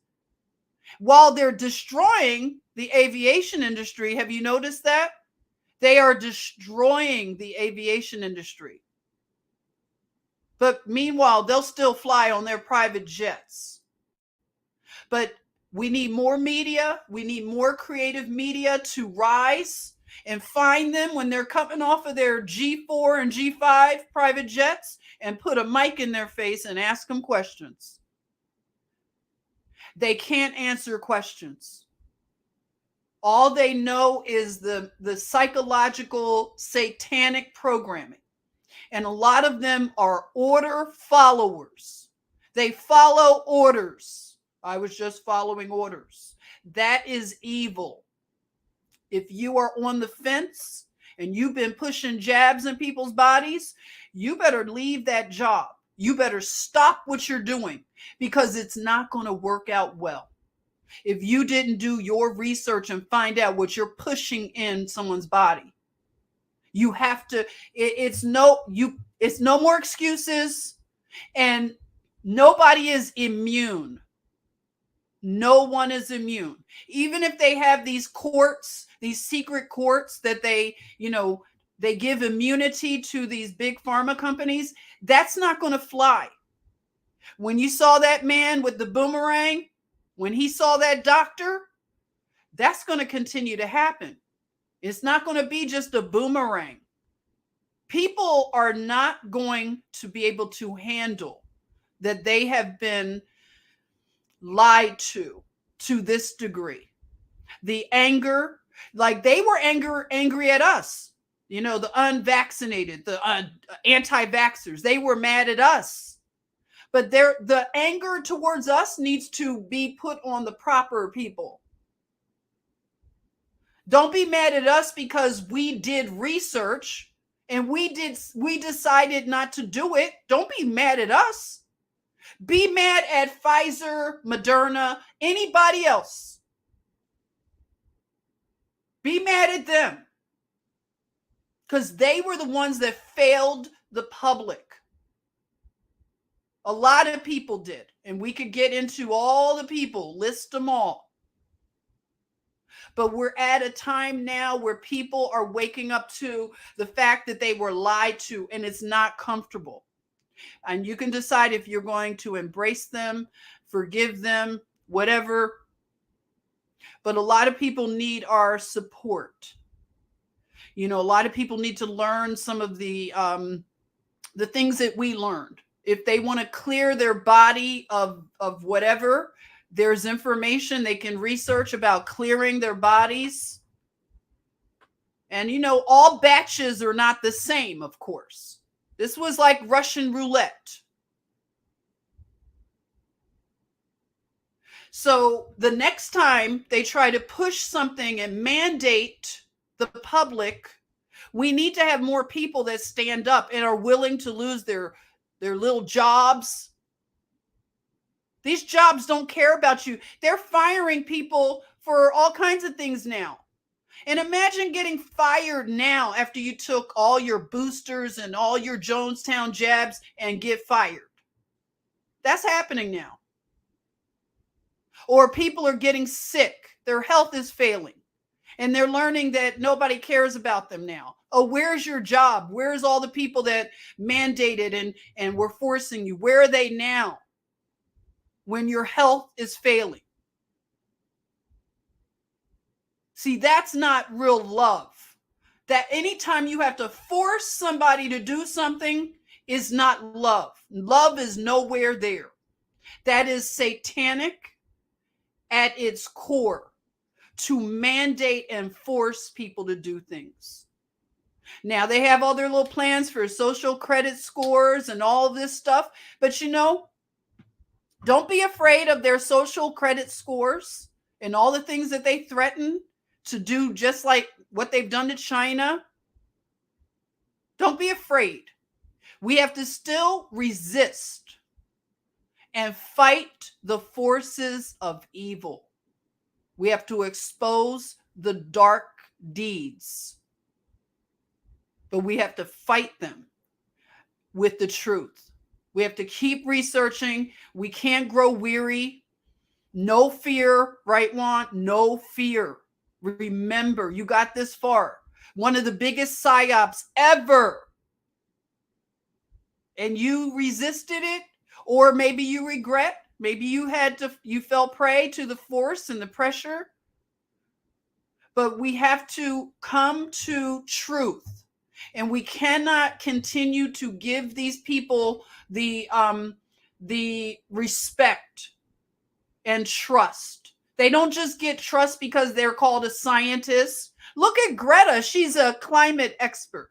while they're destroying the aviation industry. Have you noticed that? They are destroying the aviation industry. But meanwhile, they'll still fly on their private jets. But we need more media. We need more creative media to rise and find them when they're coming off of their G4 and G5 private jets, and put a mic in their face and ask them questions. They can't answer questions. All they know is the psychological satanic programming. And a lot of them are order followers. They follow orders. I was just following orders. That is evil. If you are on the fence and you've been pushing jabs in people's bodies, you better leave that job. You better stop what you're doing because it's not going to work out well. If you didn't do your research and find out what you're pushing in someone's body, you have to, it's no more excuses, and nobody is immune. No one is immune. Even if they have these courts, these secret courts that they give immunity to these big pharma companies, that's not going to fly. When you saw that man with the boomerang, when he saw that doctor, that's going to continue to happen. It's not going to be just a boomerang. People are not going to be able to handle that they have been lied to this degree. The anger, like they were angry at us, the unvaccinated, the anti-vaxxers, they were mad at us. But the anger towards us needs to be put on the proper people. Don't be mad at us because we did research and we decided not to do it. Don't be mad at us. Be mad at Pfizer, Moderna, anybody else. Be mad at them because they were the ones that failed the public. A lot of people did, and we could get into all the people, list them all. But we're at a time now where people are waking up to the fact that they were lied to, and it's not comfortable. And you can decide if you're going to embrace them, forgive them, whatever. But a lot of people need our support. A lot of people need to learn some of the things that we learned. If they want to clear their body of whatever, there's information they can research about clearing their bodies. And, all batches are not the same, of course. This was like Russian roulette. So the next time they try to push something and mandate the public, we need to have more people that stand up and are willing to lose their little jobs. These jobs don't care about you. They're firing people for all kinds of things now. And imagine getting fired now after you took all your boosters and all your Jonestown jabs and get fired. That's happening now. Or people are getting sick. Their health is failing. And they're learning that nobody cares about them now. Oh, where's your job? Where's all the people that mandated and were forcing you? Where are they now when your health is failing? See, that's not real love. That anytime you have to force somebody to do something is not love. Love is nowhere there. That is satanic at its core, to mandate and force people to do things. Now, they have all their little plans for social credit scores and all of this stuff, but don't be afraid of their social credit scores and all the things that they threaten to do, just like what they've done to China. Don't be afraid. We have to still resist and fight the forces of evil. We have to expose the dark deeds, but we have to fight them with the truth. We have to keep researching. We can't grow weary. No fear, right, Juan? No fear. Remember, you got this far. One of the biggest psyops ever. And you resisted it, or maybe you regret. Maybe you fell prey to the force and the pressure. But we have to come to truth. And we cannot continue to give these people the respect and trust. They don't just get trust because they're called a scientist. Look at Greta. She's a climate expert.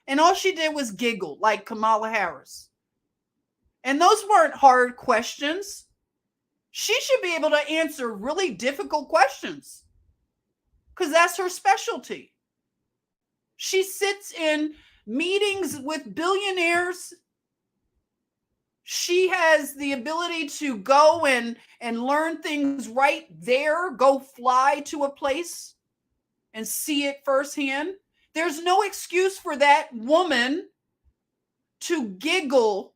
And all she did was giggle like Kamala Harris. And those weren't hard questions. She should be able to answer really difficult questions because that's her specialty. She sits in meetings with billionaires. She has the ability to go and learn things right there, go fly to a place and see it firsthand. There's no excuse for that woman to giggle,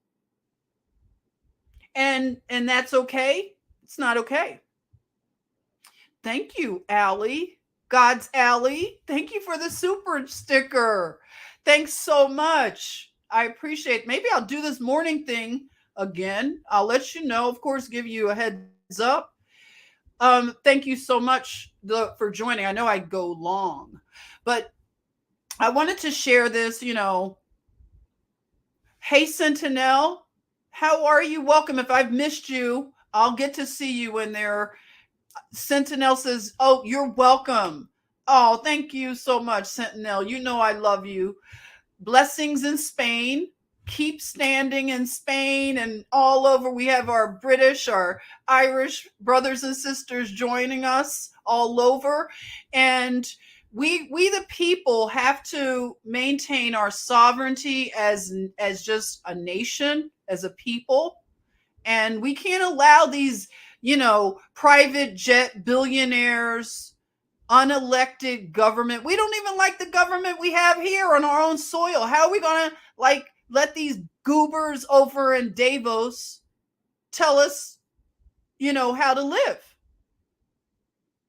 and that's okay. It's not okay. Thank you, Allie. God's Allie. Thank you for the super sticker. Thanks so much. I appreciate it. Maybe I'll do this morning thing again. I'll let you know, of course, give you a heads up. Thank you so much for joining. I know I go long, but I wanted to share this, Hey, Sentinel, how are you? Welcome. If I've missed you, I'll get to see you in there. Sentinel says, oh, you're welcome. Oh, thank you so much, Sentinel. You know I love you. Blessings in Spain. Keep standing in Spain and all over. We have our British, our Irish brothers and sisters joining us all over. And we the people have to maintain our sovereignty as just a nation, as a people. And we can't allow these, private jet billionaires, unelected government. We don't even like the government we have here on our own soil. How are we going to let these goobers over in Davos tell us, how to live?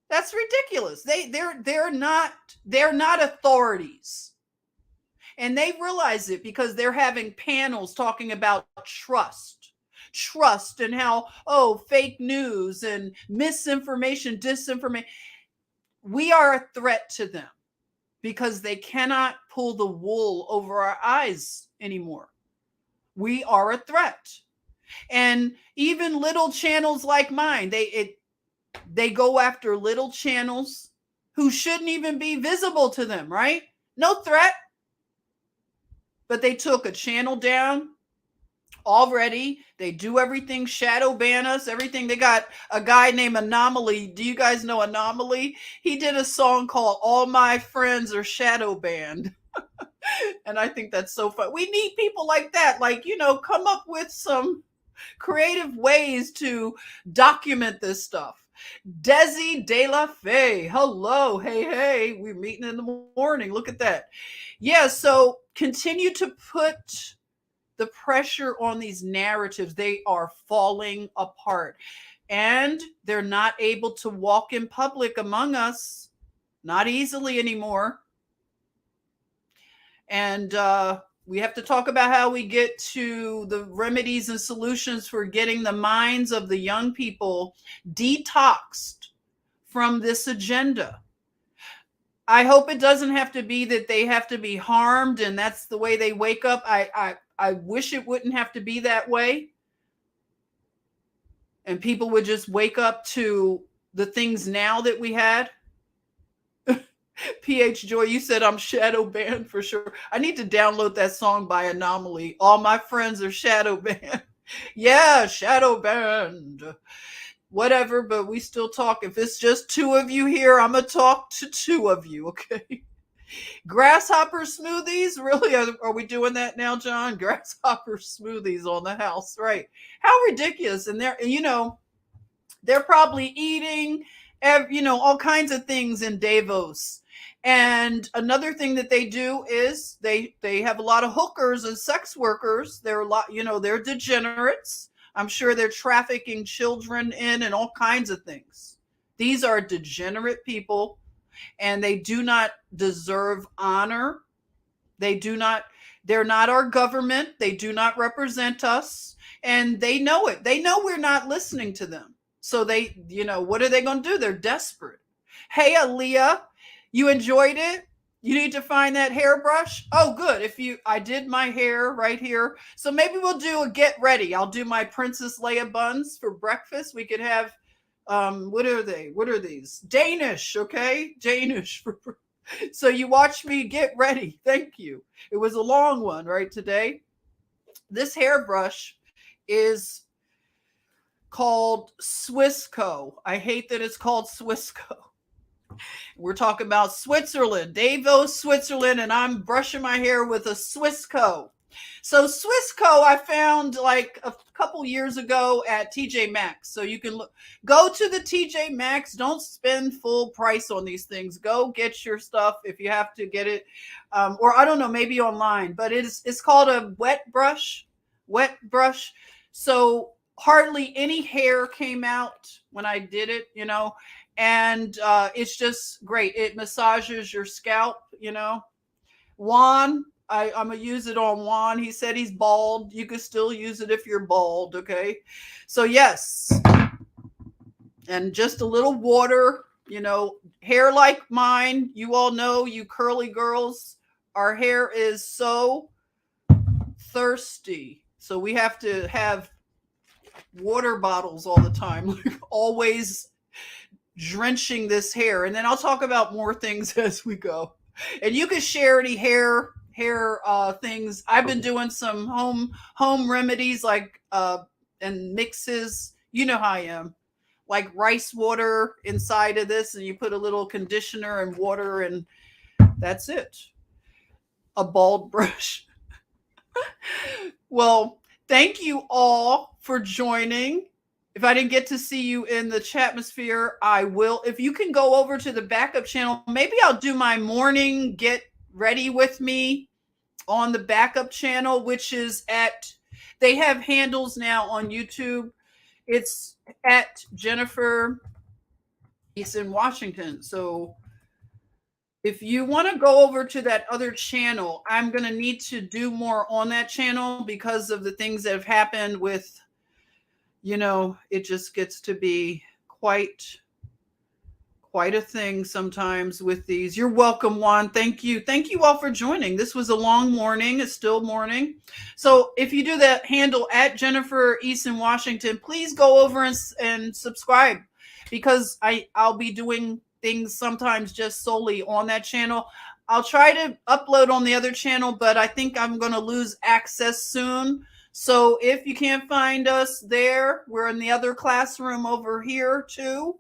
That's ridiculous. They're not authorities. And they realize it because they're having panels talking about trust and how, fake news and misinformation, disinformation. We are a threat to them because they cannot pull the wool over our eyes anymore. We are a threat. And even little channels like mine, they go after little channels who shouldn't even be visible to them, right? No threat. But they took a channel down already. They do everything, shadow ban us, everything. They got a guy named Anomaly. Do you guys know Anomaly? He did a song called All My Friends Are Shadow Banned. And I think that's so fun. We need people like that. Come up with some creative ways to document this stuff. Desi De La Fe. Hello. Hey. We're meeting in the morning. Look at that. Yeah. So continue to put the pressure on these narratives. They are falling apart and they're not able to walk in public among us, not easily anymore. And we have to talk about how we get to the remedies and solutions for getting the minds of the young people detoxed from this agenda. I hope it doesn't have to be that they have to be harmed and that's the way they wake up. I wish it wouldn't have to be that way. And people would just wake up to the things now that we had. PH Joy, you said I'm shadow banned for sure. I need to download that song by Anomaly. All my friends are shadow banned. Yeah, shadow banned. Whatever, but we still talk. If it's just two of you here, I'm going to talk to two of you, okay? Grasshopper smoothies? Really? Are we doing that now, John? Grasshopper smoothies on the house, right? How ridiculous. And they're probably eating, all kinds of things in Davos. And another thing that they do is they have a lot of hookers and sex workers. They're they're degenerates. I'm sure they're trafficking children in and all kinds of things. These are degenerate people and they do not deserve honor. They're not our government. They do not represent us and they know it. They know we're not listening to them. So they, what are they going to do? They're desperate. Hey, Aaliyah, you enjoyed it? You need to find that hairbrush. Oh, good. I did my hair right here. So maybe we'll do a get ready. I'll do my Princess Leia buns for breakfast. We could have, what are they? What are these? Danish. Okay. Danish. So you watched me get ready. Thank you. It was a long one, right, today. This hairbrush is called Swissco. I hate that it's called Swissco. We're talking about Switzerland, Davos, Switzerland, and I'm brushing my hair with a Swissco. So Swissco I found like a couple years ago at TJ Maxx. So you can go to the TJ Maxx. Don't spend full price on these things. Go get your stuff if you have to get it, or I don't know, maybe online. But it's called a wet brush. Wet brush. So hardly any hair came out when I did it, and it's just great. It massages your scalp, Juan, I'm gonna use it on Juan. He said he's bald. You could still use it if you're bald, okay? So yes, and just a little water, hair like mine. You all know, you curly girls, our hair is so thirsty. So we have to have water bottles all the time, always drenching this hair. And then I'll talk about more things as we go. And you can share any hair things. I've been doing some home remedies like and mixes. You know how I am. Like rice water inside of this, and you put a little conditioner and water, and that's it. A bald brush. Well, thank you all for joining. If I didn't get to see you in the chatmosphere, I will. If you can go over to the backup channel, maybe I'll do my morning get ready with me on the backup channel, which is they have handles now on YouTube. It's at Jennifer Easton Washington. So if you want to go over to that other channel, I'm going to need to do more on that channel because of the things that have happened with, it just gets to be quite a thing sometimes with these. You're welcome, Juan. Thank you. Thank you all for joining. This was a long morning. It's still morning. So if you do that handle at Jennifer Easton Washington, please go over and subscribe, because I'll be doing things sometimes just solely on that channel. I'll try to upload on the other channel, but I think I'm going to lose access soon. So if you can't find us there, we're in the other classroom over here too.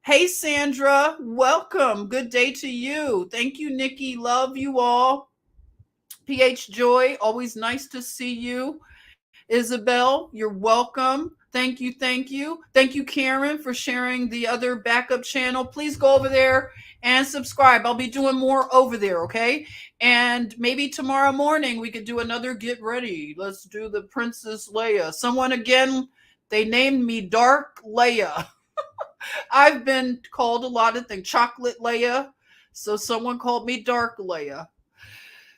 Hey, Sandra, welcome. Good day to you. Thank you, Nikki. Love you all. PH Joy, always nice to see you. Isabel, you're welcome. Thank you. Thank you. Thank you, Karen, for sharing the other backup channel. Please go over there and subscribe. I'll be doing more over there, okay? And maybe tomorrow morning we could do another get ready. Let's do the Princess Leia. Someone again, they named me Dark Leia. I've been called a lot of things. Chocolate Leia. So someone called me Dark Leia.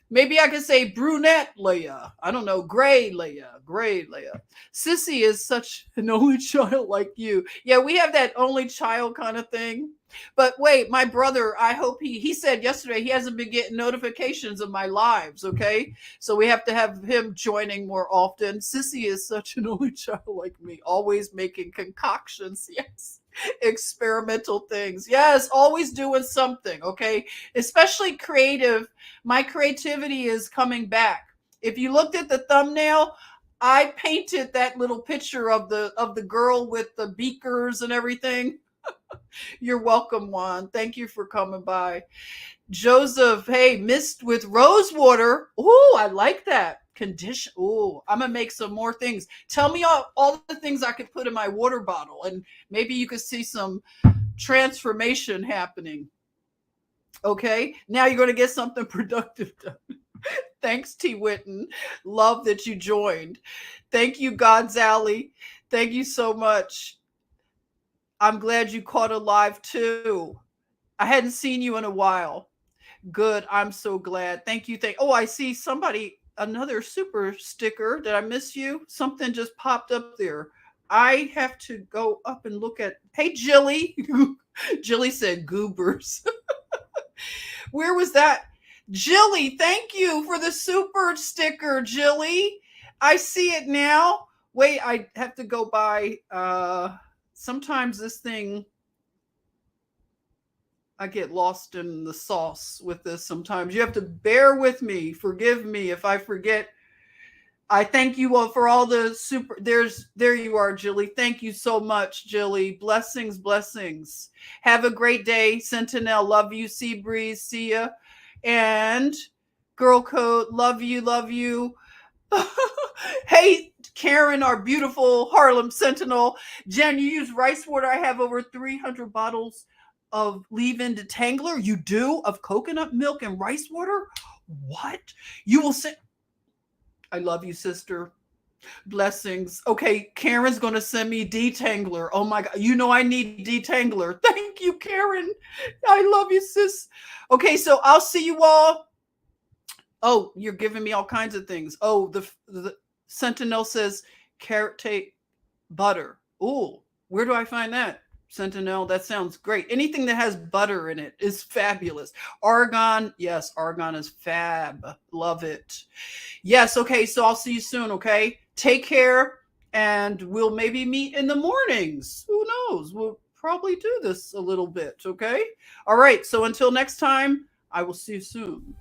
Maybe I could say brunette Leia. I don't know. Gray Leia. Gray Leia. Sissy is such an only child like you. Yeah, we have that only child kind of thing. But wait, my brother, I hope he said yesterday he hasn't been getting notifications of my lives, okay? So we have to have him joining more often. Sissy is such an only child like me, always making concoctions, yes. Experimental things. Yes, always doing something, okay? Especially creative. My creativity is coming back. If you looked at the thumbnail, I painted that little picture of the girl with the beakers and everything. You're welcome, Juan. Thank you for coming by. Joseph, hey, mist with rose water. Oh, I like that. Condition. Oh, I'm going to make some more things. Tell me all the things I could put in my water bottle, and maybe you could see some transformation happening. Okay, now you're going to get something productive done. Thanks, T. Witten. Love that you joined. Thank you, God's Alley. Thank you so much. I'm glad you caught a live too. I hadn't seen you in a while. Good. I'm so glad. Thank you. Oh, I see somebody, another super sticker. Did I miss you? Something just popped up there. I have to go up and look at. Hey, Jilly. Jilly said goobers. Where was that? Jilly, thank you for the super sticker, Jilly. I see it now. Wait, I have to go by. Sometimes this thing. I get lost in the sauce with this sometimes. You have to bear with me. Forgive me if I forget. I thank you all for all the super. There you are, Jilly. Thank you so much, Jilly. Blessings, blessings. Have a great day, Sentinel. Love you, Sea Breeze. See ya. And Girl Code, love you, love you. Hey, Karen, our beautiful Harlem Sentinel. Jen, you use rice water. I have over 300 bottles of leave-in detangler. You do? Of coconut milk and rice water? What? You will say, I love you, sister. Blessings. Okay, Karen's going to send me detangler. Oh my God. You know I need detangler. Thank you, Karen. I love you, sis. Okay, so I'll see you all. Oh, you're giving me all kinds of things. Oh, the Sentinel says carrot cake butter. Ooh, where do I find that? Sentinel, that sounds great. Anything that has butter in it is fabulous. Argan, yes, argan is fab. Love it. Yes, okay, so I'll see you soon, okay? Take care, and we'll maybe meet in the mornings. Who knows? We'll probably do this a little bit, okay? All right, so until next time, I will see you soon.